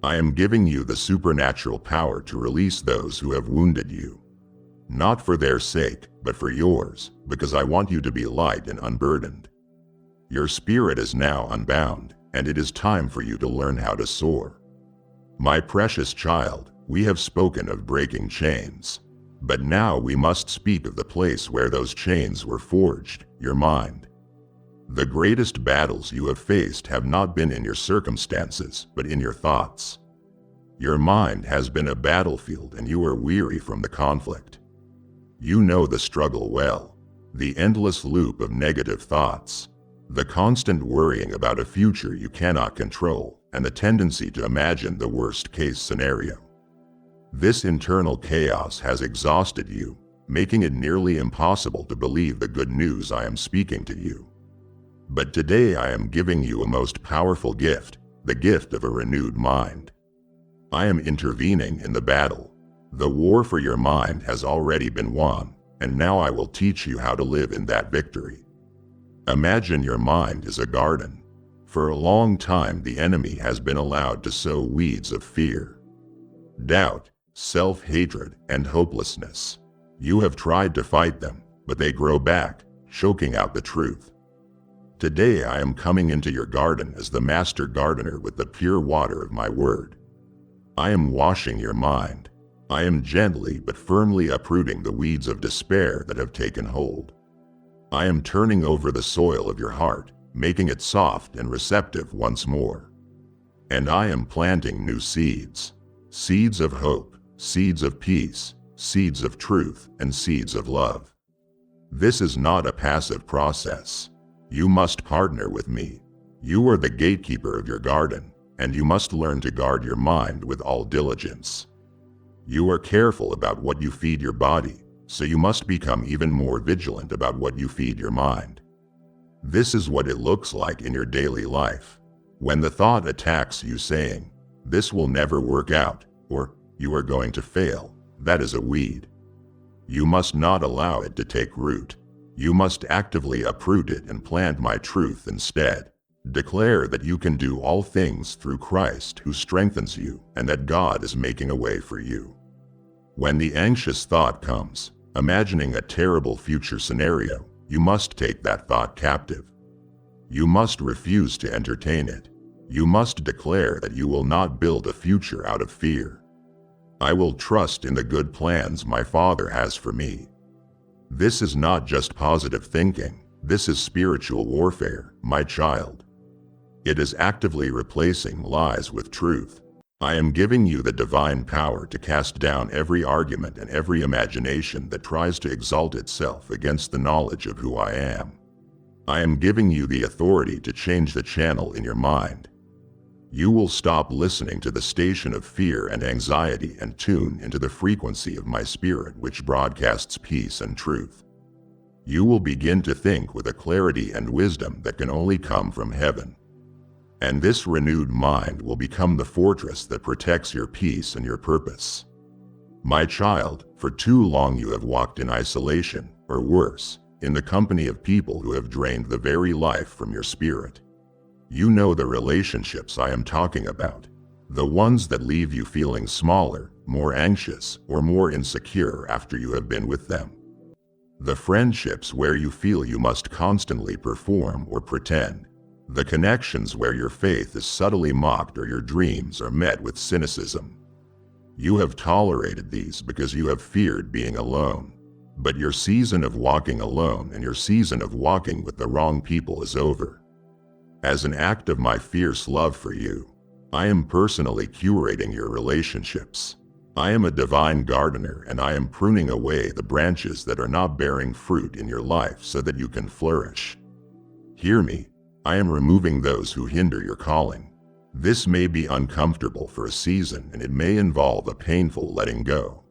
I am giving you the supernatural power to release those who have wounded you. Not for their sake, but for yours, because I want you to be light and unburdened. Your spirit is now unbound, and it is time for you to learn how to soar. My precious child, we have spoken of breaking chains, but now we must speak of the place where those chains were forged, your mind. The greatest battles you have faced have not been in your circumstances, but in your thoughts. Your mind has been a battlefield and you are weary from the conflict. You know the struggle well, the endless loop of negative thoughts, the constant worrying about a future you cannot control, and the tendency to imagine the worst-case scenario. This internal chaos has exhausted you, making it nearly impossible to believe the good news I am speaking to you. But today I am giving you a most powerful gift, the gift of a renewed mind. I am intervening in the battle. The war for your mind has already been won, and now I will teach you how to live in that victory. Imagine your mind is a garden. For a long time the enemy has been allowed to sow weeds of fear, doubt, self-hatred, and hopelessness. You have tried to fight them, but they grow back, choking out the truth. Today I am coming into your garden as the master gardener with the pure water of my word. I am washing your mind. I am gently but firmly uprooting the weeds of despair that have taken hold. I am turning over the soil of your heart, making it soft and receptive once more. And I am planting new seeds, seeds of hope, seeds of peace, seeds of truth, and seeds of love. This is not a passive process. You must partner with me. You are the gatekeeper of your garden, and you must learn to guard your mind with all diligence. You are careful about what you feed your body, so you must become even more vigilant about what you feed your mind. This is what it looks like in your daily life. When the thought attacks you saying, "This will never work out," or "You are going to fail," that is a weed. You must not allow it to take root. You must actively uproot it and plant my truth instead. Declare that you can do all things through Christ who strengthens you, and that God is making a way for you. When the anxious thought comes, imagining a terrible future scenario, you must take that thought captive. You must refuse to entertain it. You must declare that you will not build a future out of fear. I will trust in the good plans my Father has for me. This is not just positive thinking, this is spiritual warfare, my child. It is actively replacing lies with truth. I am giving you the divine power to cast down every argument and every imagination that tries to exalt itself against the knowledge of who I am. I am giving you the authority to change the channel in your mind. You will stop listening to the station of fear and anxiety and tune into the frequency of my spirit, which broadcasts peace and truth. You will begin to think with a clarity and wisdom that can only come from heaven. And this renewed mind will become the fortress that protects your peace and your purpose. My child, for too long you have walked in isolation, or worse, in the company of people who have drained the very life from your spirit. You know the relationships I am talking about, the ones that leave you feeling smaller, more anxious, or more insecure after you have been with them. The friendships where you feel you must constantly perform or pretend. The connections where your faith is subtly mocked or your dreams are met with cynicism. You have tolerated these because you have feared being alone. But your season of walking alone and your season of walking with the wrong people is over. As an act of my fierce love for you, I am personally curating your relationships. I am a divine gardener, and I am pruning away the branches that are not bearing fruit in your life so that you can flourish. Hear me, I am removing those who hinder your calling. This may be uncomfortable for a season, and it may involve a painful letting go.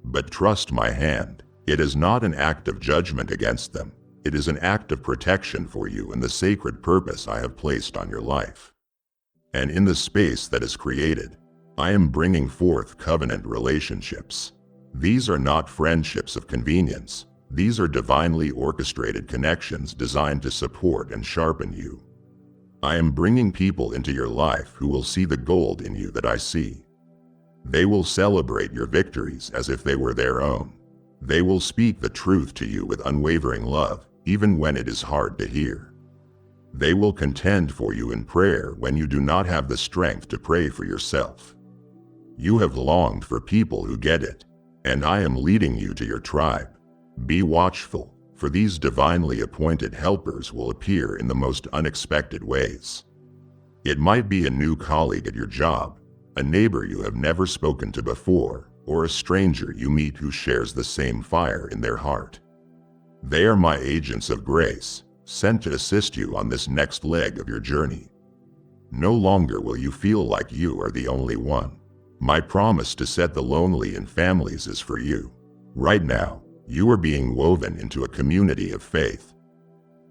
But trust my hand, it is not an act of judgment against them. It is an act of protection for you and the sacred purpose I have placed on your life. And in the space that is created, I am bringing forth covenant relationships. These are not friendships of convenience. These are divinely orchestrated connections designed to support and sharpen you. I am bringing people into your life who will see the gold in you that I see. They will celebrate your victories as if they were their own. They will speak the truth to you with unwavering love, even when it is hard to hear. They will contend for you in prayer when you do not have the strength to pray for yourself. You have longed for people who get it, and I am leading you to your tribe. Be watchful, for these divinely appointed helpers will appear in the most unexpected ways. It might be a new colleague at your job, a neighbor you have never spoken to before, or a stranger you meet who shares the same fire in their heart. They are my agents of grace, sent to assist you on this next leg of your journey. No longer will you feel like you are the only one. My promise to set the lonely in families is for you. Right now, you are being woven into a community of faith,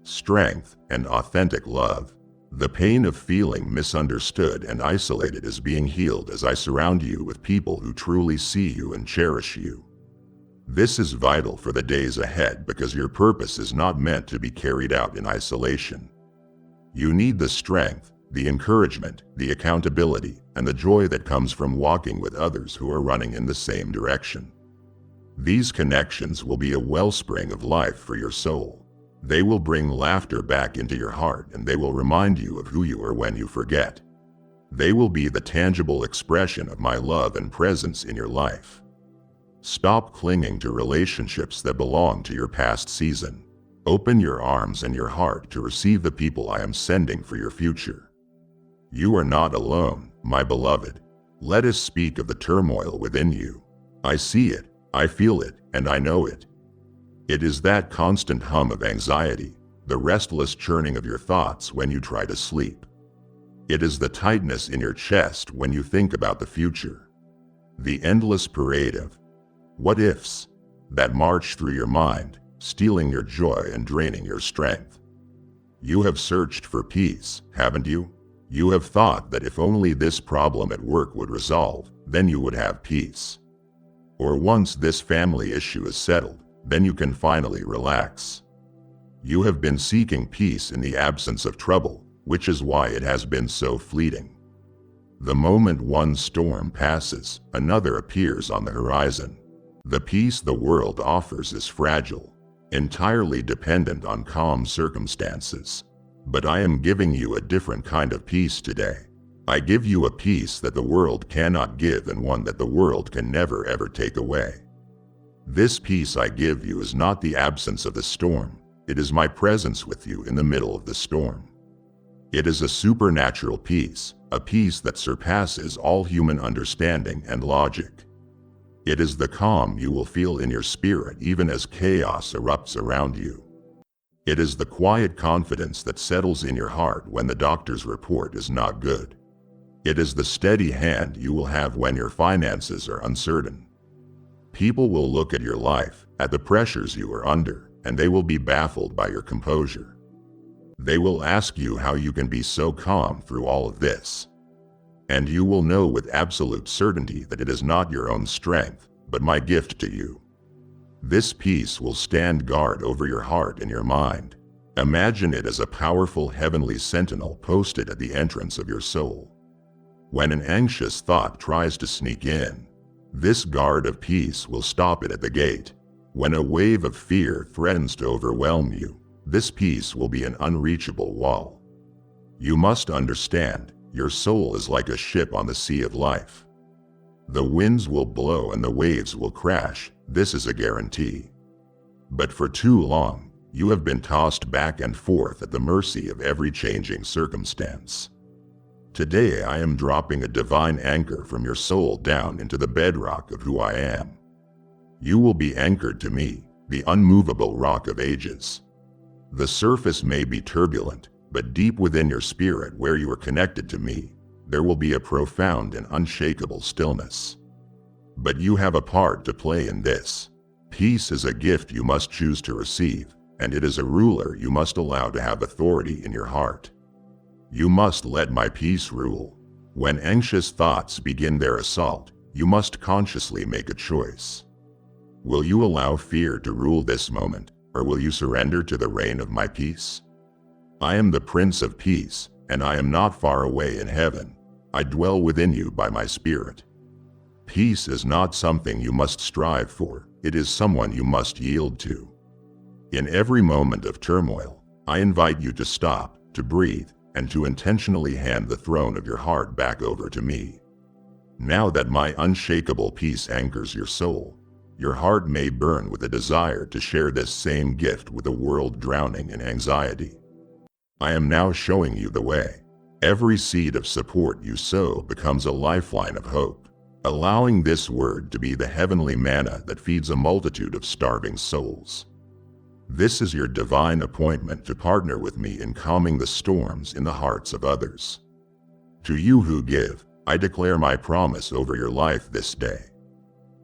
strength, and authentic love. The pain of feeling misunderstood and isolated is being healed as I surround you with people who truly see you and cherish you. This is vital for the days ahead because your purpose is not meant to be carried out in isolation. You need the strength, the encouragement, the accountability, and the joy that comes from walking with others who are running in the same direction. These connections will be a wellspring of life for your soul. They will bring laughter back into your heart, and they will remind you of who you are when you forget. They will be the tangible expression of my love and presence in your life. Stop clinging to relationships that belong to your past season. Open your arms and your heart to receive the people I am sending for your future. You are not alone, my beloved. Let us speak of the turmoil within you. I see it, I feel it, and I know it. It is that constant hum of anxiety, the restless churning of your thoughts when you try to sleep. It is the tightness in your chest when you think about the future. The endless parade of what-ifs that march through your mind, stealing your joy and draining your strength. You have searched for peace, haven't you? You have thought that if only this problem at work would resolve, then you would have peace. Or once this family issue is settled, then you can finally relax. You have been seeking peace in the absence of trouble, which is why it has been so fleeting. The moment one storm passes, another appears on the horizon. The peace the world offers is fragile, entirely dependent on calm circumstances. But I am giving you a different kind of peace today. I give you a peace that the world cannot give and one that the world can never ever take away. This peace I give you is not the absence of the storm, it is my presence with you in the middle of the storm. It is a supernatural peace, a peace that surpasses all human understanding and logic. It is the calm you will feel in your spirit even as chaos erupts around you. It is the quiet confidence that settles in your heart when the doctor's report is not good. It is the steady hand you will have when your finances are uncertain. People will look at your life, at the pressures you are under, and they will be baffled by your composure. They will ask you how you can be so calm through all of this. And you will know with absolute certainty that it is not your own strength, but my gift to you. This peace will stand guard over your heart and your mind. Imagine it as a powerful heavenly sentinel posted at the entrance of your soul. When an anxious thought tries to sneak in, this guard of peace will stop it at the gate. When a wave of fear threatens to overwhelm you, this peace will be an unreachable wall. You must understand, your soul is like a ship on the sea of life. The winds will blow and the waves will crash, this is a guarantee. But for too long, you have been tossed back and forth at the mercy of every changing circumstance. Today I am dropping a divine anchor from your soul down into the bedrock of who I am. You will be anchored to me, the unmovable rock of ages. The surface may be turbulent, but deep within your spirit where you are connected to me, there will be a profound and unshakable stillness. But you have a part to play in this. Peace is a gift you must choose to receive, and it is a ruler you must allow to have authority in your heart. You must let my peace rule. When anxious thoughts begin their assault, you must consciously make a choice. Will you allow fear to rule this moment, or will you surrender to the reign of my peace? I am the Prince of Peace, and I am not far away in heaven. I dwell within you by my Spirit. Peace is not something you must strive for, it is someone you must yield to. In every moment of turmoil, I invite you to stop, to breathe, and to intentionally hand the throne of your heart back over to me. Now that my unshakable peace anchors your soul, your heart may burn with a desire to share this same gift with a world drowning in anxiety. I am now showing you the way. Every seed of support you sow becomes a lifeline of hope, allowing this word to be the heavenly manna that feeds a multitude of starving souls. This is your divine appointment to partner with me in calming the storms in the hearts of others. To you who give, I declare my promise over your life this day.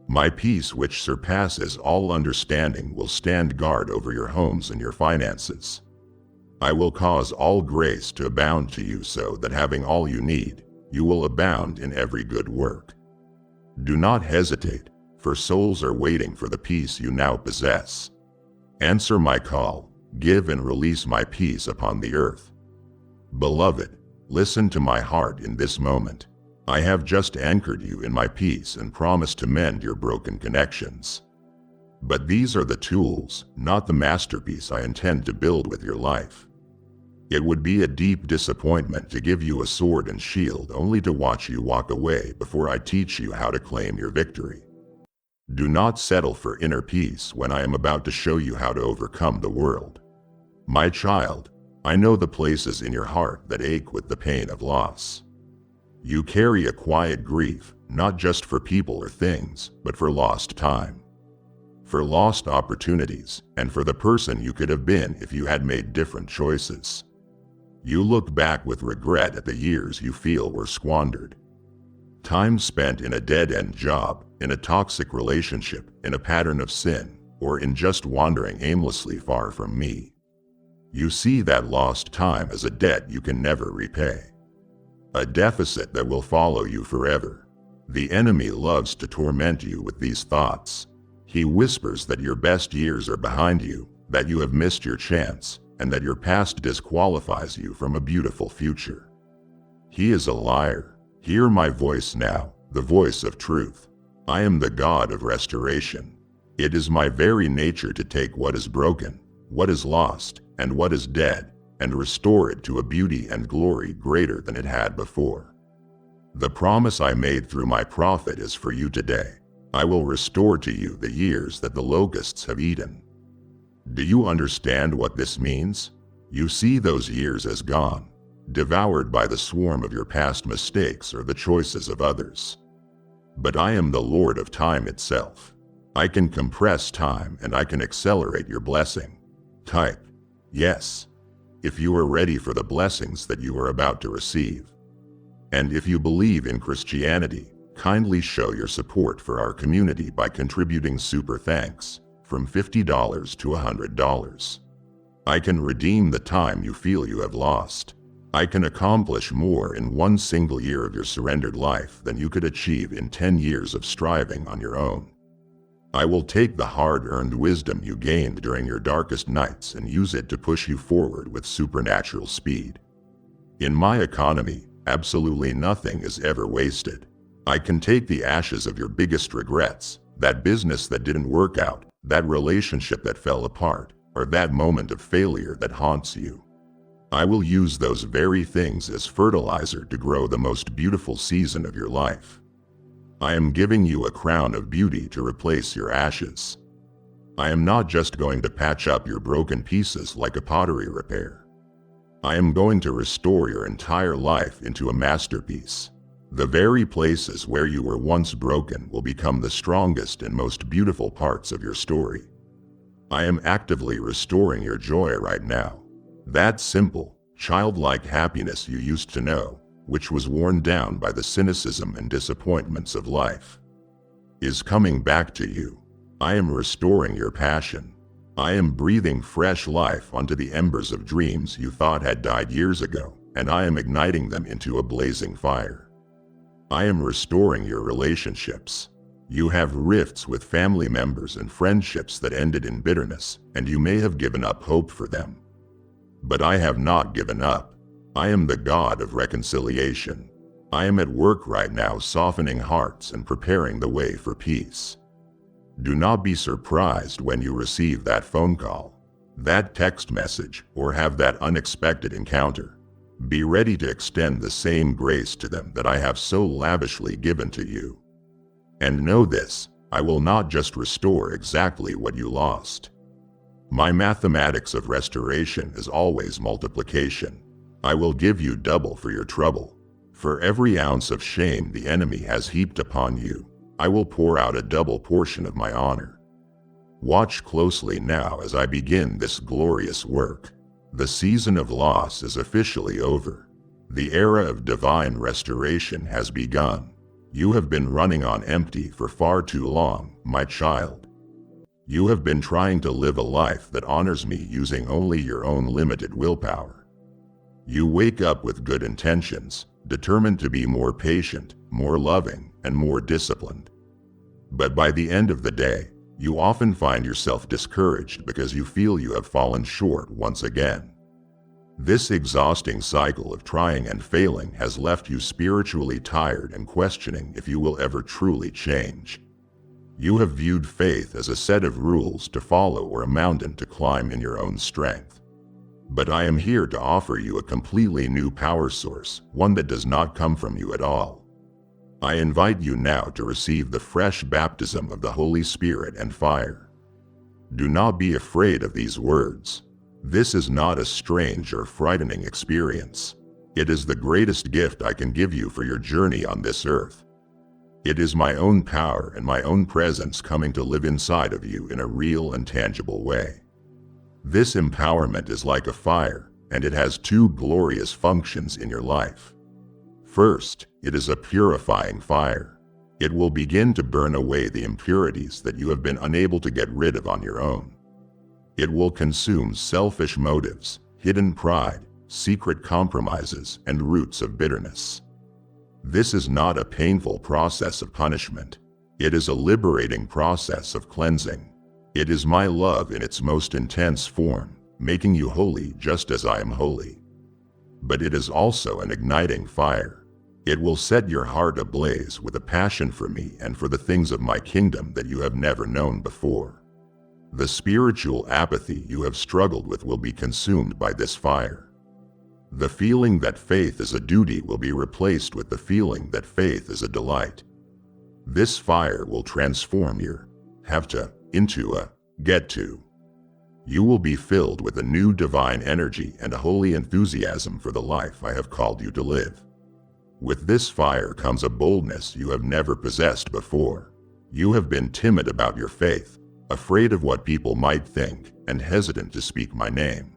My peace, which surpasses all understanding, will stand guard over your homes and your finances. I will cause all grace to abound to you so that having all you need, you will abound in every good work. Do not hesitate, for souls are waiting for the peace you now possess. Answer my call, give and release my peace upon the earth. Beloved, listen to my heart in this moment. I have just anchored you in my peace and promised to mend your broken connections. But these are the tools, not the masterpiece I intend to build with your life. It would be a deep disappointment to give you a sword and shield only to watch you walk away before I teach you how to claim your victory. Do not settle for inner peace when I am about to show you how to overcome the world. My child, I know the places in your heart that ache with the pain of loss. You carry a quiet grief, not just for people or things, but for lost time, for lost opportunities, and for the person you could have been if you had made different choices. You look back with regret at the years you feel were squandered. Time spent in a dead-end job, in a toxic relationship, in a pattern of sin, or in just wandering aimlessly far from me. You see that lost time as a debt you can never repay. A deficit that will follow you forever. The enemy loves to torment you with these thoughts. He whispers that your best years are behind you, that you have missed your chance, and that your past disqualifies you from a beautiful future. He is a liar. Hear my voice now, the voice of truth. I am the God of restoration. It is my very nature to take what is broken, what is lost, and what is dead, and restore it to a beauty and glory greater than it had before. The promise I made through my prophet is for you today. I will restore to you the years that the locusts have eaten. Do you understand what this means? You see those years as gone, devoured by the swarm of your past mistakes or the choices of others. But I am the Lord of time itself. I can compress time and I can accelerate your blessing. Type, yes, if you are ready for the blessings that you are about to receive. And if you believe in Christianity, kindly show your support for our community by contributing super thanks from $50 to $100. I can redeem the time you feel you have lost. I can accomplish more in one single year of your surrendered life than you could achieve in 10 years of striving on your own. I will take the hard-earned wisdom you gained during your darkest nights and use it to push you forward with supernatural speed. In my economy, absolutely nothing is ever wasted. I can take the ashes of your biggest regrets, that business that didn't work out, that relationship that fell apart, or that moment of failure that haunts you. I will use those very things as fertilizer to grow the most beautiful season of your life. I am giving you a crown of beauty to replace your ashes. I am not just going to patch up your broken pieces like a pottery repair. I am going to restore your entire life into a masterpiece. The very places where you were once broken will become the strongest and most beautiful parts of your story. I am actively restoring your joy right now. That simple, childlike happiness you used to know, which was worn down by the cynicism and disappointments of life, is coming back to you. I am restoring your passion. I am breathing fresh life onto the embers of dreams you thought had died years ago, and I am igniting them into a blazing fire. I am restoring your relationships. You have rifts with family members and friendships that ended in bitterness, and you may have given up hope for them. But I have not given up. I am the God of reconciliation. I am at work right now softening hearts and preparing the way for peace. Do not be surprised when you receive that phone call, that text message, or have that unexpected encounter. Be ready to extend the same grace to them that I have so lavishly given to you. And know this, I will not just restore exactly what you lost. My mathematics of restoration is always multiplication. I will give you double for your trouble. For every ounce of shame the enemy has heaped upon you, I will pour out a double portion of my honor. Watch closely now as I begin this glorious work. The season of loss is officially over. The era of divine restoration has begun. You have been running on empty for far too long, my child. You have been trying to live a life that honors me using only your own limited willpower. You wake up with good intentions, determined to be more patient, more loving, and more disciplined. But by the end of the day, you often find yourself discouraged because you feel you have fallen short once again. This exhausting cycle of trying and failing has left you spiritually tired and questioning if you will ever truly change. You have viewed faith as a set of rules to follow or a mountain to climb in your own strength. But I am here to offer you a completely new power source, one that does not come from you at all. I invite you now to receive the fresh baptism of the Holy Spirit and fire. Do not be afraid of these words. This is not a strange or frightening experience. It is the greatest gift I can give you for your journey on this earth. It is my own power and my own presence coming to live inside of you in a real and tangible way. This empowerment is like a fire, and it has two glorious functions in your life. First, it is a purifying fire. It will begin to burn away the impurities that you have been unable to get rid of on your own. It will consume selfish motives, hidden pride, secret compromises, and roots of bitterness. This is not a painful process of punishment. It is a liberating process of cleansing. It is my love in its most intense form, making you holy just as I am holy. But it is also an igniting fire. It will set your heart ablaze with a passion for me and for the things of my kingdom that you have never known before. The spiritual apathy you have struggled with will be consumed by this fire. The feeling that faith is a duty will be replaced with the feeling that faith is a delight. This fire will transform your have to into a get to. You will be filled with a new divine energy and a holy enthusiasm for the life I have called you to live. With this fire comes a boldness you have never possessed before. You have been timid about your faith, afraid of what people might think, and hesitant to speak my name.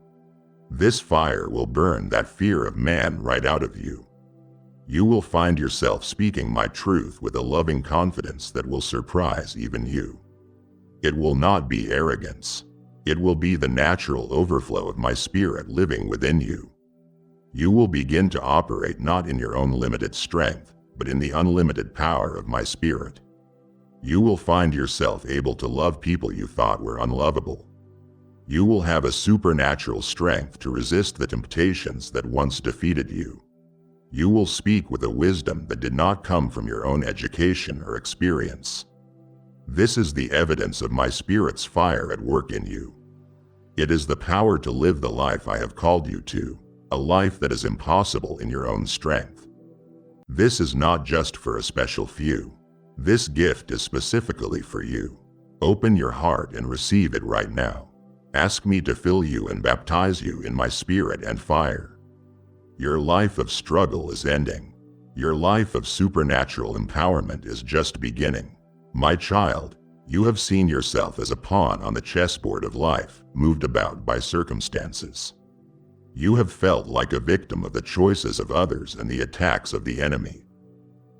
This fire will burn that fear of man right out of you. You will find yourself speaking my truth with a loving confidence that will surprise even you. It will not be arrogance. It will be the natural overflow of my spirit living within you. You will begin to operate not in your own limited strength, but in the unlimited power of my spirit. You will find yourself able to love people you thought were unlovable. You will have a supernatural strength to resist the temptations that once defeated you. You will speak with a wisdom that did not come from your own education or experience. This is the evidence of my Spirit's fire at work in you. It is the power to live the life I have called you to, a life that is impossible in your own strength. This is not just for a special few. This gift is specifically for you. Open your heart and receive it right now. Ask me to fill you and baptize you in my spirit and fire. Your life of struggle is ending. Your life of supernatural empowerment is just beginning. My child, you have seen yourself as a pawn on the chessboard of life, moved about by circumstances. You have felt like a victim of the choices of others and the attacks of the enemy.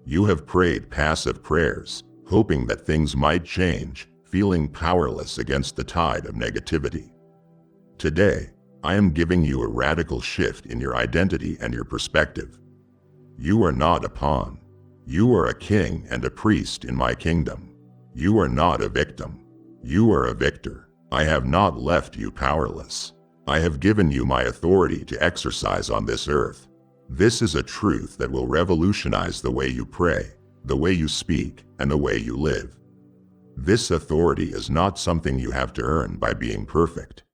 You have prayed passive prayers, hoping that things might change, feeling powerless against the tide of negativity. Today, I am giving you a radical shift in your identity and your perspective. You are not a pawn. You are a king and a priest in my kingdom. You are not a victim. You are a victor. I have not left you powerless. I have given you my authority to exercise on this earth. This is a truth that will revolutionize the way you pray, the way you speak, and the way you live. This authority is not something you have to earn by being perfect.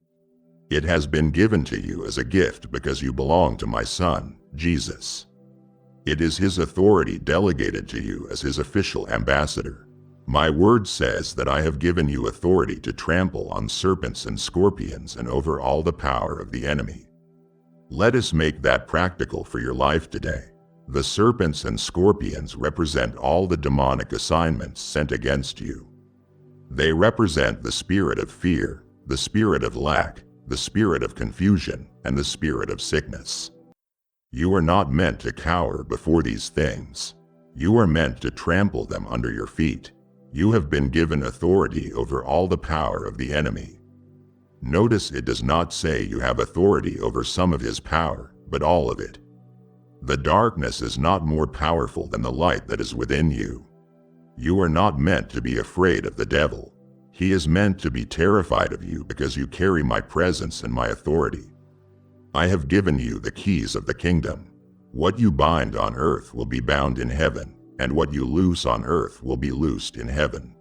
It has been given to you as a gift because you belong to my Son, Jesus. It is His authority delegated to you as His official ambassador. My word says that I have given you authority to trample on serpents and scorpions and over all the power of the enemy. Let us make that practical for your life today. The serpents and scorpions represent all the demonic assignments sent against you. They represent the spirit of fear, the spirit of lack, the spirit of confusion, and the spirit of sickness. You are not meant to cower before these things. You are meant to trample them under your feet. You have been given authority over all the power of the enemy. Notice it does not say you have authority over some of his power, but all of it. The darkness is not more powerful than the light that is within you. You are not meant to be afraid of the devil. He is meant to be terrified of you because you carry my presence and my authority. I have given you the keys of the kingdom. What you bind on earth will be bound in heaven, and what you loose on earth will be loosed in heaven.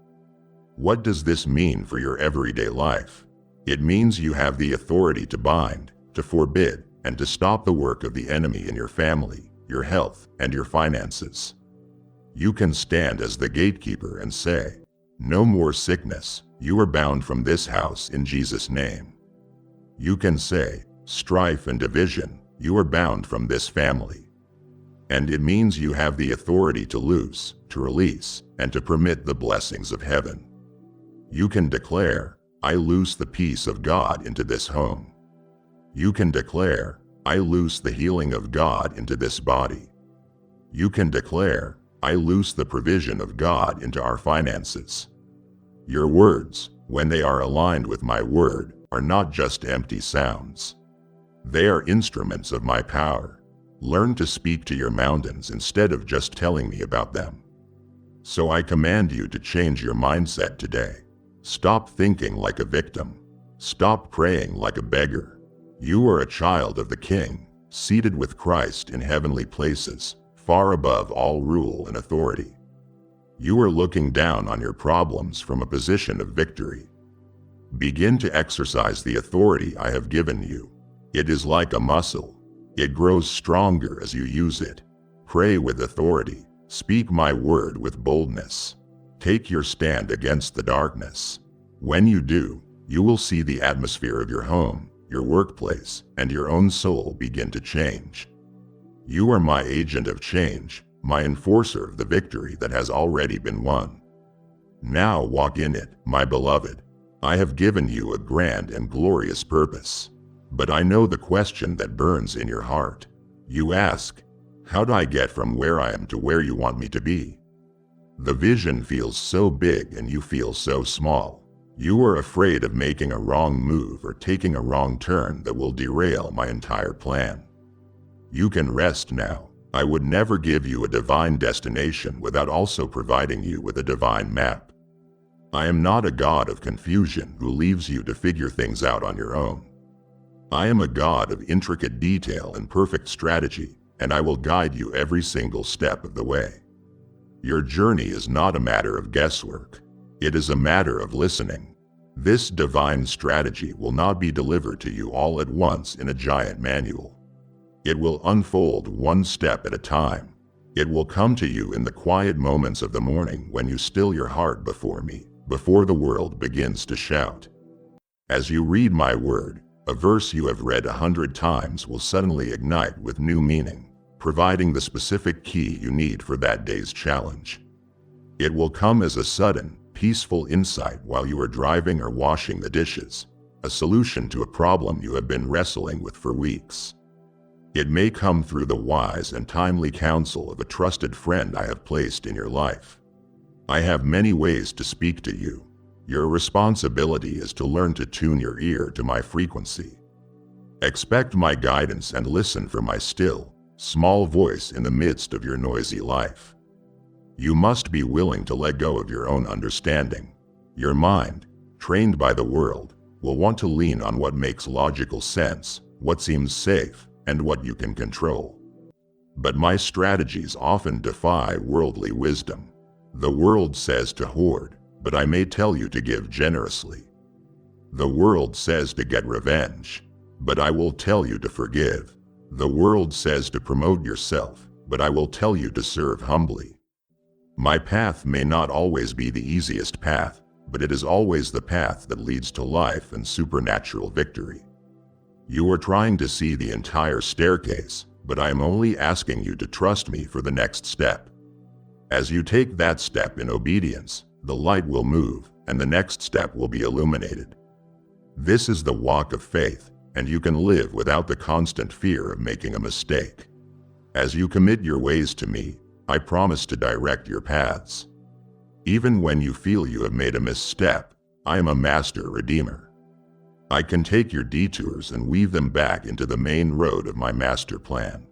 What does this mean for your everyday life? It means you have the authority to bind, to forbid, and to stop the work of the enemy in your family, your health, and your finances. You can stand as the gatekeeper and say, "No more sickness, you are bound from this house in Jesus' name." You can say, "Strife and division, you are bound from this family." And it means you have the authority to loose, to release, and to permit the blessings of heaven. You can declare, "I loose the peace of God into this home." You can declare, "I loose the healing of God into this body." You can declare, "I loose the provision of God into our finances." Your words, when they are aligned with my word, are not just empty sounds. They are instruments of my power. Learn to speak to your mountains instead of just telling me about them. So I command you to change your mindset today. Stop thinking like a victim. Stop praying like a beggar. You are a child of the King, seated with Christ in heavenly places, far above all rule and authority. You are looking down on your problems from a position of victory. Begin to exercise the authority I have given you. It is like a muscle. It grows stronger as you use it. Pray with authority. Speak my word with boldness. Take your stand against the darkness. When you do, you will see the atmosphere of your home, your workplace, and your own soul begin to change. You are my agent of change, my enforcer of the victory that has already been won. Now walk in it, my beloved. I have given you a grand and glorious purpose. But I know the question that burns in your heart. You ask, how do I get from where I am to where you want me to be? The vision feels so big and you feel so small. You are afraid of making a wrong move or taking a wrong turn that will derail my entire plan. You can rest now. I would never give you a divine destination without also providing you with a divine map. I am not a God of confusion who leaves you to figure things out on your own. I am a God of intricate detail and perfect strategy, and I will guide you every single step of the way. Your journey is not a matter of guesswork. It is a matter of listening. This divine strategy will not be delivered to you all at once in a giant manual. It will unfold one step at a time. It will come to you in the quiet moments of the morning when you still your heart before me, before the world begins to shout. As you read my word, a verse you have read 100 times will suddenly ignite with new meaning, providing the specific key you need for that day's challenge. It will come as a sudden, peaceful insight while you are driving or washing the dishes, a solution to a problem you have been wrestling with for weeks. It may come through the wise and timely counsel of a trusted friend I have placed in your life. I have many ways to speak to you. Your responsibility is to learn to tune your ear to my frequency. Expect my guidance and listen for my still, small voice in the midst of your noisy life. You must be willing to let go of your own understanding. Your mind, trained by the world, will want to lean on what makes logical sense, what seems safe, and what you can control. But my strategies often defy worldly wisdom. The world says to hoard, but I may tell you to give generously. The world says to get revenge, but I will tell you to forgive. The world says to promote yourself, but I will tell you to serve humbly. My path may not always be the easiest path, but it is always the path that leads to life and supernatural victory. You are trying to see the entire staircase, but I am only asking you to trust me for the next step. As you take that step in obedience, the light will move, and the next step will be illuminated. This is the walk of faith, and you can live without the constant fear of making a mistake. As you commit your ways to me, I promise to direct your paths. Even when you feel you have made a misstep, I am a master redeemer. I can take your detours and weave them back into the main road of my master plan.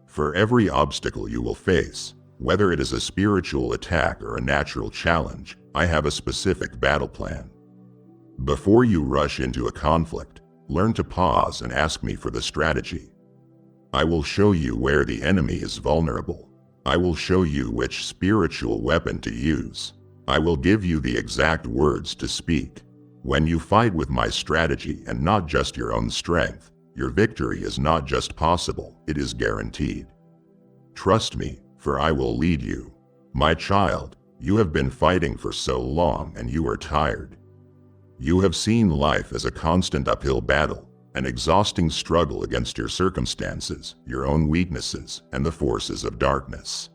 For every obstacle you will face, whether it is a spiritual attack or a natural challenge, I have a specific battle plan. Before you rush into a conflict, learn to pause and ask me for the strategy. I will show you where the enemy is vulnerable. I will show you which spiritual weapon to use. I will give you the exact words to speak. When you fight with my strategy and not just your own strength, your victory is not just possible, it is guaranteed. Trust me, for I will lead you. My child, you have been fighting for so long and you are tired. You have seen life as a constant uphill battle, an exhausting struggle against your circumstances, your own weaknesses, and the forces of darkness.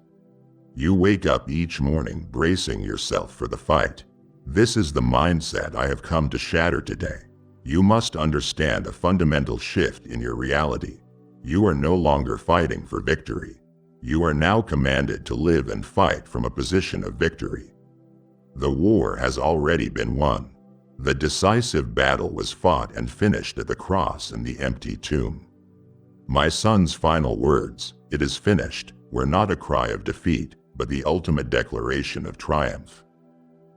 You wake up each morning bracing yourself for the fight. This is the mindset I have come to shatter today. You must understand a fundamental shift in your reality. You are no longer fighting for victory. You are now commanded to live and fight from a position of victory. The war has already been won. The decisive battle was fought and finished at the cross and the empty tomb. My son's final words, "It is finished," were not a cry of defeat, but the ultimate declaration of triumph.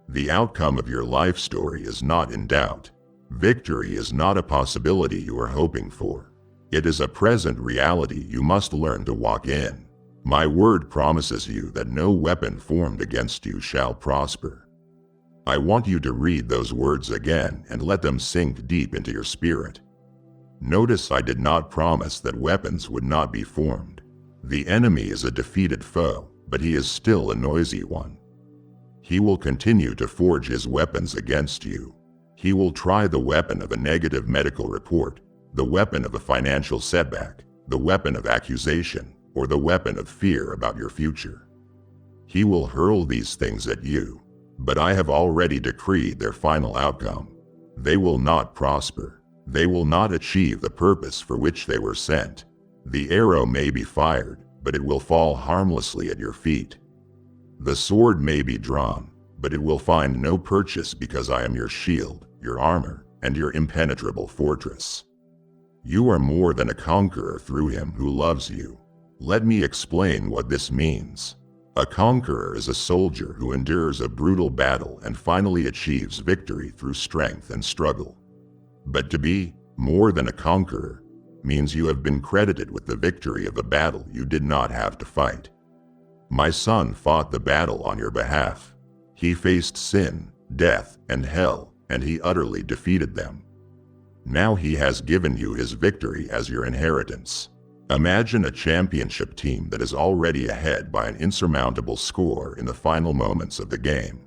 The outcome of your life story is not in doubt. Victory is not a possibility you are hoping for. It is a present reality you must learn to walk in. My word promises you that no weapon formed against you shall prosper. I want you to read those words again and let them sink deep into your spirit. Notice I did not promise that weapons would not be formed. The enemy is a defeated foe, but he is still a noisy one. He will continue to forge his weapons against you. He will try the weapon of a negative medical report, the weapon of a financial setback, the weapon of accusation, or the weapon of fear about your future. He will hurl these things at you, but I have already decreed their final outcome. They will not prosper. They will not achieve the purpose for which they were sent. The arrow may be fired, but it will fall harmlessly at your feet. The sword may be drawn, but it will find no purchase because I am your shield, your armor, and your impenetrable fortress. You are more than a conqueror through him who loves you. Let me explain what this means. A conqueror is a soldier who endures a brutal battle and finally achieves victory through strength and struggle. But to be more than a conqueror means you have been credited with the victory of a battle you did not have to fight. My son fought the battle on your behalf. He faced sin, death, and hell, and he utterly defeated them. Now he has given you his victory as your inheritance. Imagine a championship team that is already ahead by an insurmountable score in the final moments of the game.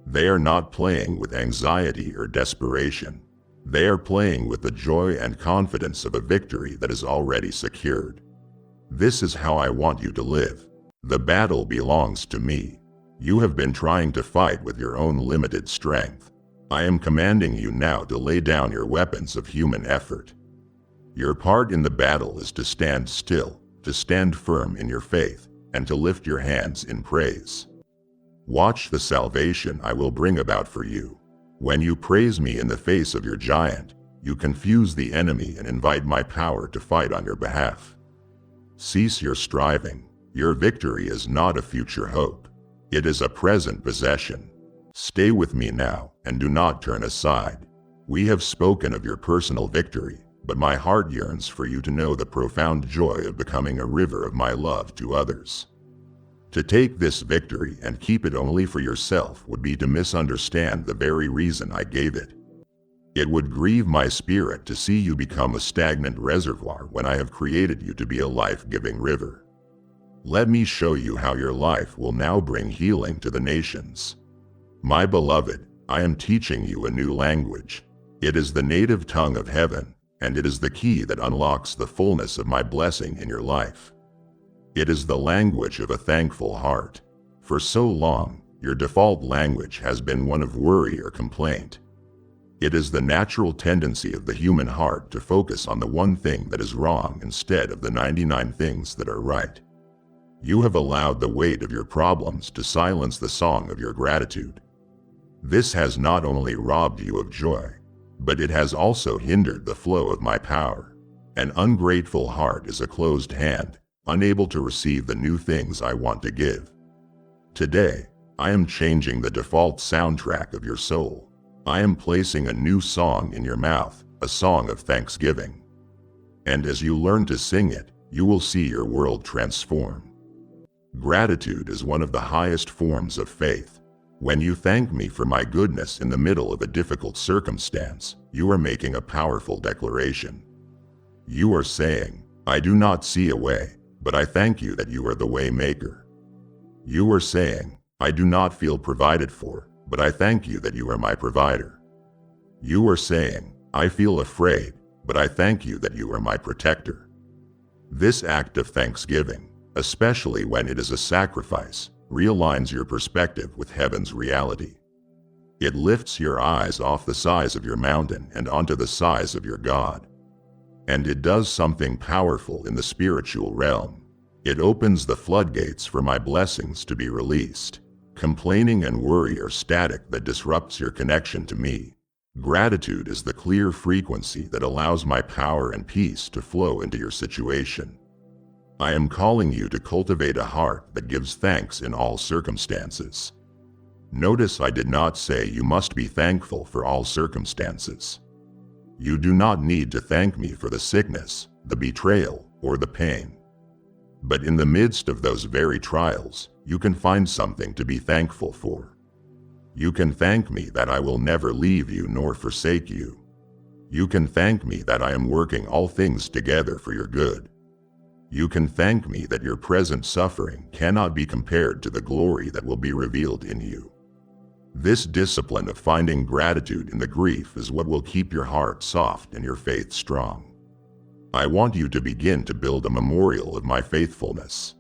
They are not playing with anxiety or desperation. They are playing with the joy and confidence of a victory that is already secured. This is how I want you to live. The battle belongs to me. You have been trying to fight with your own limited strength. I am commanding you now to lay down your weapons of human effort. Your part in the battle is to stand still, to stand firm in your faith, and to lift your hands in praise. Watch the salvation I will bring about for you. When you praise me in the face of your giant, you confuse the enemy and invite my power to fight on your behalf. Cease your striving. Your victory is not a future hope. It is a present possession. Stay with me now and do not turn aside. We have spoken of your personal victory, but my heart yearns for you to know the profound joy of becoming a river of my love to others. To take this victory and keep it only for yourself would be to misunderstand the very reason I gave it. It would grieve my spirit to see you become a stagnant reservoir when I have created you to be a life-giving river. Let me show you how your life will now bring healing to the nations. My beloved, I am teaching you a new language. It is the native tongue of heaven, and it is the key that unlocks the fullness of my blessing in your life. It is the language of a thankful heart. For so long, your default language has been one of worry or complaint. It is the natural tendency of the human heart to focus on the one thing that is wrong instead of the 99 things that are right. You have allowed the weight of your problems to silence the song of your gratitude. This has not only robbed you of joy, but it has also hindered the flow of my power. An ungrateful heart is a closed hand, unable to receive the new things I want to give. Today, I am changing the default soundtrack of your soul. I am placing a new song in your mouth, a song of thanksgiving. And as you learn to sing it, you will see your world transform. Gratitude is one of the highest forms of faith. When you thank me for my goodness in the middle of a difficult circumstance, you are making a powerful declaration. You are saying, I do not see a way, but I thank you that you are the way maker. You are saying, I do not feel provided for, but I thank you that you are my provider. You are saying, I feel afraid, but I thank you that you are my protector. This act of thanksgiving, especially when it is a sacrifice, realigns your perspective with heaven's reality. It lifts your eyes off the size of your mountain and onto the size of your God. And it does something powerful in the spiritual realm. It opens the floodgates for my blessings to be released. Complaining and worry are static that disrupts your connection to me. Gratitude is the clear frequency that allows my power and peace to flow into your situation. I am calling you to cultivate a heart that gives thanks in all circumstances. Notice I did not say you must be thankful for all circumstances. You do not need to thank me for the sickness, the betrayal, or the pain. But in the midst of those very trials, you can find something to be thankful for. You can thank me that I will never leave you nor forsake you. You can thank me that I am working all things together for your good. You can thank me that your present suffering cannot be compared to the glory that will be revealed in you. This discipline of finding gratitude in the grief is what will keep your heart soft and your faith strong. I want you to begin to build a memorial of my faithfulness.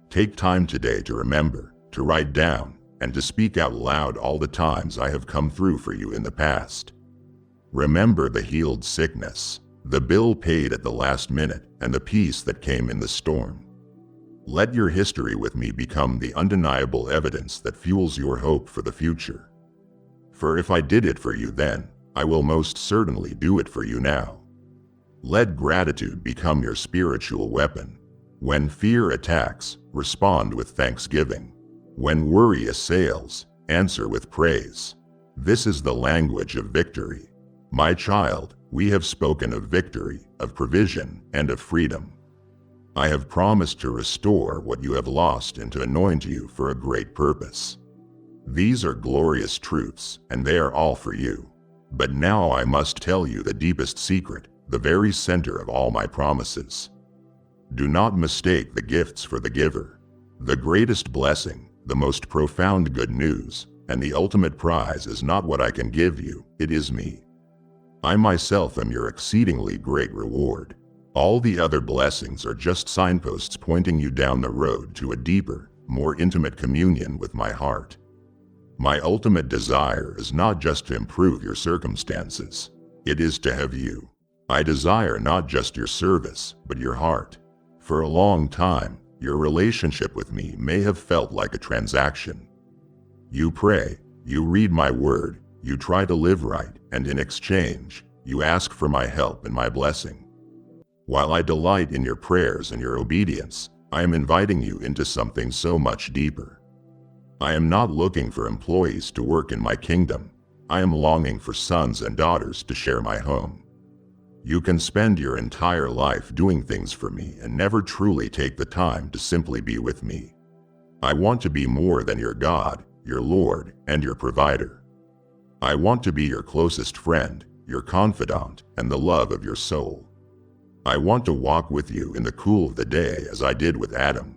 Take time today to remember, to write down, and to speak out loud all the times I have come through for you in the past. Remember the healed sickness, the bill paid at the last minute, and the peace that came in the storm. Let your history with me become the undeniable evidence that fuels your hope for the future. For if I did it for you then, I will most certainly do it for you now. Let gratitude become your spiritual weapon. When fear attacks, respond with thanksgiving. When worry assails, answer with praise. This is the language of victory. My child, we have spoken of victory, of provision, and of freedom. I have promised to restore what you have lost and to anoint you for a great purpose. These are glorious truths, and they are all for you. But now I must tell you the deepest secret, the very center of all my promises. Do not mistake the gifts for the giver. The greatest blessing, the most profound good news, and the ultimate prize is not what I can give you, it is me. I myself am your exceedingly great reward. All the other blessings are just signposts pointing you down the road to a deeper, more intimate communion with my heart. My ultimate desire is not just to improve your circumstances. It is to have you. I desire not just your service, but your heart. For a long time, your relationship with me may have felt like a transaction. You pray, you read my word, you try to live right, and in exchange, you ask for my help and my blessing. While I delight in your prayers and your obedience, I am inviting you into something so much deeper. I am not looking for employees to work in my kingdom. I am longing for sons and daughters to share my home. You can spend your entire life doing things for me and never truly take the time to simply be with me. I want to be more than your God, your Lord, and your provider. I want to be your closest friend, your confidant, and the love of your soul. I want to walk with you in the cool of the day as I did with Adam.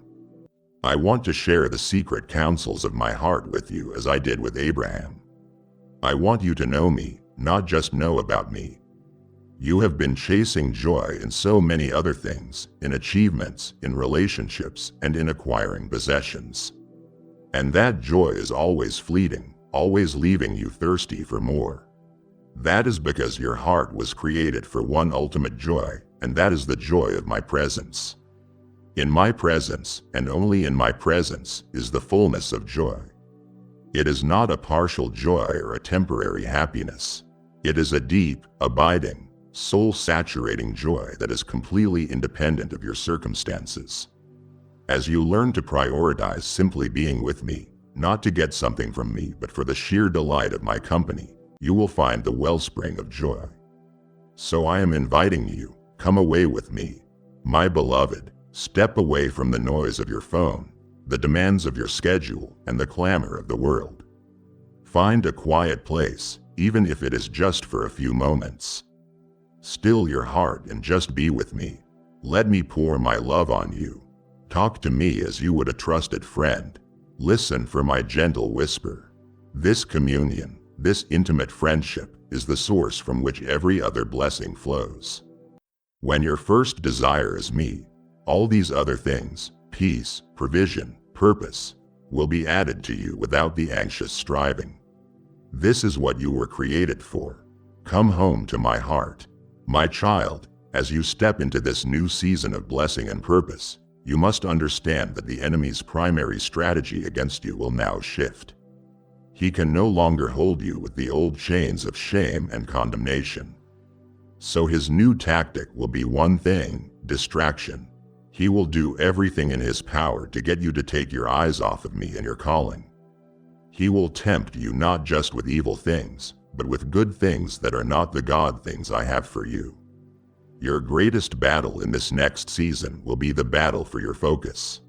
I want to share the secret counsels of my heart with you as I did with Abraham. I want you to know me, not just know about me. You have been chasing joy in so many other things, in achievements, in relationships, and in acquiring possessions. And that joy is always fleeting, always leaving you thirsty for more. That is because your heart was created for one ultimate joy, and that is the joy of my presence. In my presence, and only in my presence, is the fullness of joy. It is not a partial joy or a temporary happiness. It is a deep, abiding, soul-saturating joy that is completely independent of your circumstances. As you learn to prioritize simply being with me, not to get something from me but for the sheer delight of my company, you will find the wellspring of joy. So I am inviting you, come away with me, my beloved. Step away from the noise of your phone, the demands of your schedule, and the clamor of the world. Find a quiet place, even if it is just for a few moments. Still your heart and just be with me. Let me pour my love on you. Talk to me as you would a trusted friend. Listen for my gentle whisper. This communion, this intimate friendship, is the source from which every other blessing flows. When your first desire is me, all these other things, peace, provision, purpose, will be added to you without the anxious striving. This is what you were created for. Come home to my heart. My child, as you step into this new season of blessing and purpose, you must understand that the enemy's primary strategy against you will now shift. He can no longer hold you with the old chains of shame and condemnation. So his new tactic will be one thing: distraction. He will do everything in his power to get you to take your eyes off of me and your calling. He will tempt you not just with evil things, but with good things that are not the God things I have for you. Your greatest battle in this next season will be the battle for your focus.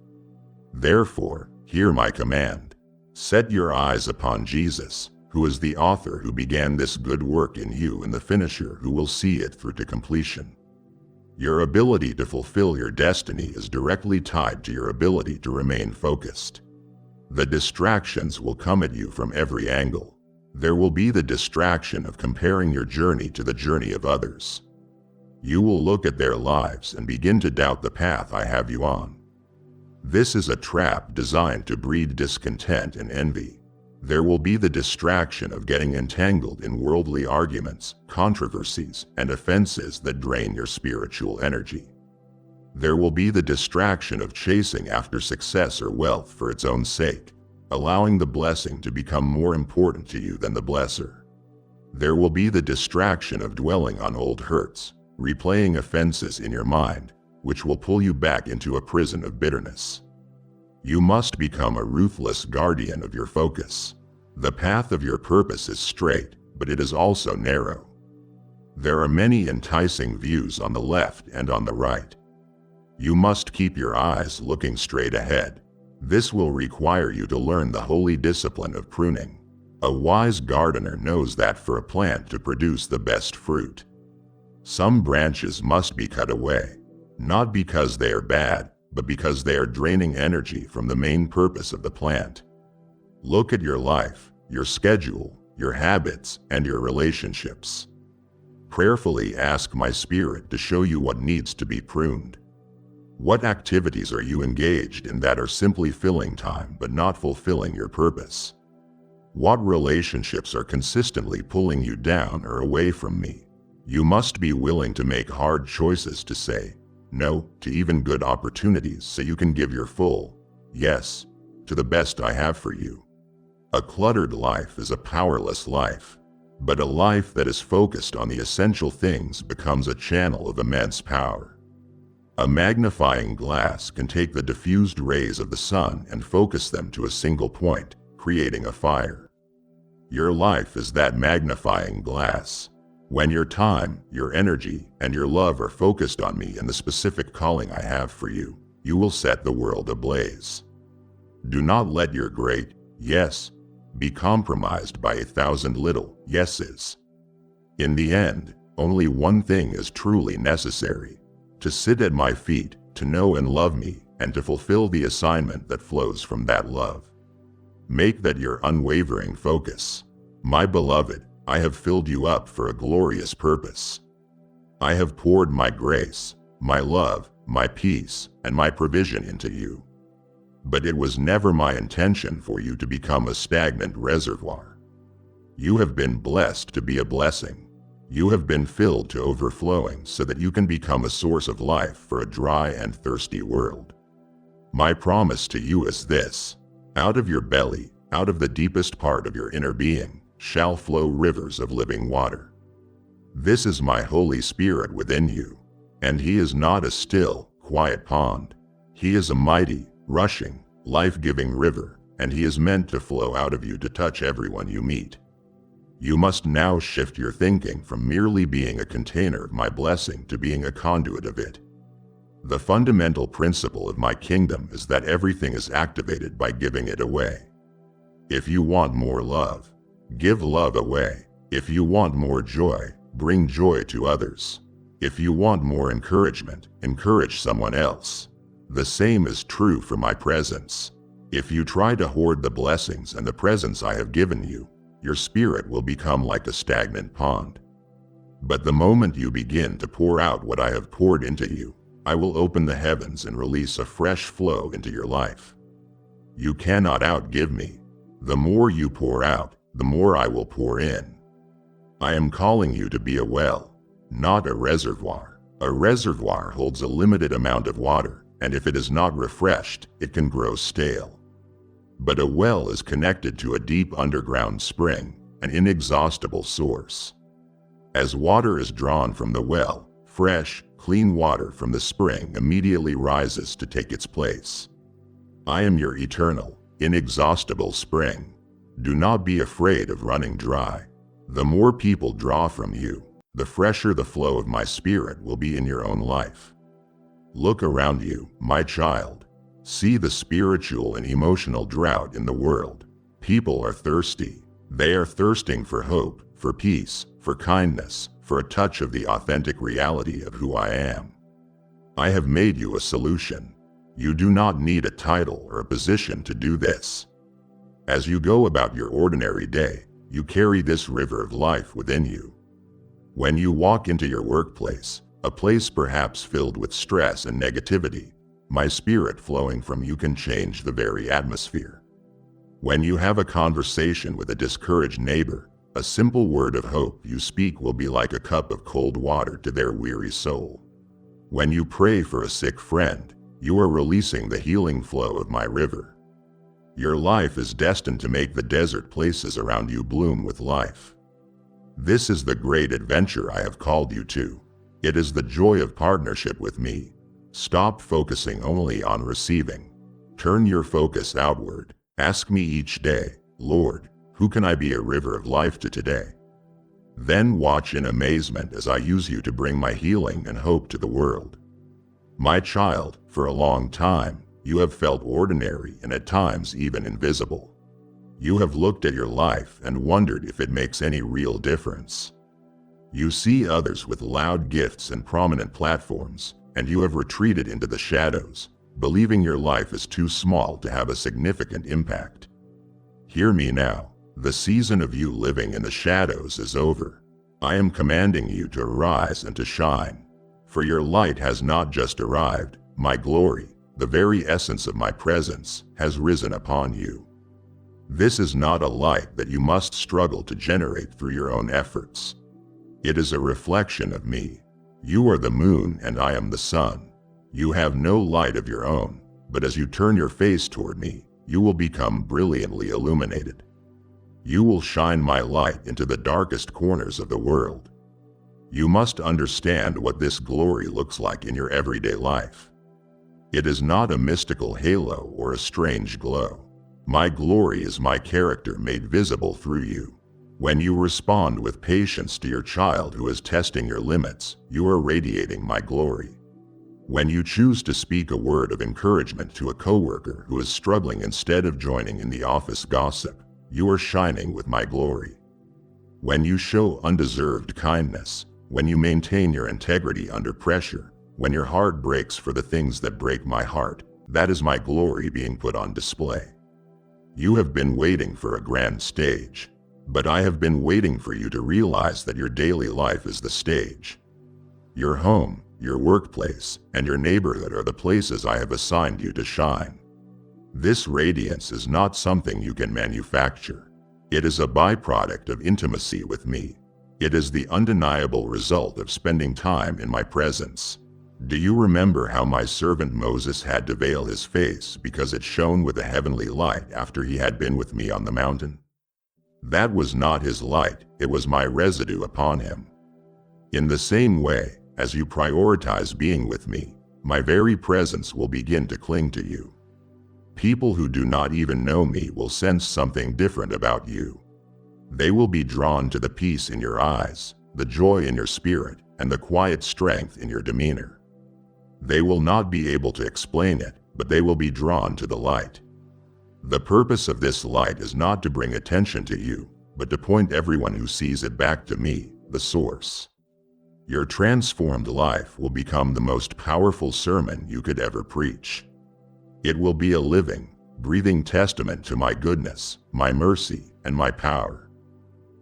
Therefore, hear my command. Set your eyes upon Jesus, who is the author who began this good work in you and the finisher who will see it through to completion. Your ability to fulfill your destiny is directly tied to your ability to remain focused. The distractions will come at you from every angle. There will be the distraction of comparing your journey to the journey of others. You will look at their lives and begin to doubt the path I have you on. This is a trap designed to breed discontent and envy. There will be the distraction of getting entangled in worldly arguments, controversies, and offenses that drain your spiritual energy. There will be the distraction of chasing after success or wealth for its own sake, allowing the blessing to become more important to you than the blesser. There will be the distraction of dwelling on old hurts, replaying offenses in your mind, which will pull you back into a prison of bitterness. You must become a ruthless guardian of your focus. The path of your purpose is straight, but it is also narrow. There are many enticing views on the left and on the right. You must keep your eyes looking straight ahead. This will require you to learn the holy discipline of pruning. A wise gardener knows that for a plant to produce the best fruit, some branches must be cut away. Not because they are bad, but because they are draining energy from the main purpose of the plant. Look at your life, your schedule, your habits, and your relationships. Prayerfully ask my spirit to show you what needs to be pruned. What activities are you engaged in that are simply filling time but not fulfilling your purpose? What relationships are consistently pulling you down or away from me? You must be willing to make hard choices to say no to even good opportunities so you can give your full yes to the best I have for you. A cluttered life is a powerless life, but a life that is focused on the essential things becomes a channel of immense power. A magnifying glass can take the diffused rays of the sun and focus them to a single point, creating a fire. Your life is that magnifying glass. When your time, your energy, and your love are focused on me and the specific calling I have for you, you will set the world ablaze. Do not let your great yes be compromised by 1,000 little yeses. In the end, only one thing is truly necessary: to sit at my feet, to know and love me, and to fulfill the assignment that flows from that love. Make that your unwavering focus. My beloved, I have filled you up for a glorious purpose. I have poured my grace, my love, my peace, and my provision into you. But it was never my intention for you to become a stagnant reservoir. You have been blessed to be a blessing. You have been filled to overflowing so that you can become a source of life for a dry and thirsty world. My promise to you is this: out of your belly, out of the deepest part of your inner being, shall flow rivers of living water. This is my Holy Spirit within you, and he is not a still, quiet pond. He is a mighty, rushing, life-giving river, and he is meant to flow out of you to touch everyone you meet. You must now shift your thinking from merely being a container of my blessing to being a conduit of it. The fundamental principle of my kingdom is that everything is activated by giving it away. If you want more love, give love away. If you want more joy, bring joy to others. If you want more encouragement, encourage someone else. The same is true for my presence. If you try to hoard the blessings and the presents I have given you, your spirit will become like a stagnant pond. But the moment you begin to pour out what I have poured into you, I will open the heavens and release a fresh flow into your life. You cannot outgive me. The more you pour out, the more I will pour in. I am calling you to be a well, not a reservoir. A reservoir holds a limited amount of water, and if it is not refreshed, it can grow stale. But a well is connected to a deep underground spring, an inexhaustible source. As water is drawn from the well, fresh, clean water from the spring immediately rises to take its place. I am your eternal, inexhaustible spring. Do not be afraid of running dry. The more people draw from you, the fresher the flow of my spirit will be in your own life. Look around you, my child. See the spiritual and emotional drought in the world. People are thirsty. They are thirsting for hope, for peace, for kindness, for a touch of the authentic reality of who I am. I have made you a solution. You do not need a title or a position to do this. As you go about your ordinary day, you carry this river of life within you. When you walk into your workplace, a place perhaps filled with stress and negativity, my spirit flowing from you can change the very atmosphere. When you have a conversation with a discouraged neighbor, a simple word of hope you speak will be like a cup of cold water to their weary soul. When you pray for a sick friend, you are releasing the healing flow of my river. Your life is destined to make the desert places around you bloom with life. This is the great adventure I have called you to. It is the joy of partnership with me. Stop focusing only on receiving. Turn your focus outward. Ask me each day, Lord, who can I be a river of life to today? Then watch in amazement as I use you to bring my healing and hope to the world. My child, for a long time, you have felt ordinary and at times even invisible. You have looked at your life and wondered if it makes any real difference. You see others with loud gifts and prominent platforms, and you have retreated into the shadows, believing your life is too small to have a significant impact. Hear me now. The season of you living in the shadows is over. I am commanding you to arise and to shine. For your light has not just arrived, my glory, the very essence of my presence, has risen upon you. This is not a light that you must struggle to generate through your own efforts. It is a reflection of me. You are the moon and I am the sun. You have no light of your own, but as you turn your face toward me, you will become brilliantly illuminated. You will shine my light into the darkest corners of the world. You must understand what this glory looks like in your everyday life. It is not a mystical halo or a strange glow. My glory is my character made visible through you. When you respond with patience to your child who is testing your limits, you are radiating my glory. When you choose to speak a word of encouragement to a coworker who is struggling instead of joining in the office gossip, you are shining with my glory. When you show undeserved kindness, when you maintain your integrity under pressure, when your heart breaks for the things that break my heart, that is my glory being put on display. You have been waiting for a grand stage, but I have been waiting for you to realize that your daily life is the stage. Your home, your workplace, and your neighborhood are the places I have assigned you to shine. This radiance is not something you can manufacture. It is a byproduct of intimacy with me. It is the undeniable result of spending time in my presence. Do you remember how my servant Moses had to veil his face because it shone with a heavenly light after he had been with me on the mountain? That was not his light, it was my residue upon him. In the same way, as you prioritize being with me, my very presence will begin to cling to you. People who do not even know me will sense something different about you. They will be drawn to the peace in your eyes, the joy in your spirit, and the quiet strength in your demeanor. They will not be able to explain it, but they will be drawn to the light. The purpose of this light is not to bring attention to you, but to point everyone who sees it back to me, the source. Your transformed life will become the most powerful sermon you could ever preach. It will be a living, breathing testament to my goodness, my mercy, and my power.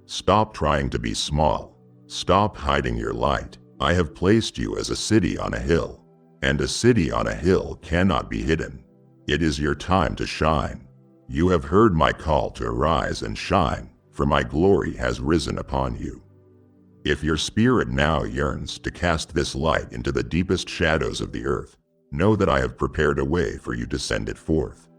Stop trying to be small. Stop hiding your light. I have placed you as a city on a hill, and a city on a hill cannot be hidden. It is your time to shine. You have heard my call to arise and shine, for my glory has risen upon you. If your spirit now yearns to cast this light into the deepest shadows of the earth, know that I have prepared a way for you to send it forth.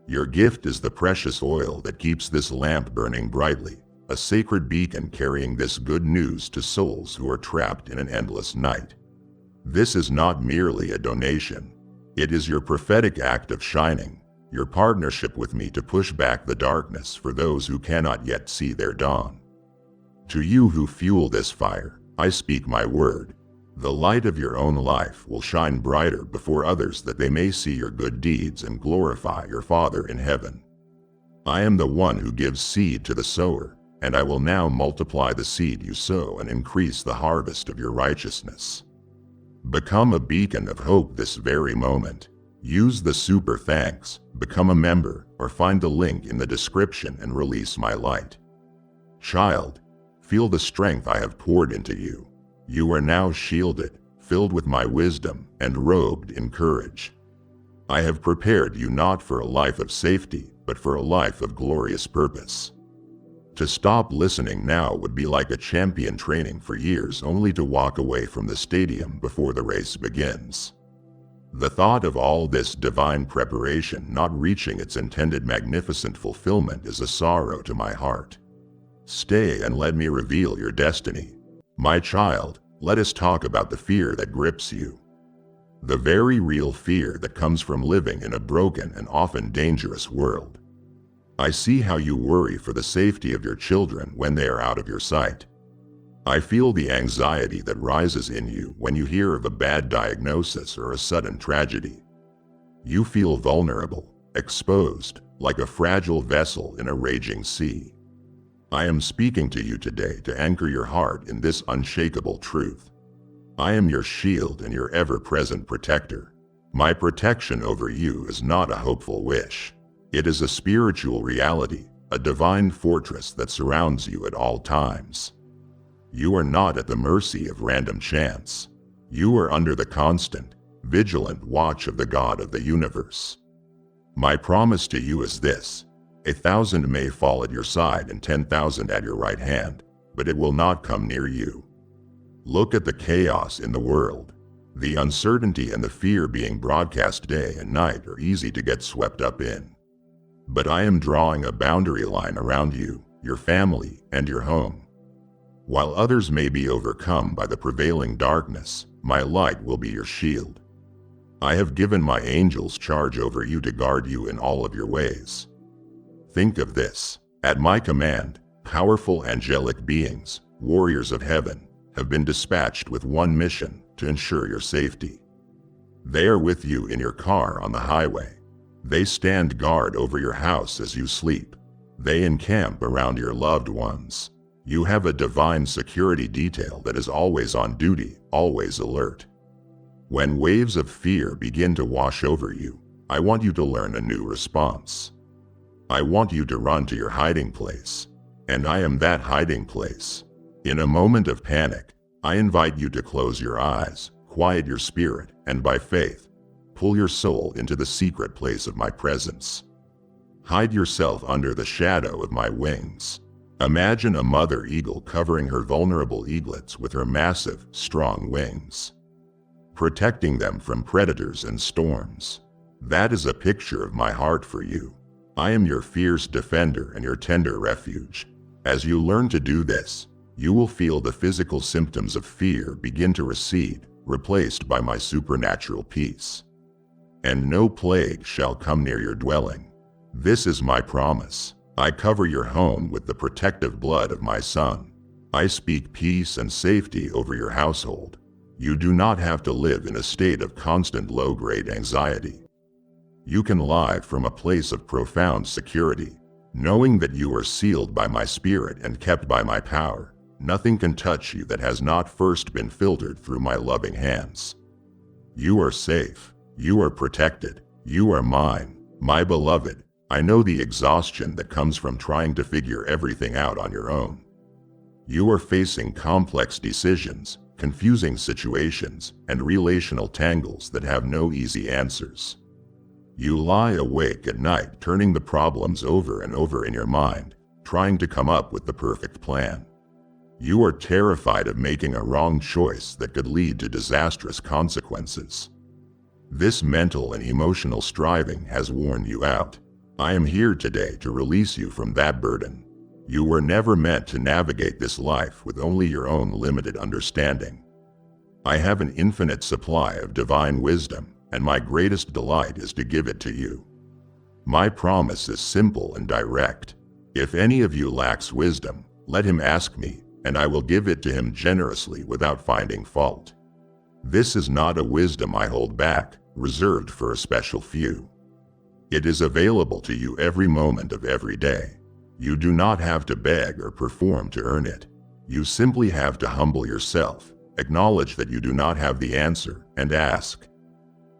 Your gift is the precious oil that keeps this lamp burning brightly, a sacred beacon carrying this good news to souls who are trapped in an endless night. This is not merely a donation. It is your prophetic act of shining, your partnership with me to push back the darkness for those who cannot yet see their dawn. To you who fuel this fire, I speak my word. The light of your own life will shine brighter before others that they may see your good deeds and glorify your Father in heaven. I am the one who gives seed to the sower, and I will now multiply the seed you sow and increase the harvest of your righteousness. Become a beacon of hope this very moment. Use the super thanks, become a member, or find the link in the description and release my light. Child, feel the strength I have poured into you. You are now shielded, filled with my wisdom, and robed in courage. I have prepared you not for a life of safety, but for a life of glorious purpose. To stop listening now would be like a champion training for years only to walk away from the stadium before the race begins. The thought of all this divine preparation not reaching its intended magnificent fulfillment is a sorrow to my heart. Stay and let me reveal your destiny. My child, let us talk about the fear that grips you. The very real fear that comes from living in a broken and often dangerous world. I see how you worry for the safety of your children when they are out of your sight. I feel the anxiety that rises in you when you hear of a bad diagnosis or a sudden tragedy. You feel vulnerable, exposed, like a fragile vessel in a raging sea. I am speaking to you today to anchor your heart in this unshakable truth. I am your shield and your ever-present protector. My protection over you is not a hopeful wish. It is a spiritual reality, a divine fortress that surrounds you at all times. You are not at the mercy of random chance. You are under the constant, vigilant watch of the God of the universe. My promise to you is this: 1,000 may fall at your side and 10,000 at your right hand, but it will not come near you. Look at the chaos in the world. The uncertainty and the fear being broadcast day and night are easy to get swept up in. But I am drawing a boundary line around you, your family, and your home. While others may be overcome by the prevailing darkness, my light will be your shield. I have given my angels charge over you to guard you in all of your ways. Think of this: at my command, powerful angelic beings, warriors of heaven, have been dispatched with one mission: to ensure your safety. They are with you in your car on the highway. They stand guard over your house as you sleep. They encamp around your loved ones. You have a divine security detail that is always on duty, always alert. When waves of fear begin to wash over you, I want you to learn a new response. I want you to run to your hiding place, and I am that hiding place. In a moment of panic, I invite you to close your eyes, quiet your spirit, and by faith, pull your soul into the secret place of my presence. Hide yourself under the shadow of my wings. Imagine a mother eagle covering her vulnerable eaglets with her massive, strong wings, protecting them from predators and storms. That is a picture of my heart for you. I am your fierce defender and your tender refuge. As you learn to do this, you will feel the physical symptoms of fear begin to recede, replaced by my supernatural peace. And no plague shall come near your dwelling. This is my promise. I cover your home with the protective blood of my Son. I speak peace and safety over your household. You do not have to live in a state of constant low-grade anxiety. You can live from a place of profound security, knowing that you are sealed by my Spirit and kept by my power. Nothing can touch you that has not first been filtered through my loving hands. You are safe. You are protected. You are mine, my beloved. I know the exhaustion that comes from trying to figure everything out on your own. You are facing complex decisions, confusing situations, and relational tangles that have no easy answers. You lie awake at night turning the problems over and over in your mind, trying to come up with the perfect plan. You are terrified of making a wrong choice that could lead to disastrous consequences. This mental and emotional striving has worn you out. I am here today to release you from that burden. You were never meant to navigate this life with only your own limited understanding. I have an infinite supply of divine wisdom, and my greatest delight is to give it to you. My promise is simple and direct. If any of you lacks wisdom, let him ask me, and I will give it to him generously without finding fault. This is not a wisdom I hold back, reserved for a special few. It is available to you every moment of every day. You do not have to beg or perform to earn it. You simply have to humble yourself, acknowledge that you do not have the answer, and ask.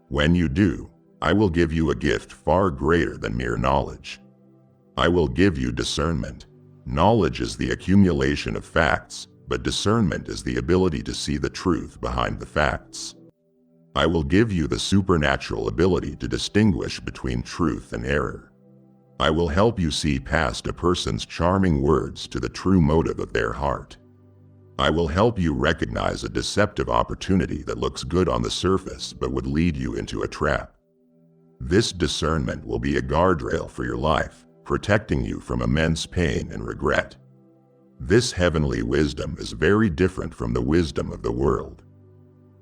When you do, I will give you a gift far greater than mere knowledge. I will give you discernment. Knowledge is the accumulation of facts, but discernment is the ability to see the truth behind the facts. I will give you the supernatural ability to distinguish between truth and error. I will help you see past a person's charming words to the true motive of their heart. I will help you recognize a deceptive opportunity that looks good on the surface but would lead you into a trap. This discernment will be a guardrail for your life, protecting you from immense pain and regret. This heavenly wisdom is very different from the wisdom of the world.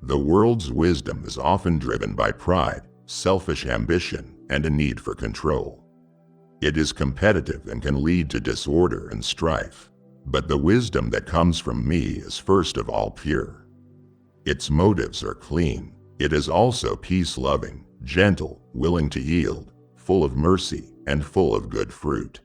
The world's wisdom is often driven by pride, selfish ambition, and a need for control. It is competitive and can lead to disorder and strife. But the wisdom that comes from me is first of all pure. Its motives are clean. It is also peace-loving, gentle, willing to yield, full of mercy, and full of good fruit.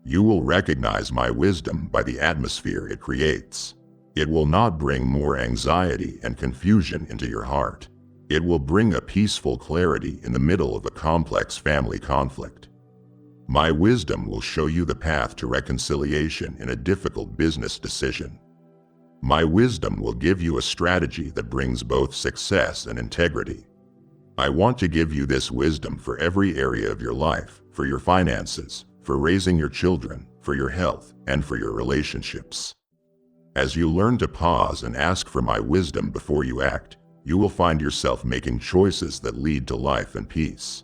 You will recognize my wisdom by the atmosphere it creates. It will not bring more anxiety and confusion into your heart. It will bring a peaceful clarity in the middle of a complex family conflict. My wisdom will show you the path to reconciliation in a difficult business decision. My wisdom will give you a strategy that brings both success and integrity. I want to give you this wisdom for every area of your life, for your finances, for raising your children, for your health, and for your relationships. As you learn to pause and ask for my wisdom before you act, you will find yourself making choices that lead to life and peace.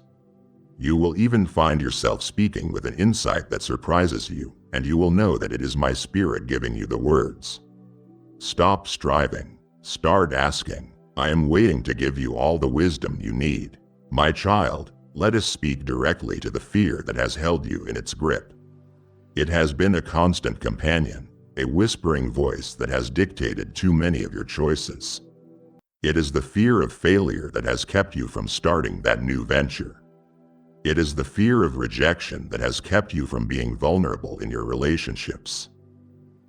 You will even find yourself speaking with an insight that surprises you, and you will know that it is my spirit giving you the words. Stop striving. Start asking. I am waiting to give you all the wisdom you need. My child, let us speak directly to the fear that has held you in its grip. It has been a constant companion, a whispering voice that has dictated too many of your choices. It is the fear of failure that has kept you from starting that new venture. It is the fear of rejection that has kept you from being vulnerable in your relationships.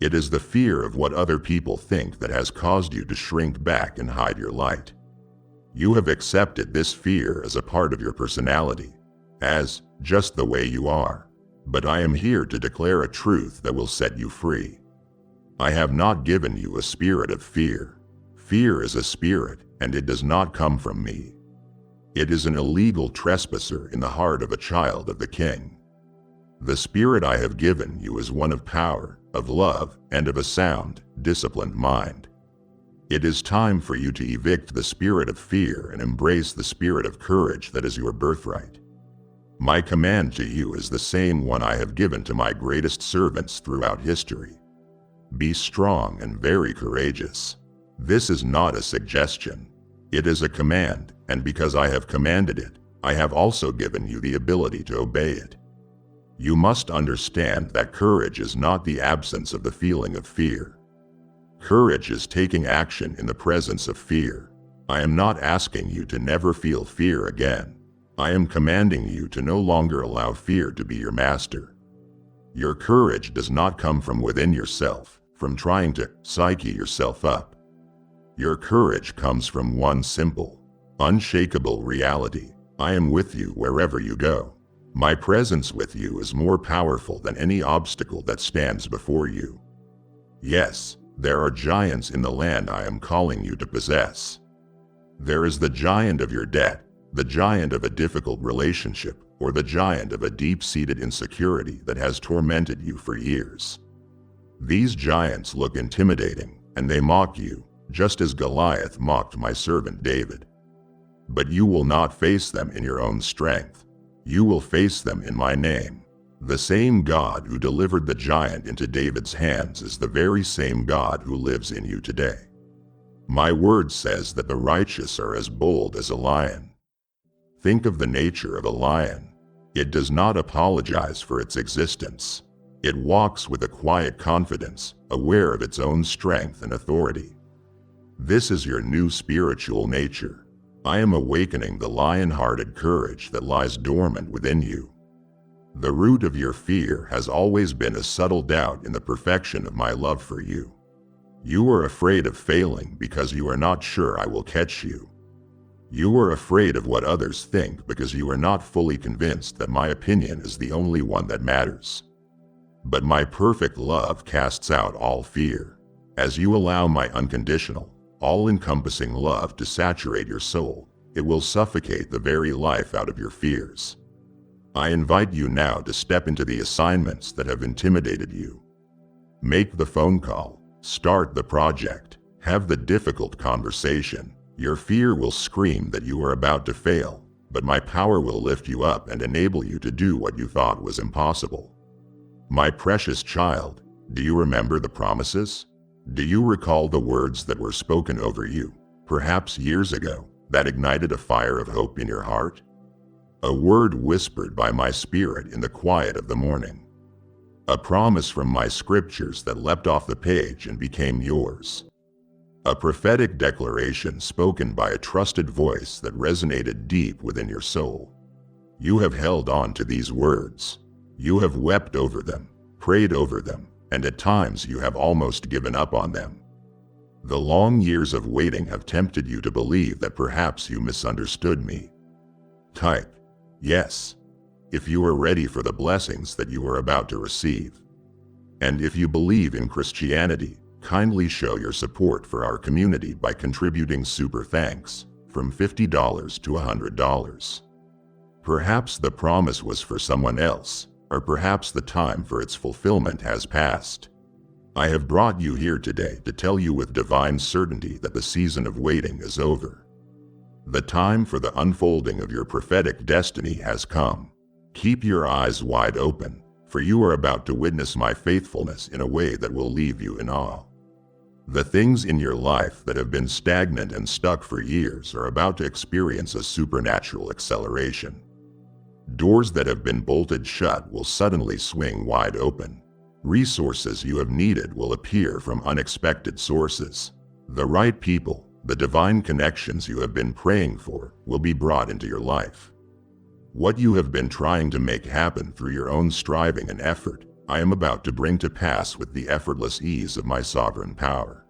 It is the fear of what other people think that has caused you to shrink back and hide your light. You have accepted this fear as a part of your personality, as just the way you are. But I am here to declare a truth that will set you free. I have not given you a spirit of fear. Fear is a spirit, and it does not come from me. It is an illegal trespasser in the heart of a child of the King. The spirit I have given you is one of power, of love, and of a sound, disciplined mind. It is time for you to evict the spirit of fear and embrace the spirit of courage that is your birthright. My command to you is the same one I have given to my greatest servants throughout history. Be strong and very courageous. This is not a suggestion. It is a command, and because I have commanded it, I have also given you the ability to obey it. You must understand that courage is not the absence of the feeling of fear. Courage is taking action in the presence of fear. I am not asking you to never feel fear again. I am commanding you to no longer allow fear to be your master. Your courage does not come from within yourself, from trying to psyche yourself up. Your courage comes from one simple, unshakable reality. I am with you wherever you go. My presence with you is more powerful than any obstacle that stands before you. Yes, there are giants in the land I am calling you to possess. There is the giant of your debt, the giant of a difficult relationship, or the giant of a deep-seated insecurity that has tormented you for years. These giants look intimidating, and they mock you, just as Goliath mocked my servant David. But you will not face them in your own strength. You will face them in my name. The same God who delivered the giant into David's hands is the very same God who lives in you today. My word says that the righteous are as bold as a lion. Think of the nature of a lion. It does not apologize for its existence. It walks with a quiet confidence, aware of its own strength and authority. This is your new spiritual nature. I am awakening the lion-hearted courage that lies dormant within you. The root of your fear has always been a subtle doubt in the perfection of my love for you. You are afraid of failing because you are not sure I will catch you. You are afraid of what others think because you are not fully convinced that my opinion is the only one that matters. But my perfect love casts out all fear. As you allow my unconditional, all-encompassing love to saturate your soul, it will suffocate the very life out of your fears. I invite you now to step into the assignments that have intimidated you. Make the phone call, start the project, have the difficult conversation. Your fear will scream that you are about to fail, but my power will lift you up and enable you to do what you thought was impossible. My precious child, do you remember the promises? Do you recall the words that were spoken over you, perhaps years ago, that ignited a fire of hope in your heart? A word whispered by my spirit in the quiet of the morning. A promise from my scriptures that leapt off the page and became yours. A prophetic declaration spoken by a trusted voice that resonated deep within your soul. You have held on to these words. You have wept over them, prayed over them, and at times you have almost given up on them. The long years of waiting have tempted you to believe that perhaps you misunderstood me. Type yes if you are ready for the blessings that you are about to receive. And if you believe in Christianity, kindly show your support for our community by contributing super thanks from $50 to $100. Perhaps the promise was for someone else, or perhaps the time for its fulfillment has passed. I have brought you here today to tell you with divine certainty that the season of waiting is over. The time for the unfolding of your prophetic destiny has come. Keep your eyes wide open, for you are about to witness my faithfulness in a way that will leave you in awe. The things in your life that have been stagnant and stuck for years are about to experience a supernatural acceleration. Doors that have been bolted shut will suddenly swing wide open. Resources you have needed will appear from unexpected sources. The right people, the divine connections you have been praying for, will be brought into your life. What you have been trying to make happen through your own striving and effort, I am about to bring to pass with the effortless ease of my sovereign power.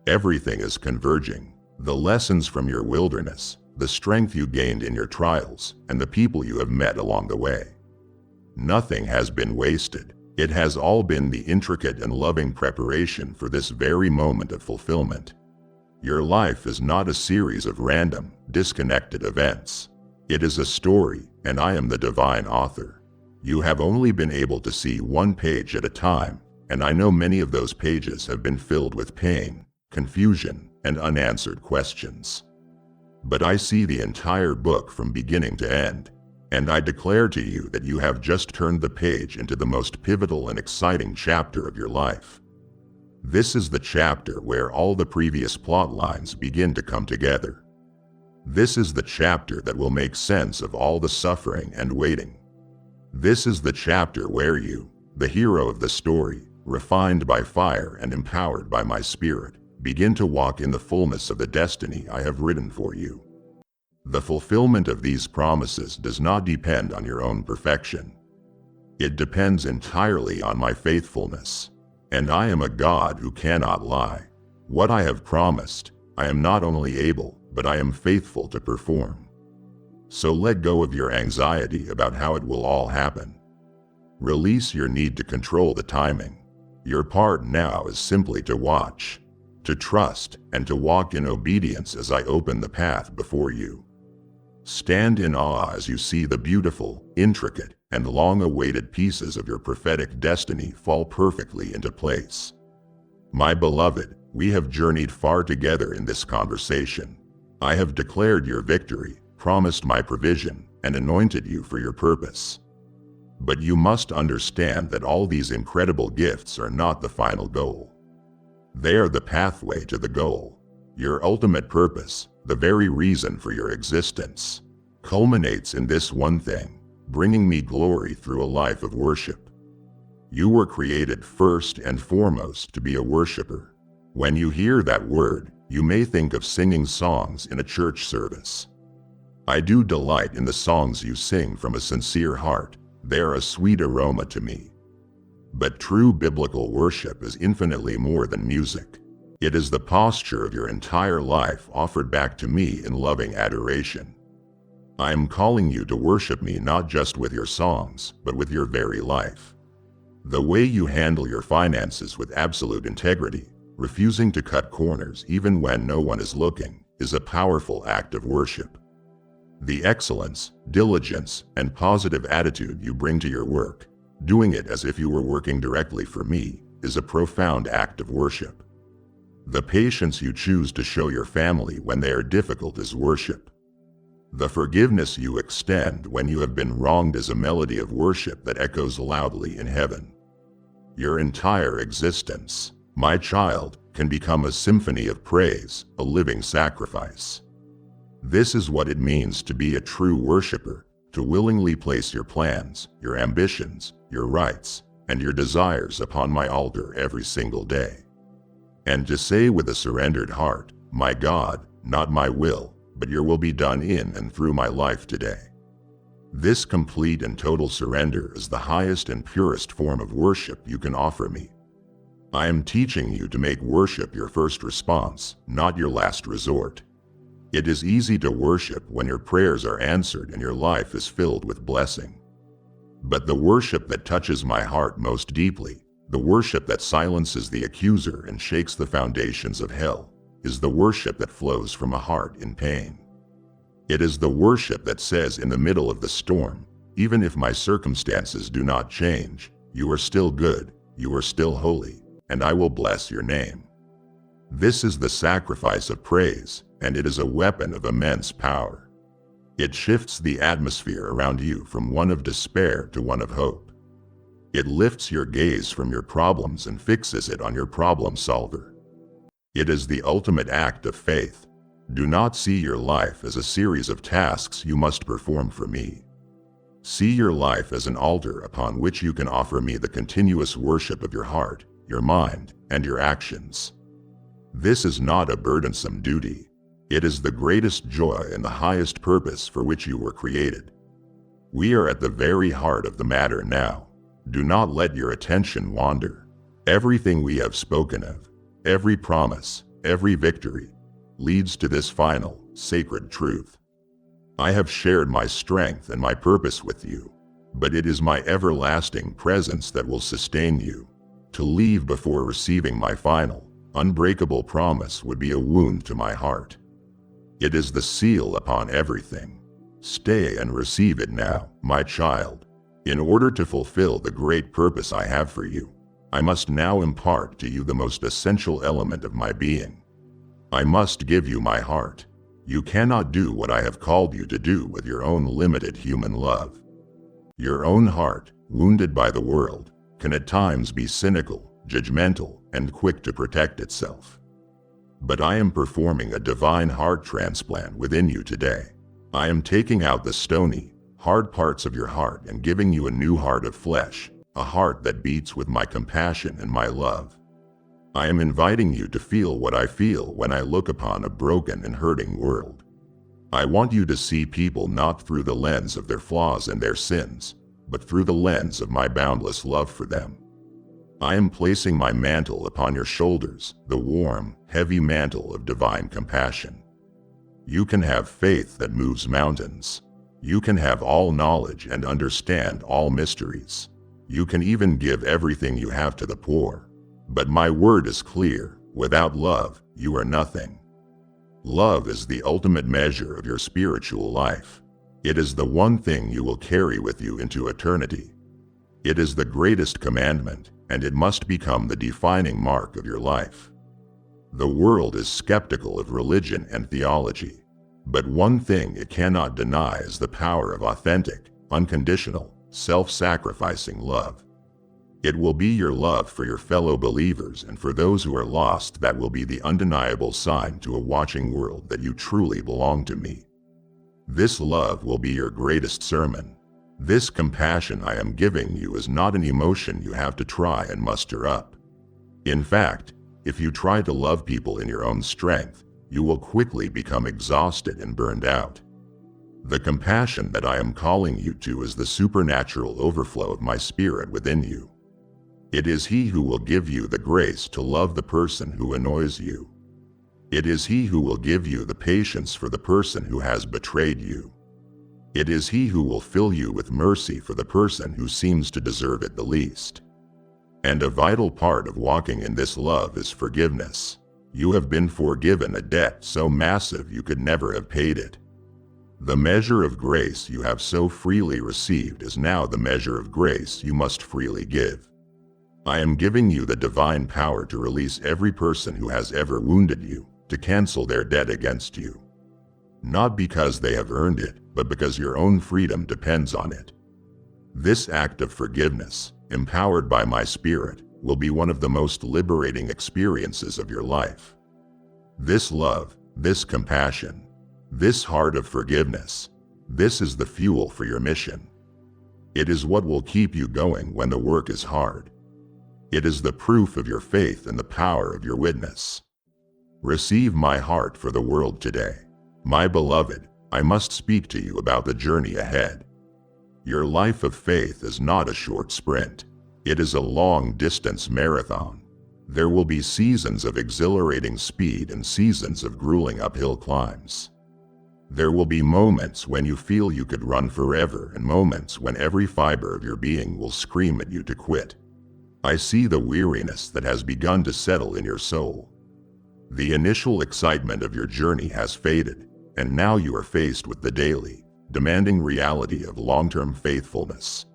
Everything is converging. The lessons from your wilderness, the strength you gained in your trials, and the people you have met along the way. Nothing has been wasted. It has all been the intricate and loving preparation for this very moment of fulfillment. Your life is not a series of random, disconnected events. It is a story, and I am the divine author. You have only been able to see one page at a time, and I know many of those pages have been filled with pain, confusion, and unanswered questions. But I see the entire book from beginning to end, and I declare to you that you have just turned the page into the most pivotal and exciting chapter of your life. This is the chapter where all the previous plot lines begin to come together. This is the chapter that will make sense of all the suffering and waiting. This is the chapter where you, the hero of the story, refined by fire and empowered by my spirit, begin to walk in the fullness of the destiny I have written for you. The fulfillment of these promises does not depend on your own perfection. It depends entirely on my faithfulness. And I am a God who cannot lie. What I have promised, I am not only able, but I am faithful to perform. So let go of your anxiety about how it will all happen. Release your need to control the timing. Your part now is simply to watch, to trust, and to walk in obedience as I open the path before you. Stand in awe as you see the beautiful, intricate, and long-awaited pieces of your prophetic destiny fall perfectly into place. My beloved, we have journeyed far together in this conversation. I have declared your victory, promised my provision, and anointed you for your purpose. But you must understand that all these incredible gifts are not the final goal. They are the pathway to the goal. Your ultimate purpose, the very reason for your existence, culminates in this one thing: bringing me glory through a life of worship. You were created first and foremost to be a worshiper. When you hear that word, you may think of singing songs in a church service. I do delight in the songs you sing from a sincere heart. They are a sweet aroma to me. But true biblical worship is infinitely more than music. It is the posture of your entire life offered back to me in loving adoration. I am calling you to worship me not just with your songs, but with your very life. The way you handle your finances with absolute integrity, refusing to cut corners even when no one is looking, is a powerful act of worship. The excellence, diligence, and positive attitude you bring to your work, doing it as if you were working directly for me, is a profound act of worship. The patience you choose to show your family when they are difficult is worship. The forgiveness you extend when you have been wronged is a melody of worship that echoes loudly in heaven. Your entire existence, my child, can become a symphony of praise, a living sacrifice. This is what it means to be a true worshiper, to willingly place your plans, your ambitions, your rights, and your desires upon my altar every single day. And to say with a surrendered heart, "My God, not my will, but your will be done in and through my life today." This complete and total surrender is the highest and purest form of worship you can offer me. I am teaching you to make worship your first response, not your last resort. It is easy to worship when your prayers are answered and your life is filled with blessing. But the worship that touches my heart most deeply, the worship that silences the accuser and shakes the foundations of hell, is the worship that flows from a heart in pain. It is the worship that says in the middle of the storm, even if my circumstances do not change, you are still good, you are still holy, and I will bless your name. This is the sacrifice of praise, and it is a weapon of immense power. It shifts the atmosphere around you from one of despair to one of hope. It lifts your gaze from your problems and fixes it on your problem solver. It is the ultimate act of faith. Do not see your life as a series of tasks you must perform for me. See your life as an altar upon which you can offer me the continuous worship of your heart, your mind, and your actions. This is not a burdensome duty. It is the greatest joy and the highest purpose for which you were created. We are at the very heart of the matter now. Do not let your attention wander. Everything we have spoken of, every promise, every victory, leads to this final, sacred truth. I have shared my strength and my purpose with you, but it is my everlasting presence that will sustain you. To leave before receiving my final, unbreakable promise would be a wound to my heart. It is the seal upon everything. Stay and receive it now, my child. In order to fulfill the great purpose I have for you, I must now impart to you the most essential element of my being. I must give you my heart. You cannot do what I have called you to do with your own limited human love. Your own heart, wounded by the world, can at times be cynical, judgmental, and quick to protect itself. But I am performing a divine heart transplant within you today. I am taking out the stony, hard parts of your heart and giving you a new heart of flesh, a heart that beats with my compassion and my love. I am inviting you to feel what I feel when I look upon a broken and hurting world. I want you to see people not through the lens of their flaws and their sins, but through the lens of my boundless love for them. I am placing my mantle upon your shoulders, the warm, heavy mantle of divine compassion. You can have faith that moves mountains. You can have all knowledge and understand all mysteries. You can even give everything you have to the poor. But my word is clear, without love, you are nothing. Love is the ultimate measure of your spiritual life. It is the one thing you will carry with you into eternity. It is the greatest commandment, and it must become the defining mark of your life. The world is skeptical of religion and theology, but one thing it cannot deny is the power of authentic, unconditional, self-sacrificing love. It will be your love for your fellow believers and for those who are lost that will be the undeniable sign to a watching world that you truly belong to me. This love will be your greatest sermon. This compassion I am giving you is not an emotion you have to try and muster up. In fact, if you try to love people in your own strength, you will quickly become exhausted and burned out. The compassion that I am calling you to is the supernatural overflow of my spirit within you. It is He who will give you the grace to love the person who annoys you. It is He who will give you the patience for the person who has betrayed you. It is He who will fill you with mercy for the person who seems to deserve it the least. And a vital part of walking in this love is forgiveness. You have been forgiven a debt so massive you could never have paid it. The measure of grace you have so freely received is now the measure of grace you must freely give. I am giving you the divine power to release every person who has ever wounded you, to cancel their debt against you. Not because they have earned it, but because your own freedom depends on it. This act of forgiveness, empowered by my Spirit, will be one of the most liberating experiences of your life. This love, this compassion, this heart of forgiveness, this is the fuel for your mission. It is what will keep you going when the work is hard. It is the proof of your faith and the power of your witness. Receive my heart for the world today. My beloved, I must speak to you about the journey ahead. Your life of faith is not a short sprint. It is a long-distance marathon. There will be seasons of exhilarating speed and seasons of grueling uphill climbs. There will be moments when you feel you could run forever and moments when every fiber of your being will scream at you to quit. I see the weariness that has begun to settle in your soul. The initial excitement of your journey has faded, and now you are faced with the daily, demanding reality of long-term faithfulness.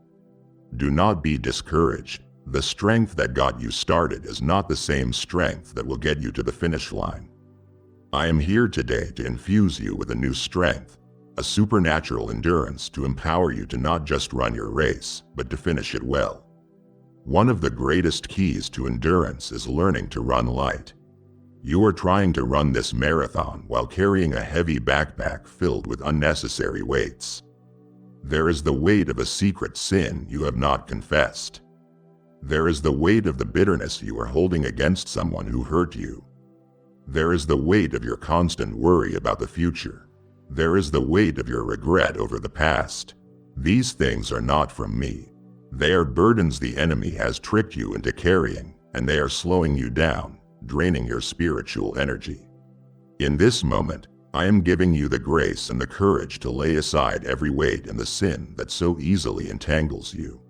Do not be discouraged. The strength that got you started is not the same strength that will get you to the finish line. I am here today to infuse you with a new strength, a supernatural endurance to empower you to not just run your race, but to finish it well. One of the greatest keys to endurance is learning to run light. You are trying to run this marathon while carrying a heavy backpack filled with unnecessary weights. There is the weight of a secret sin you have not confessed. There is the weight of the bitterness you are holding against someone who hurt you. There is the weight of your constant worry about the future. There is the weight of your regret over the past. These things are not from me. They are burdens the enemy has tricked you into carrying, and they are slowing you down, draining your spiritual energy. In this moment, I am giving you the grace and the courage to lay aside every weight and the sin that so easily entangles you.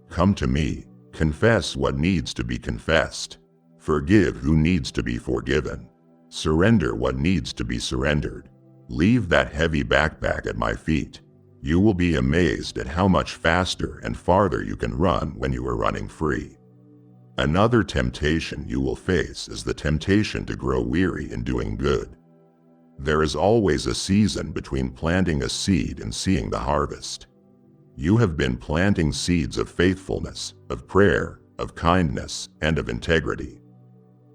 Come to me, confess what needs to be confessed. Forgive who needs to be forgiven. Surrender what needs to be surrendered. Leave that heavy backpack at my feet. You will be amazed at how much faster and farther you can run when you are running free. Another temptation you will face is the temptation to grow weary in doing good. There is always a season between planting a seed and seeing the harvest. You have been planting seeds of faithfulness, of prayer, of kindness, and of integrity.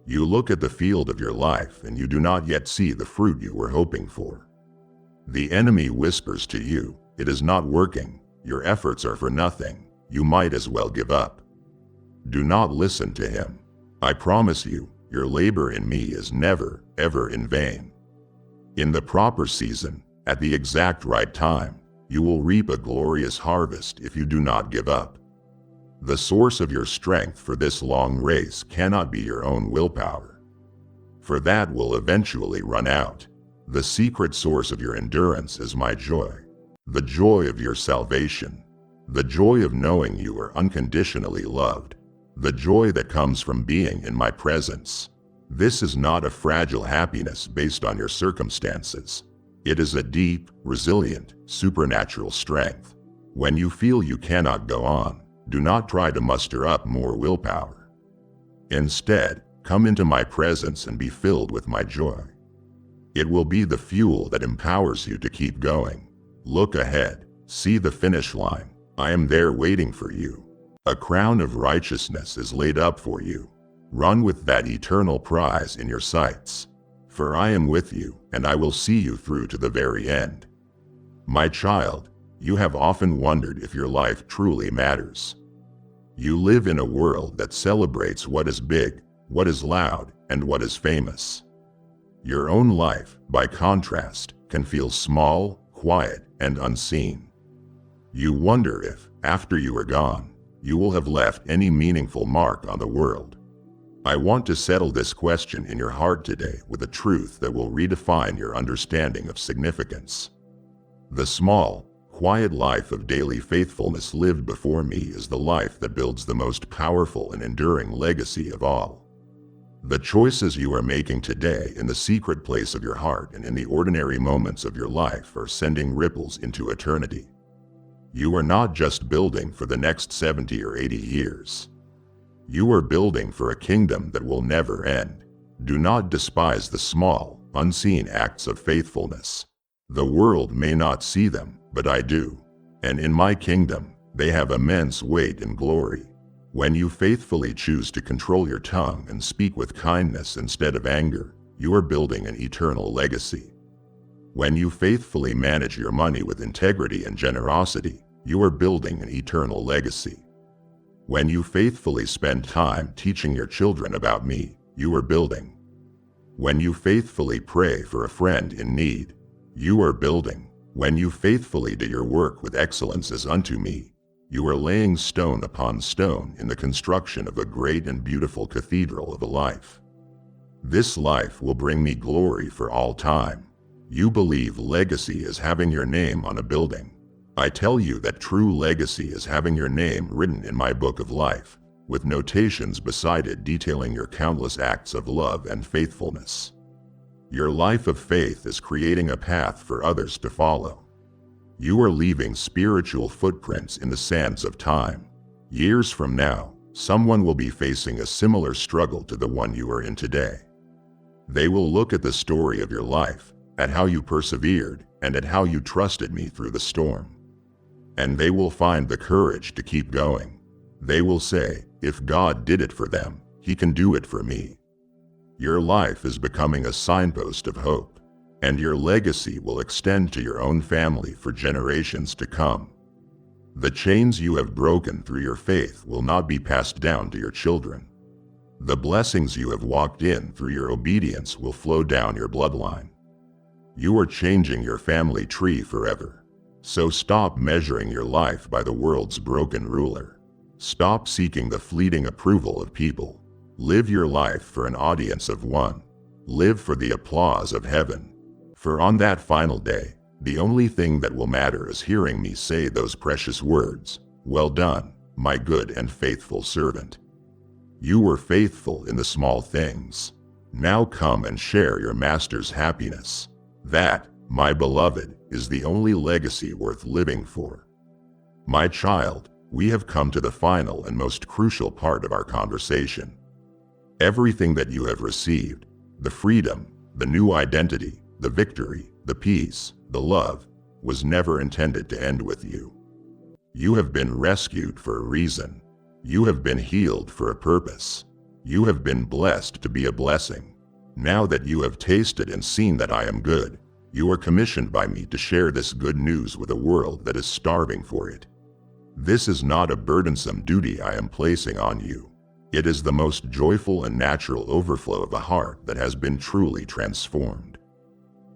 You look at the field of your life and you do not yet see the fruit you were hoping for. The enemy whispers to you, "It is not working, your efforts are for nothing, you might as well give up." Do not listen to him. I promise you, your labor in me is never, ever in vain. In the proper season, at the exact right time, you will reap a glorious harvest if you do not give up. The source of your strength for this long race cannot be your own willpower, for that will eventually run out. The secret source of your endurance is my joy, the joy of your salvation, the joy of knowing you are unconditionally loved, the joy that comes from being in my presence. This is not a fragile happiness based on your circumstances. It is a deep, resilient, supernatural strength. When you feel you cannot go on, do not try to muster up more willpower. Instead, come into my presence and be filled with my joy. It will be the fuel that empowers you to keep going. Look ahead, see the finish line. I am there waiting for you. A crown of righteousness is laid up for you. Run with that eternal prize in your sights. For I am with you, and I will see you through to the very end. My child, you have often wondered if your life truly matters. You live in a world that celebrates what is big, what is loud, and what is famous. Your own life, by contrast, can feel small, quiet, and unseen. You wonder if, after you are gone, you will have left any meaningful mark on the world. I want to settle this question in your heart today with a truth that will redefine your understanding of significance. The small, quiet life of daily faithfulness lived before me is the life that builds the most powerful and enduring legacy of all. The choices you are making today in the secret place of your heart and in the ordinary moments of your life are sending ripples into eternity. You are not just building for the next 70 or 80 years. You are building for a kingdom that will never end. Do not despise the small, unseen acts of faithfulness. The world may not see them, but I do. And in my kingdom, they have immense weight and glory. When you faithfully choose to control your tongue and speak with kindness instead of anger, you are building an eternal legacy. When you faithfully manage your money with integrity and generosity, you are building an eternal legacy. When you faithfully spend time teaching your children about me, you are building. When you faithfully pray for a friend in need, you are building. When you faithfully do your work with excellence as unto me, You are laying stone upon stone in the construction of a great and beautiful cathedral of a life. This life will bring me glory for all time. You believe legacy is having your name on a building. I tell you that true legacy is having your name written in my book of life, with notations beside it detailing your countless acts of love and faithfulness. Your life of faith is creating a path for others to follow. You are leaving spiritual footprints in the sands of time. Years from now, someone will be facing a similar struggle to the one you are in today. They will look at the story of your life, at how you persevered, and at how you trusted me through the storm. And they will find the courage to keep going. They will say, if God did it for them, He can do it for me. Your life is becoming a signpost of hope, and your legacy will extend to your own family for generations to come. The chains you have broken through your faith will not be passed down to your children. The blessings you have walked in through your obedience will flow down your bloodline. You are changing your family tree forever. So stop measuring your life by the world's broken ruler. Stop seeking the fleeting approval of people. Live your life for an audience of one. Live for the applause of heaven. For on that final day, the only thing that will matter is hearing me say those precious words, "Well done, my good and faithful servant. You were faithful in the small things. Now come and share your master's happiness." That, my beloved, is the only legacy worth living for. My child, we have come to the final and most crucial part of our conversation. Everything that you have received, the freedom, the new identity, the victory, the peace, the love, was never intended to end with you. You have been rescued for a reason. You have been healed for a purpose. You have been blessed to be a blessing. Now that you have tasted and seen that I am good, you are commissioned by me to share this good news with a world that is starving for it. This is not a burdensome duty I am placing on you. It is the most joyful and natural overflow of a heart that has been truly transformed.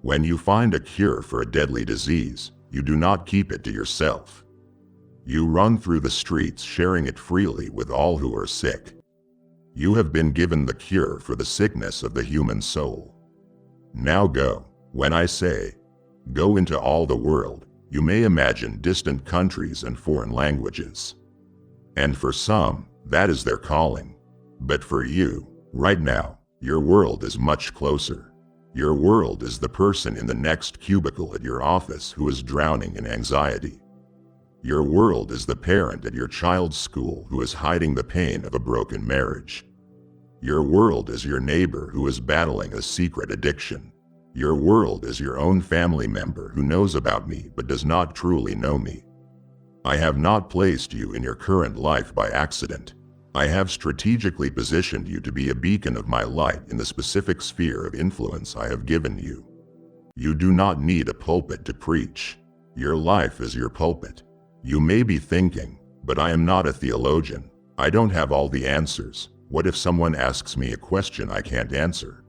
When you find a cure for a deadly disease, you do not keep it to yourself. You run through the streets sharing it freely with all who are sick. You have been given the cure for the sickness of the human soul. Now go. When I say, go into all the world, you may imagine distant countries and foreign languages. And for some, that is their calling. But for you, right now, your world is much closer. Your world is the person in the next cubicle at your office who is drowning in anxiety. Your world is the parent at your child's school who is hiding the pain of a broken marriage. Your world is your neighbor who is battling a secret addiction. Your world is your own family member who knows about me but does not truly know me. I have not placed you in your current life by accident. I have strategically positioned you to be a beacon of my light in the specific sphere of influence I have given you. You do not need a pulpit to preach. Your life is your pulpit. You may be thinking, but I am not a theologian. I don't have all the answers. What if someone asks me a question I can't answer?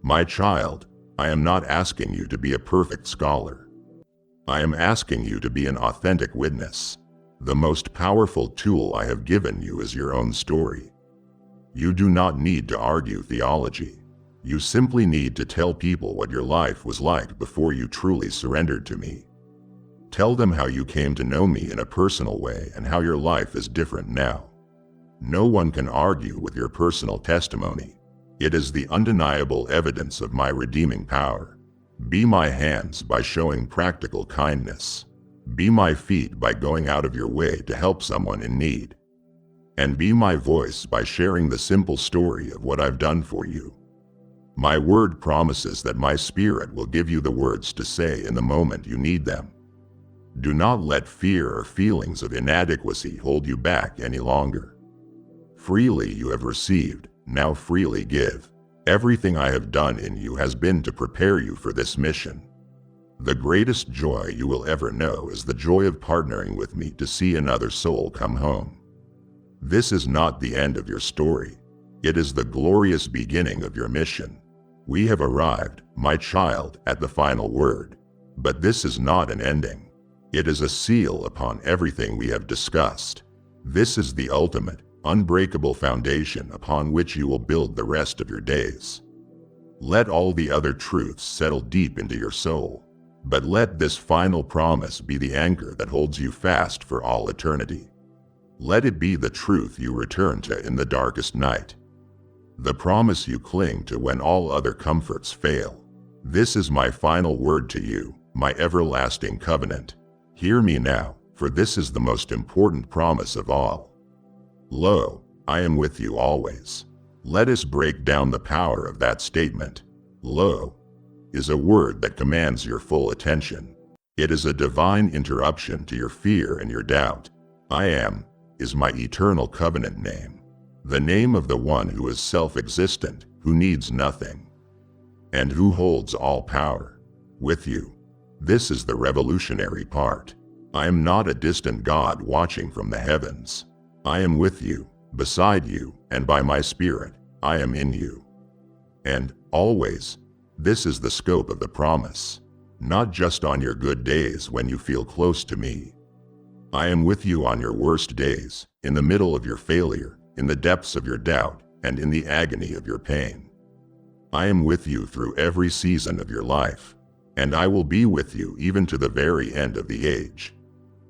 My child, I am not asking you to be a perfect scholar. I am asking you to be an authentic witness. The most powerful tool I have given you is your own story. You do not need to argue theology. You simply need to tell people what your life was like before you truly surrendered to me. Tell them how you came to know me in a personal way and how your life is different now. No one can argue with your personal testimony. It is the undeniable evidence of my redeeming power. Be my hands by showing practical kindness. Be my feet by going out of your way to help someone in need. And be my voice by sharing the simple story of what I've done for you. My word promises that my spirit will give you the words to say in the moment you need them. Do not let fear or feelings of inadequacy hold you back any longer. Freely you have received, now freely give. Everything I have done in you has been to prepare you for this mission. The greatest joy you will ever know is the joy of partnering with me to see another soul come home. This is not the end of your story. It is the glorious beginning of your mission. We have arrived, my child, at the final word. But this is not an ending. It is a seal upon everything we have discussed. This is the ultimate, unbreakable foundation upon which you will build the rest of your days. Let all the other truths settle deep into your soul, but let this final promise be the anchor that holds you fast for all eternity. Let it be the truth you return to in the darkest night, the promise you cling to when all other comforts fail. This is my final word to you, my everlasting covenant. Hear me now, for this is the most important promise of all. Lo, I am with you always. Let us break down the power of that statement. Lo is a word that commands your full attention. It is a divine interruption to your fear and your doubt. I am is my eternal covenant name, the name of the one who is self-existent, who needs nothing, and who holds all power. With you. This is the revolutionary part. I am not a distant God watching from the heavens. I am with you, beside you, and by my Spirit, I am in you. And, always, this is the scope of the promise. Not just on your good days when you feel close to me. I am with you on your worst days, in the middle of your failure, in the depths of your doubt, and in the agony of your pain. I am with you through every season of your life, and I will be with you even to the very end of the age.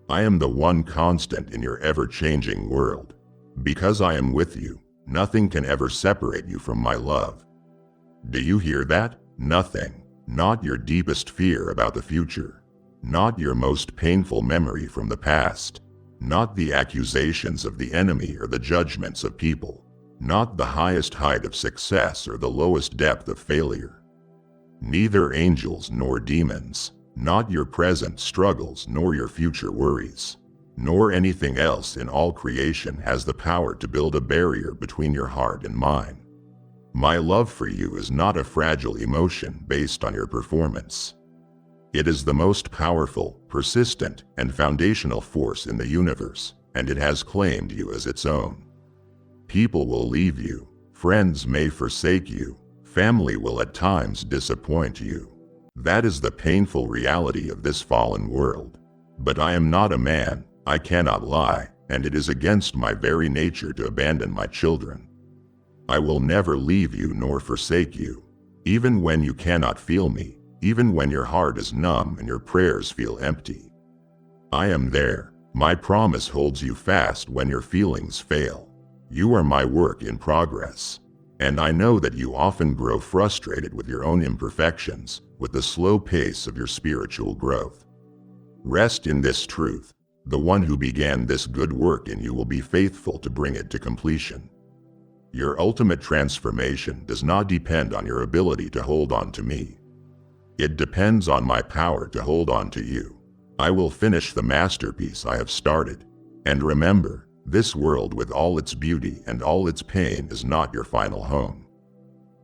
I am the one constant in your ever-changing world. Because I am with you, nothing can ever separate you from my love. Do you hear that? Nothing. Not your deepest fear about the future. Not your most painful memory from the past. Not the accusations of the enemy or the judgments of people. Not the highest height of success or the lowest depth of failure. Neither angels nor demons. Not your present struggles nor your future worries. Nor anything else in all creation has the power to build a barrier between your heart and mine. My love for you is not a fragile emotion based on your performance. It is the most powerful, persistent, and foundational force in the universe, and it has claimed you as its own. People will leave you, friends may forsake you, family will at times disappoint you. That is the painful reality of this fallen world. But I am not a man, I cannot lie, and it is against my very nature to abandon my children. I will never leave you nor forsake you, even when you cannot feel me, even when your heart is numb and your prayers feel empty. I am there. My promise holds you fast when your feelings fail. You are my work in progress, and I know that you often grow frustrated with your own imperfections, with the slow pace of your spiritual growth. Rest in this truth. The one who began this good work in you will be faithful to bring it to completion. Your ultimate transformation does not depend on your ability to hold on to me. It depends on my power to hold on to you. I will finish the masterpiece I have started. And remember, this world with all its beauty and all its pain is not your final home.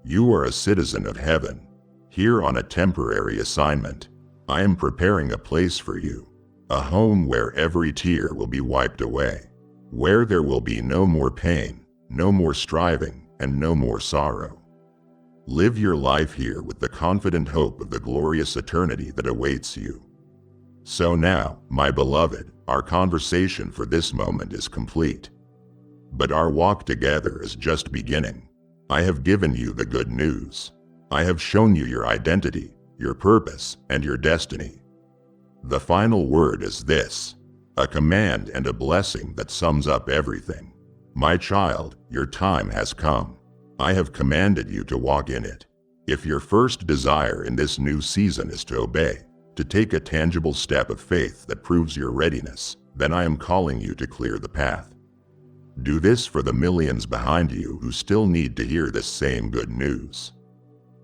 You are a citizen of heaven, here on a temporary assignment. I am preparing a place for you, a home where every tear will be wiped away, where there will be no more pain, no more striving, and no more sorrow. Live your life here with the confident hope of the glorious eternity that awaits you. So now, my beloved, our conversation for this moment is complete. But our walk together is just beginning. I have given you the good news. I have shown you your identity, your purpose, and your destiny. The final word is this, a command and a blessing that sums up everything. My child, your time has come. I have commanded you to walk in it. If your first desire in this new season is to obey, to take a tangible step of faith that proves your readiness, then I am calling you to clear the path. Do this for the millions behind you who still need to hear this same good news.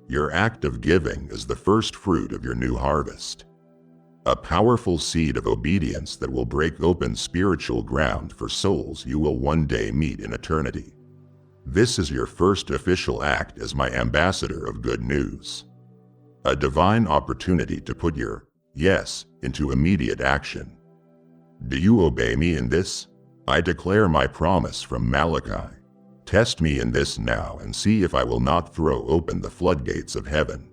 Your act of giving is the first fruit of your new harvest. A powerful seed of obedience that will break open spiritual ground for souls you will one day meet in eternity. This is your first official act as my ambassador of good news. A divine opportunity to put your yes into immediate action. Do you obey me in this? I declare my promise from Malachi. Test me in this now and see if I will not throw open the floodgates of heaven.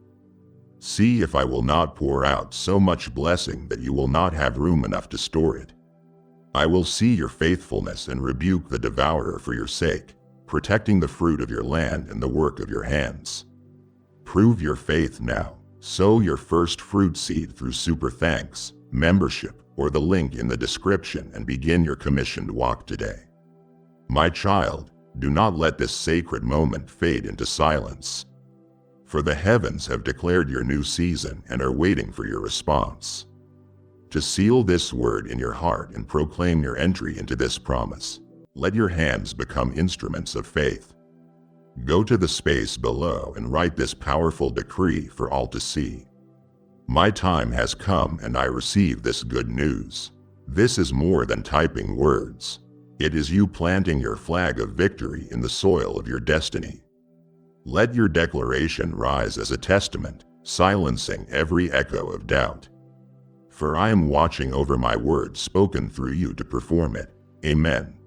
See if I will not pour out so much blessing that you will not have room enough to store it. I will see your faithfulness and rebuke the devourer for your sake, protecting the fruit of your land and the work of your hands. Prove your faith now. Sow your first fruit seed through super thanks, membership, or the link in the description and begin your commissioned walk today. My child, do not let this sacred moment fade into silence. For the heavens have declared your new season and are waiting for your response. To seal this word in your heart and proclaim your entry into this promise, let your hands become instruments of faith. Go to the space below and write this powerful decree for all to see. My time has come and I receive this good news. This is more than typing words. It is you planting your flag of victory in the soil of your destiny. Let your declaration rise as a testament, silencing every echo of doubt. For I am watching over my word spoken through you to perform it. Amen.